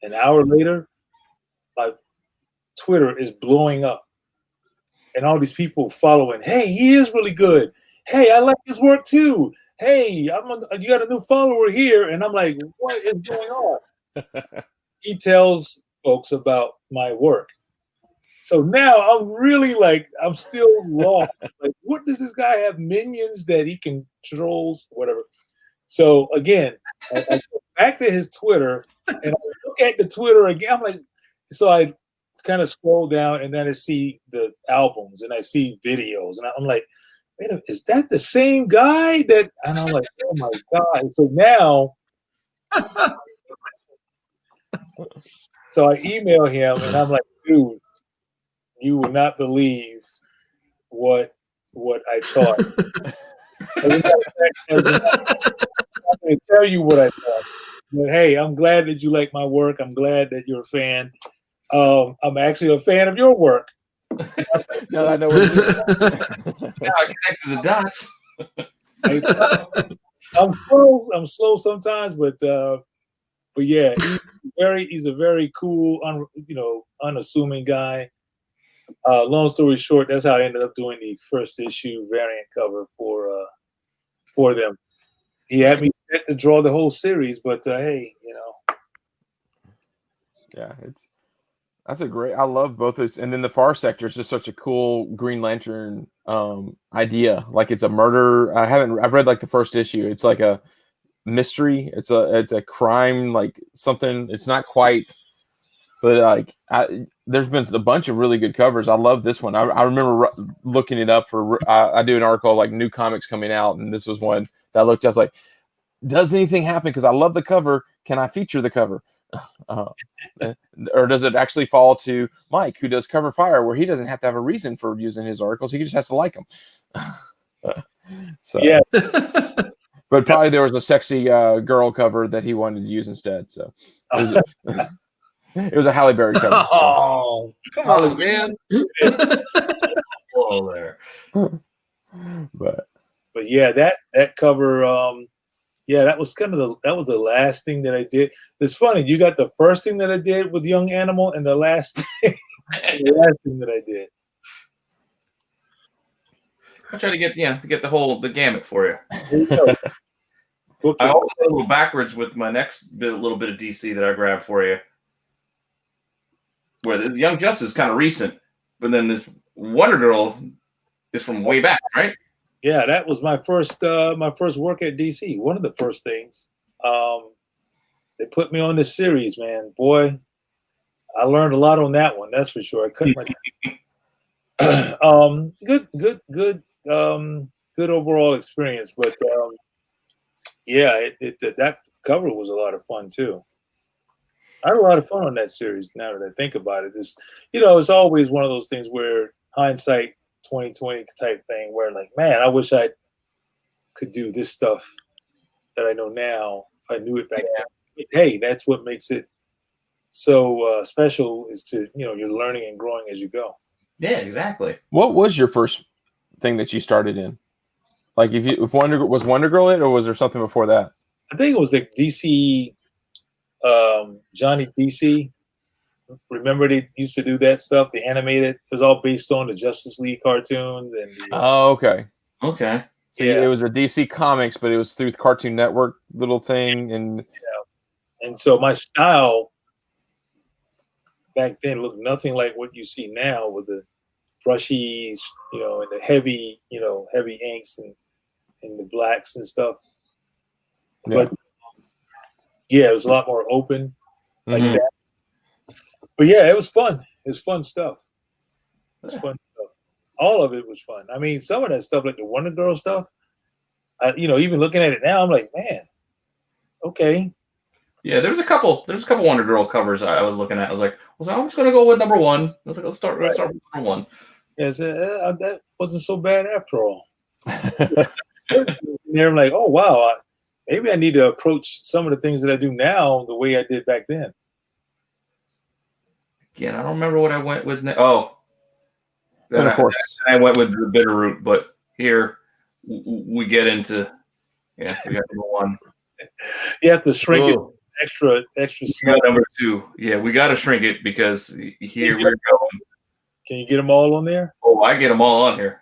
Speaker 3: an hour later, my Twitter is blowing up. And all these people following, hey, he is really good. Hey, I like his work too. Hey, you got a new follower here. And I'm like, what is going on? He tells folks about my work. So now I'm really like, I'm still lost. Like, what does this guy have minions that he controls, whatever? So again, I go back to his Twitter and I look at the Twitter again. I'm like, so I kind of scroll down and then I see the albums and I see videos and I'm like, wait a minute, is that the same guy that? And I'm like, oh my God. So now, so I email him and I'm like, dude, you would not believe what I thought. I'm going to tell you what I thought. But hey, I'm glad that you like my work. I'm glad that you're a fan. I'm actually a fan of your work.
Speaker 1: No, I know what it is.
Speaker 2: Now I connected the dots.
Speaker 3: I'm slow sometimes, but yeah, he's a very cool, unassuming guy. Long story short, that's how I ended up doing the first issue variant cover for them. He had me set to draw the whole series, but hey,
Speaker 1: Yeah, that's a great. I love both those, and then the Far Sector is just such a cool Green Lantern idea. Like it's a murder. I've read like the first issue. It's like a mystery. It's a crime, like something. It's not quite, but like there's been a bunch of really good covers. I love this one. I remember looking it up for. I do an article like new comics coming out, and this was one that I looked. I was like, does anything happen? Because I love the cover. Can I feature the cover? Or does it actually fall to Mike, who does Cover Fire, where he doesn't have to have a reason for using his articles? He just has to like them. So,
Speaker 3: yeah.
Speaker 1: But probably there was a sexy girl cover that he wanted to use instead. So it was a Halle Berry cover.
Speaker 4: Oh, come on, man.
Speaker 2: Whoa there.
Speaker 1: But
Speaker 3: yeah, that cover. Yeah, that was the last thing that I did. It's funny, you got the first thing that I did with Young Animal and the last thing that I did.
Speaker 2: I'll try to get the gamut for you.
Speaker 3: There you go.
Speaker 2: I also went a little backwards with my next little bit of DC that I grabbed for you. where the Young Justice is kind of recent, but then this Wonder Girl is from way back, right?
Speaker 3: Yeah, that was my first work at DC. One of the first things. They put me on this series, man. Boy, I learned a lot on that one. That's for sure. I cut my good overall experience. But yeah, that cover was a lot of fun too. I had a lot of fun on that series. Now that I think about it, it's always one of those things where hindsight 2020 type thing, where like, man, I wish I could do this stuff that I know now if I knew it back then. Hey, that's what makes it so special, is to you're learning and growing as you go.
Speaker 2: Yeah, exactly.
Speaker 1: What was your first thing that you started in? Like, if Wonder Girl it, or was there something before that?
Speaker 3: I think it was the DC, Johnny DC. Remember they used to do that stuff, the animated. It was all based on the Justice League cartoons and.
Speaker 1: Oh, okay.
Speaker 2: Okay.
Speaker 1: So yeah, it was a DC Comics, but it was through the Cartoon Network little thing, and
Speaker 3: so my style back then looked nothing like what you see now with the brushies, and the heavy inks and the blacks and stuff.
Speaker 1: Yeah.
Speaker 3: But yeah, it was a lot more open like
Speaker 1: Mhm.
Speaker 3: that. But yeah, it was fun. It was fun stuff. It was fun stuff. All of it was fun. I mean, some of that stuff, like the Wonder Girl stuff, even looking at it now, I'm like, man, okay.
Speaker 2: Yeah, there's a couple Wonder Girl covers I was looking at. I was like, I'm just gonna go with number one. I was like, let's start with number one.
Speaker 3: Yeah, so, that wasn't so bad after all. And I'm like, oh wow, maybe I need to approach some of the things that I do now the way I did back then.
Speaker 2: Again, I don't remember what I went with.
Speaker 1: And of course,
Speaker 2: I went with the bitter root, but here we get into we got number one.
Speaker 3: You have to shrink it extra
Speaker 2: We
Speaker 3: small.
Speaker 2: got number two. Yeah, we got to shrink it because here we're going.
Speaker 3: Can you get them all on there?
Speaker 2: Oh, I get them all on here.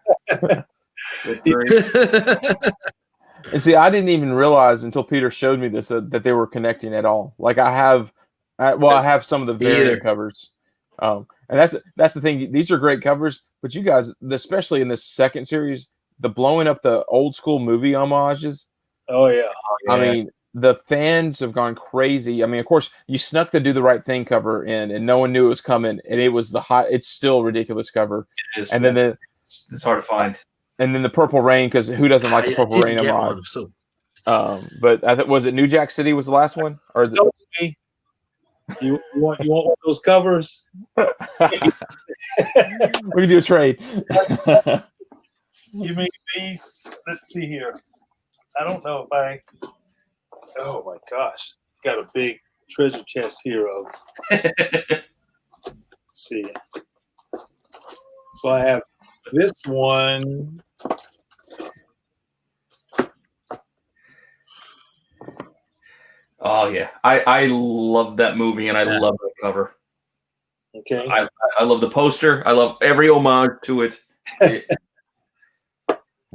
Speaker 1: and see, I didn't even realize until Peter showed me this that they were connecting at all. Like I have some of the variant covers, and that's the thing. These are great covers, but you guys, especially in this second series, the blowing up the old school movie homages.
Speaker 3: Oh yeah.
Speaker 1: I mean, the fans have gone crazy. I mean, of course, you snuck the Do the Right Thing cover in, and no one knew it was coming, and it was it's still a ridiculous cover.
Speaker 2: It is,
Speaker 1: and then
Speaker 2: it's hard to find.
Speaker 1: And then the Purple Rain, because who doesn't like the Purple Rain homage? But was it New Jack City was the last one, or
Speaker 3: you want one of those covers?
Speaker 1: We can do a trade.
Speaker 3: You mean these? Let's see here. I don't know if I. Oh my gosh, got a big treasure chest here of. Let's see. So I have this one.
Speaker 2: Oh yeah, I love that movie and I love the cover.
Speaker 3: Okay.
Speaker 2: I love the poster. I love every homage to it.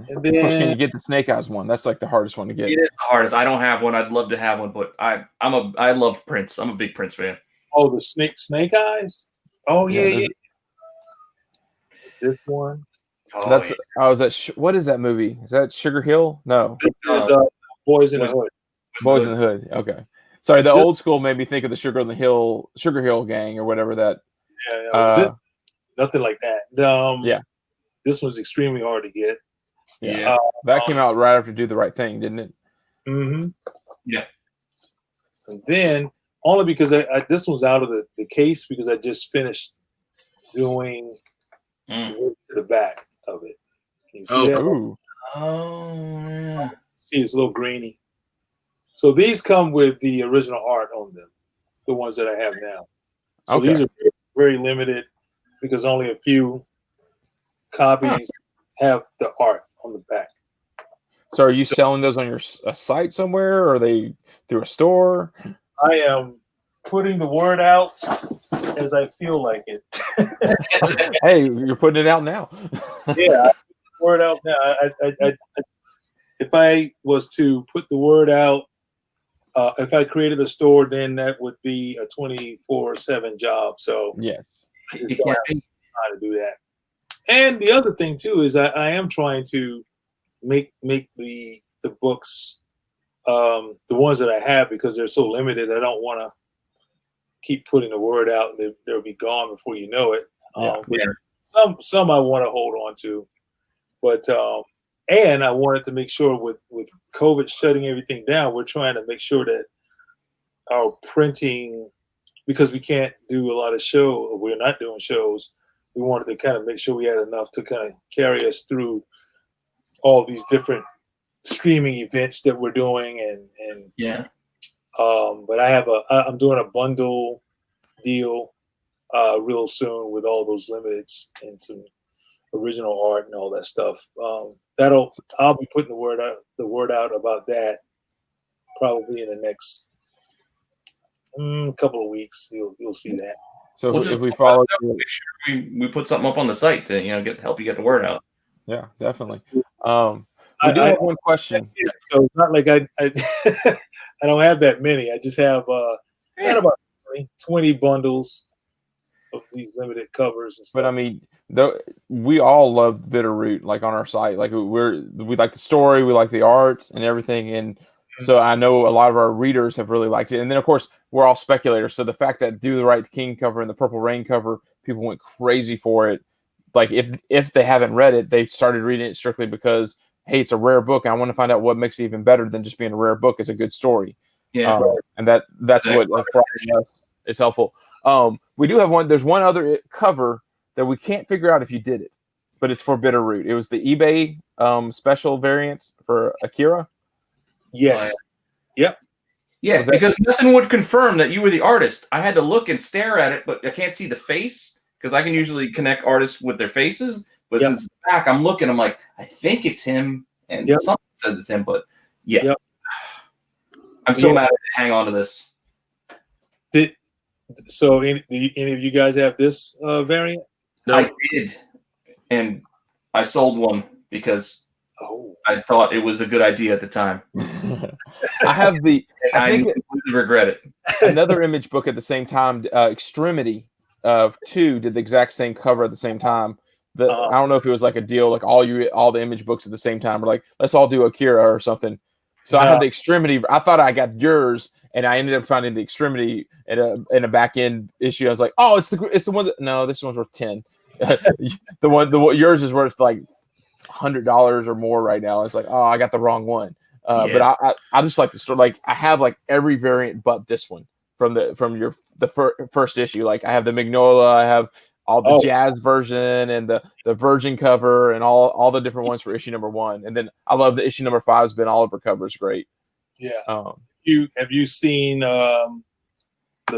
Speaker 3: And then,
Speaker 1: of course, can you get the Snake Eyes one? That's like the hardest one to get.
Speaker 2: It is the hardest. I don't have one. I'd love to have one, but I love Prince. I'm a big Prince fan.
Speaker 3: Oh, the Snake Eyes. Oh yeah. This one.
Speaker 1: Is that what is that movie? Is that Sugar Hill? No.
Speaker 3: This is Boys in the Hood.
Speaker 1: Boys in the Hood. Okay. Sorry, the old school made me think of the Sugar Hill Gang or whatever that.
Speaker 3: Yeah. Nothing like that.
Speaker 1: Yeah.
Speaker 3: This one's extremely hard to get.
Speaker 2: Yeah.
Speaker 1: That came out right after Do the Right Thing, didn't it?
Speaker 3: Mm-hmm.
Speaker 2: Yeah.
Speaker 3: And then only because this one's out of the case because I just finished doing to the back of it. Can you see that?
Speaker 1: Ooh.
Speaker 2: Oh yeah.
Speaker 3: See, it's a little grainy. So these come with the original art on them, the ones that I have now. So these are very, very limited because only a few copies have the art on the back.
Speaker 1: So are you selling those on your site somewhere, or are they through a store?
Speaker 3: I am putting the word out as I feel like it.
Speaker 1: Hey, you're putting it out now.
Speaker 3: Yeah, word out now. If I was to put the word out if I created a store, then that would be a 24/7 job. So
Speaker 1: Yes.
Speaker 3: I
Speaker 2: You
Speaker 3: just don't
Speaker 2: can't
Speaker 3: have
Speaker 2: be.
Speaker 3: time to do that. And the other thing too is I am trying to make the books, the ones that I have, because they're so limited. I don't want to keep putting the word out and they'll be gone before you know it.
Speaker 1: Yeah.
Speaker 3: But some I want to hold on to, but and I wanted to make sure with COVID shutting everything down, we're trying to make sure that our printing, because we can't do a lot of we're not doing shows. We wanted to kind of make sure we had enough to kind of carry us through all these different streaming events that we're doing, and
Speaker 2: Yeah.
Speaker 3: but I'm doing a bundle deal real soon with all those limiteds and some original art and all that stuff. I'll be putting the word out about that probably in the next couple of weeks. You'll see that.
Speaker 1: So
Speaker 2: We'll
Speaker 1: if
Speaker 2: just
Speaker 1: we follow,
Speaker 2: make sure we put something up on the site to help you get the word out.
Speaker 1: yeah, definitely. We do have one question.
Speaker 3: So it's not like I I don't have that many. I just have got about 20 bundles of these limited covers and stuff.
Speaker 1: But I mean, we all love Bitterroot, like on our site. Like we like the story, we like the art and everything, and so I know a lot of our readers have really liked it. And then of course we're all speculators, so the fact that Do the Right King cover and the Purple Rain cover, people went crazy for it. Like if they haven't read it, they started reading it strictly because, hey, it's a rare book, and I want to find out what makes it even better than just being a rare book. It's a good story.
Speaker 2: Yeah,
Speaker 1: and that's what for us is helpful. We do have one. There's one other cover that we can't figure out if you did it, but it's for Bitterroot. It was the eBay special variant for Akira.
Speaker 3: Yes. Yep.
Speaker 2: Yeah, because nothing would confirm that you were the artist. I had to look and stare at it, but I can't see the face because I can usually connect artists with their faces. But since it's back, I'm looking. I'm like, I think it's him, and something says it's him. But I'm so mad I didn't hang on to this.
Speaker 3: So any of you guys have this variant?
Speaker 4: No.
Speaker 2: I did, and I sold one because I thought it was a good idea at the time.
Speaker 1: I have the.
Speaker 2: I completely regret it.
Speaker 1: Another image book at the same time. Extremity 2 did the exact same cover at the same time. I don't know if it was like a deal, like all the image books at the same time. We're like, let's all do Akira or something. So I had the Extremity. I thought I got yours, and I ended up finding the Extremity in a back end issue. I was like, oh, it's the one that this one's worth 10. Yours is worth like $100 or more right now. It's like, oh, I got the wrong one. But I just like the story. Like I have like every variant but this one from the first issue. Like I have the Magnolia, I have all the jazz version and the Virgin cover and all the different ones for issue number 1. And then I love the issue number 5's Ben Oliver cover is great.
Speaker 3: Yeah. Have you seen the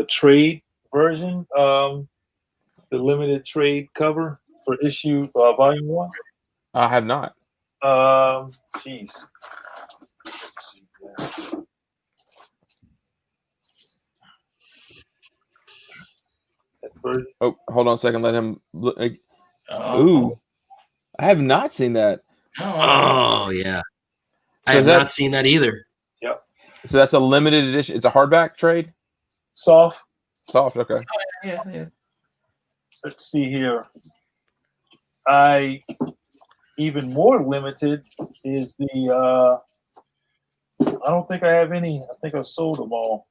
Speaker 3: trade version, the limited trade cover for issue volume 1?
Speaker 1: I have not.
Speaker 3: Jeez. Let's see here.
Speaker 1: Oh, hold on a second. Let him look. Ooh, I have not seen that.
Speaker 4: Oh yeah, I have not seen that either.
Speaker 3: Yep.
Speaker 1: So that's a limited edition. It's a hardback trade.
Speaker 3: Soft.
Speaker 1: Okay.
Speaker 2: Yeah.
Speaker 3: Let's see here. Even more limited is the. I don't think I have any. I think I sold them all,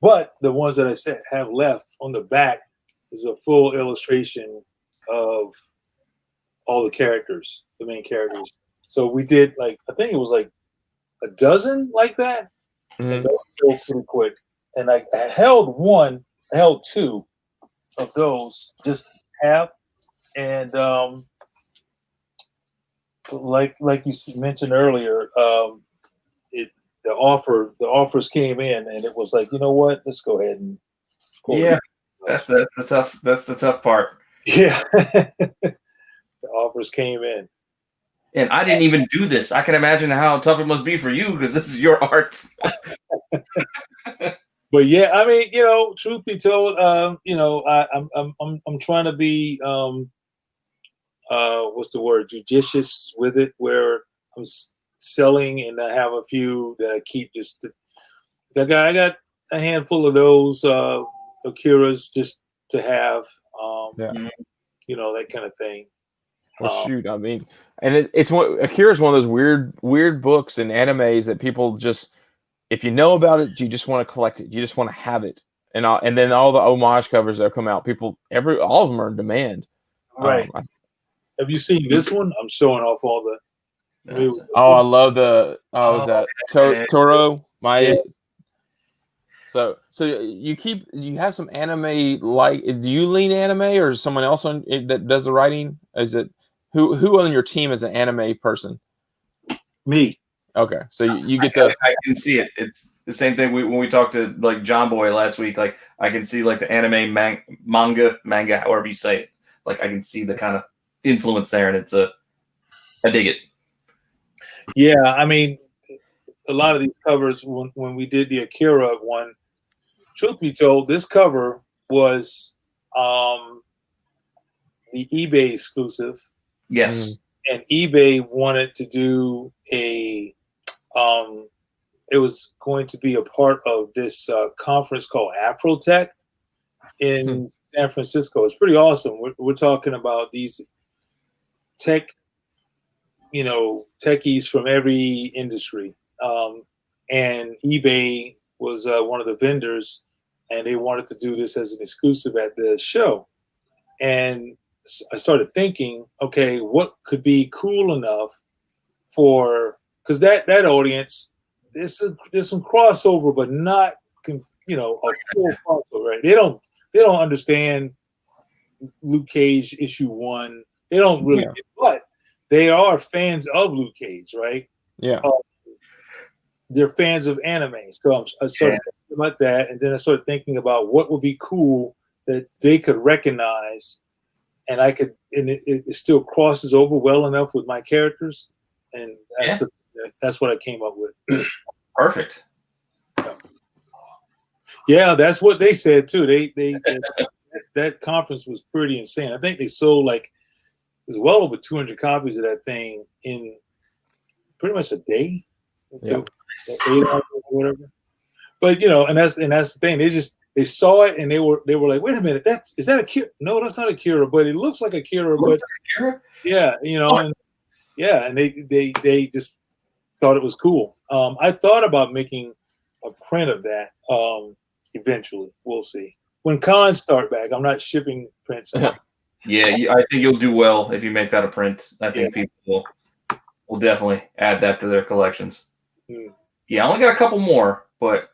Speaker 3: but the ones that I have left on the back is a full illustration of all the characters, the main characters. So we did I think it was like a dozen like that, and those go pretty quick. And I held 2 of those, just half, and like you mentioned earlier, the offers came in, and it was like, you know what, let's go ahead and
Speaker 2: that's the tough part.
Speaker 3: Yeah. The offers came in,
Speaker 2: and I didn't even do this. I can imagine how tough it must be for you because this is your art.
Speaker 3: But yeah, I mean, truth be told, I'm trying to be what's the word, judicious with it, where I'm selling, and I have a few that I keep just I got a handful of those Akiras just to have,
Speaker 1: Yeah.
Speaker 3: you know, that kind of thing.
Speaker 1: Well, shoot, I mean, and it's one. Akira is one of those weird books and animes that people just, if you know about it, you just want to collect it. You just want to have it, and then all the homage covers that come out, all of them are in demand.
Speaker 3: Right. Have you seen this one? I'm showing off all the.
Speaker 1: I love the. Is that Toro?
Speaker 3: Yeah.
Speaker 1: So you have some anime, like, do you lean anime, or is someone else on that does the writing? Is it who on your team is an anime person?
Speaker 3: Me.
Speaker 1: Okay, so you get the.
Speaker 2: I can see it. It's the same thing when we talked to like John Boy last week. Like I can see like the anime manga, however you say it. Like I can see the kind of influence there, and I dig it.
Speaker 3: Yeah, I mean, a lot of these covers when we did the Akira one, truth be told, this cover was the eBay exclusive.
Speaker 2: Yes.
Speaker 3: And eBay wanted to do it was going to be a part of this conference called Afrotech in San Francisco. It's pretty awesome. We're talking about these tech, you know, techies from every industry. And eBay was one of the vendors, and they wanted to do this as an exclusive at the show. And I started thinking, okay, what could be cool enough for, because that audience, there's some crossover, but not, you know, a full crossover. Right? They don't understand Luke Cage issue 1. They don't really get, but they are fans of Luke Cage, right?
Speaker 1: Yeah.
Speaker 3: They're fans of anime. So I started thinking about that, and then I started thinking about what would be cool that they could recognize, and I could, and it still crosses over well enough with my characters, and that's what I came up with.
Speaker 2: Perfect.
Speaker 3: Yeah, that's what they said too. They that conference was pretty insane. I think they sold like, it was well over 200 copies of that thing in pretty much a day.
Speaker 1: Yeah.
Speaker 3: 8 hours or whatever. But you know, and that's the thing. They saw it and they were like, wait a minute, is that Akira? No, that's not Akira, but it looks like Akira. But yeah, you know, and yeah, and they just thought it was cool. I thought about making a print of that. Eventually, we'll see. When cons start back, I'm not shipping prints.
Speaker 2: Yeah, I think you'll do well if you make that a print. I think people will definitely add that to their collections. Yeah, I only got a couple more, but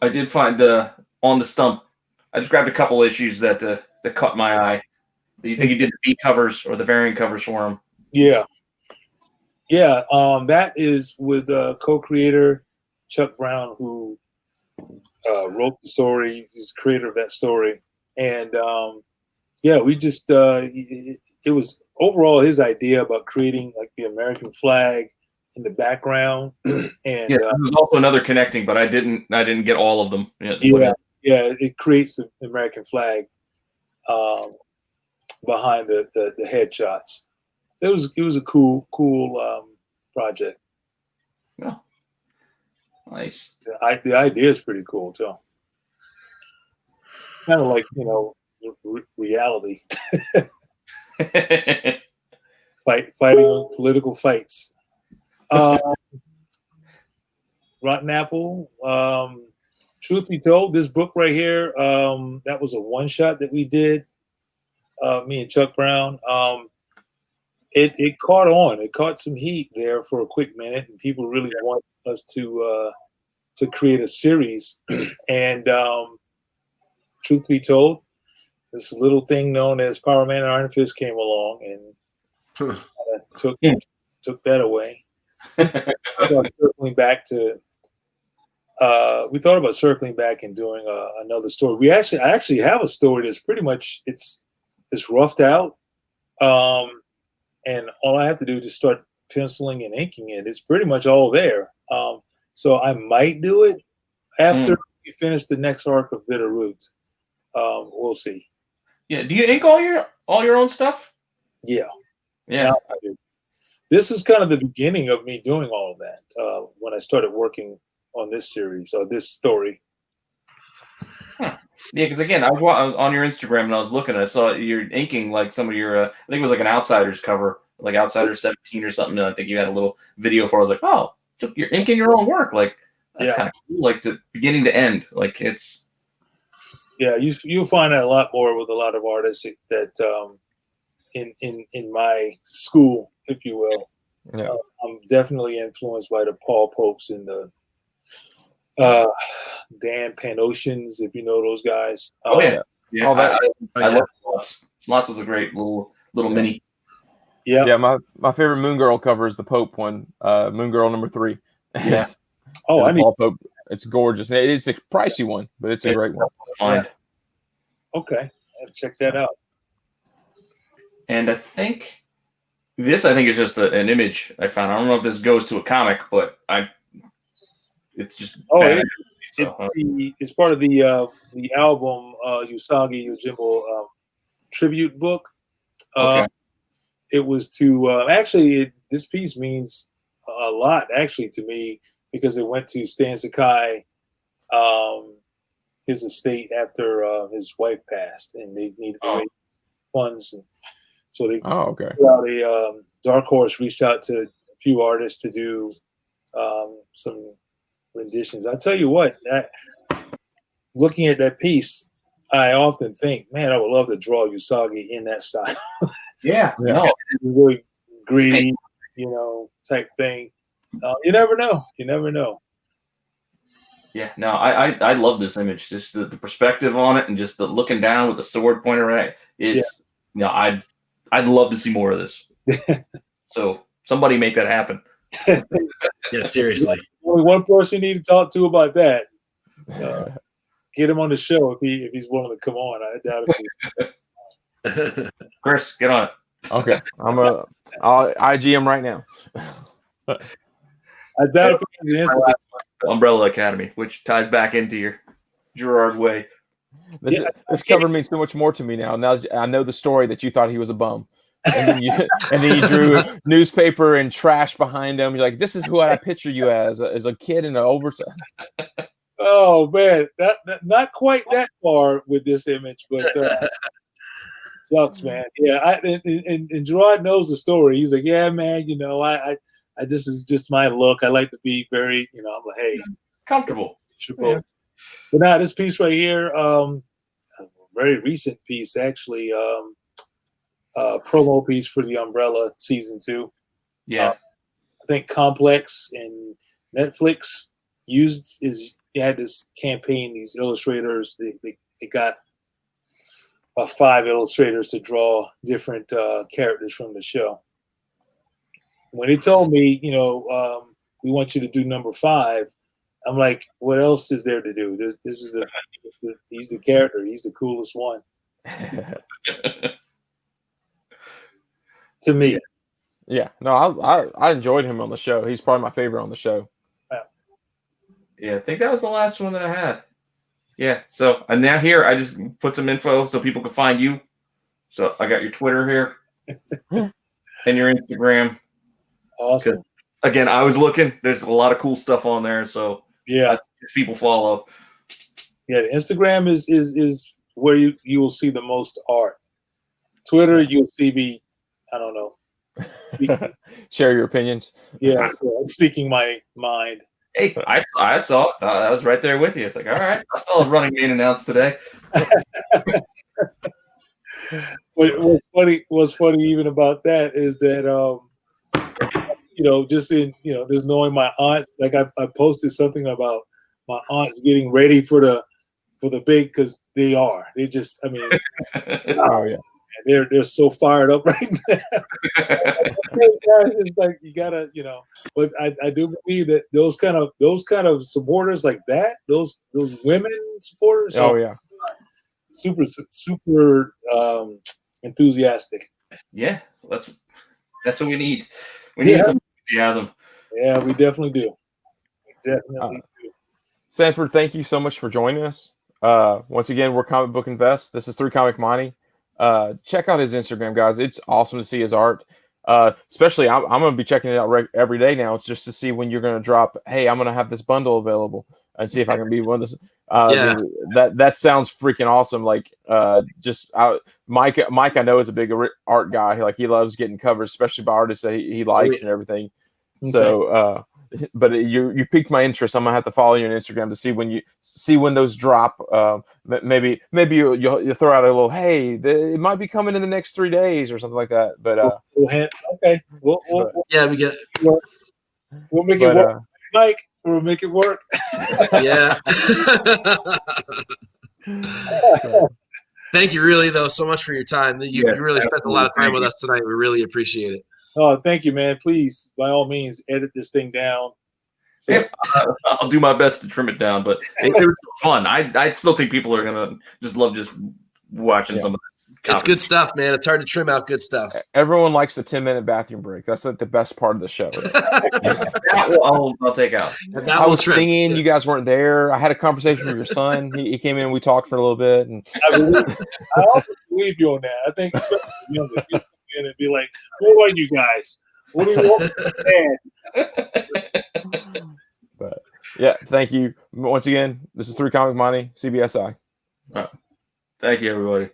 Speaker 2: I did find on the stump. I just grabbed a couple issues that caught my eye. Do you think you did the beat covers or the variant covers for them?
Speaker 3: Yeah. That is with co-creator Chuck Brown, who wrote the story. He's the creator of that story, and we just it was overall his idea about creating like the American flag in the background. And
Speaker 2: there's also another connecting, but I didn't get all of them.
Speaker 3: It creates the American flag behind the headshots. It was a cool project.
Speaker 2: Yeah, nice.
Speaker 3: The idea is pretty cool too. Kind of like, you know, reality. Fighting political fights. Rotten Apple. Truth be told, this book right here, that was a one shot that we did. Me and Chuck Brown. It caught on. It caught some heat there for a quick minute, and people really want us to create a series. And truth be told, this little thing known as Power Man Iron Fist came along and took that away. We thought about circling back and doing another story. I actually have a story that's pretty much it's roughed out, and all I have to do is just start penciling and inking it. It's pretty much all there. So I might do it after we finish the next arc of Bitter Roots. We'll see.
Speaker 2: Yeah. Do you ink all your own stuff?
Speaker 3: Yeah.
Speaker 2: Yeah.
Speaker 3: I do. This is kind of the beginning of me doing all of that. When I started working on this series or this story.
Speaker 2: Yeah, because again, I was on your Instagram and I was looking. I saw you're inking like some of your. I think it was like an Outsiders cover, like Outsiders 17 or something. And I think you had a little video for. I was like, oh, so you're inking your own work. Like that's kind of cool. Like the beginning to end. Like it's.
Speaker 3: Yeah, you'll find that a lot more with a lot of artists that in my school, if you will.
Speaker 1: Yeah.
Speaker 3: I'm definitely influenced by the Paul Popes and the Dan Panoceans, if you know those guys.
Speaker 2: Yeah.
Speaker 1: All that.
Speaker 2: I love Slots. Slots was a great little mini.
Speaker 3: Yeah.
Speaker 1: Yeah, my favorite Moon Girl cover is the Pope one. Moon Girl number 3.
Speaker 2: Yeah.
Speaker 3: I need
Speaker 1: Paul Pope. It's gorgeous. It's a pricey one, but it's a great one.
Speaker 2: Find.
Speaker 3: Okay, I'll check that out.
Speaker 2: And I think this is just an image I found. I don't know if this goes to a comic, but it's just
Speaker 3: it's part of the album Usagi Yojimbo tribute book.
Speaker 2: Okay.
Speaker 3: It was to this piece means a lot actually to me because it went to Stan Sakai, his estate after his wife passed, and they needed to raise funds, and so they Dark Horse reached out to a few artists to do some renditions. I tell you what, looking at that piece, I often think, man, I would love to draw Usagi in that style.
Speaker 2: Yeah.
Speaker 3: Really gritty, type thing. You never know.
Speaker 2: Yeah, no, I love this image. Just the perspective on it, and just the looking down with the sword pointed right. I'd love to see more of this. So somebody make that happen.
Speaker 4: Yeah, seriously.
Speaker 3: Only one person you need to talk to about that. Get him on the show if he's willing to come on. I doubt it.
Speaker 2: Chris, get on it.
Speaker 1: Okay, I'll IG him right now.
Speaker 3: I doubt it.
Speaker 2: Umbrella Academy, which ties back into your Gerard Way.
Speaker 1: This cover means so much more to me now. Now I know the story that you thought he was a bum, and then you drew newspaper and trash behind him. You're like, this is who I picture you as a kid in an overtime.
Speaker 3: Oh man, not quite that far with this image, but shucks, man. Yeah, and Gerard knows the story. He's like, yeah, man. I this is just my look. I like to be very, I'm like, hey,
Speaker 2: comfortable.
Speaker 3: Yeah. But now this piece right here, a very recent piece actually, promo piece for the Umbrella season 2.
Speaker 2: Yeah,
Speaker 3: I think Complex and Netflix had this campaign. These illustrators, they got about 5 illustrators to draw different characters from the show. When he told me, we want you to do number 5, I'm like, what else is there to do? This is he's the character. He's the coolest one. To me.
Speaker 1: Yeah, no, I enjoyed him on the show. He's probably my favorite on the show.
Speaker 2: Yeah, I think that was the last one that I had. Yeah, so and now here I just put some info so people can find you. So I got your Twitter here and your Instagram.
Speaker 3: Awesome.
Speaker 2: Again, I was looking. There's a lot of cool stuff on there, so
Speaker 3: yeah,
Speaker 2: people follow.
Speaker 3: Yeah, Instagram is where you will see the most art. Twitter, you'll see me. I don't know.
Speaker 1: Share your opinions.
Speaker 3: Yeah, speaking my mind.
Speaker 2: Hey, I saw it. I was right there with you. It's like, all right, I saw a running main announced today.
Speaker 3: What's funny even about that is that just knowing my aunt, like I posted something about my aunts getting ready for the big, because they just, I mean,
Speaker 1: oh yeah,
Speaker 3: they're so fired up right now. It's like you gotta, but I do believe that those kind of supporters like that, those women supporters, super enthusiastic.
Speaker 2: Yeah, that's what we need. We need some enthusiasm.
Speaker 3: Yeah, we definitely do. Do.
Speaker 1: Sanford, thank you so much for joining us. Once again, we're Comic Book Invest. This is 3 Comic Money. Check out his Instagram, guys. It's awesome to see his art. Especially, I'm going to be checking it out every day now. It's just to see when you're going to drop. Hey, I'm going to have this bundle available, and see if I can be one of this.
Speaker 4: Yeah.
Speaker 1: That sounds freaking awesome. Like, Mike, I know is a big art guy. Like, he loves getting covers, especially by artists that he likes and everything.
Speaker 3: Okay.
Speaker 1: So, but you piqued my interest. I'm gonna have to follow you on Instagram to see when those drop. Maybe you'll throw out a little, hey, it might be coming in the next 3 days or something like that. But
Speaker 3: okay,
Speaker 4: Yeah, we get.
Speaker 3: we'll make it work, Mike. We'll make it work.
Speaker 4: Yeah. Thank you, really, though, so much for your time. You really spent a lot of time with us tonight. We really appreciate it.
Speaker 3: Oh, thank you, man. Please, by all means, edit this thing down. So,
Speaker 2: Yeah, I'll do my best to trim it down, but it was fun. I still think people are gonna just love watching some of the
Speaker 4: It's good stuff, man. It's hard to trim out good stuff.
Speaker 1: Everyone likes the 10-minute bathroom break. That's like the best part of the show.
Speaker 2: I'll take out.
Speaker 1: I was singing. You guys weren't there. I had a conversation with your son. He came in. We talked for a little bit. And
Speaker 3: I also believe you on that. I think especially younger people come in and be like, "Who are you guys? What do you want?"
Speaker 1: But yeah, thank you once again. This is 3 Comic Money, CBSI.
Speaker 2: Thank you, everybody.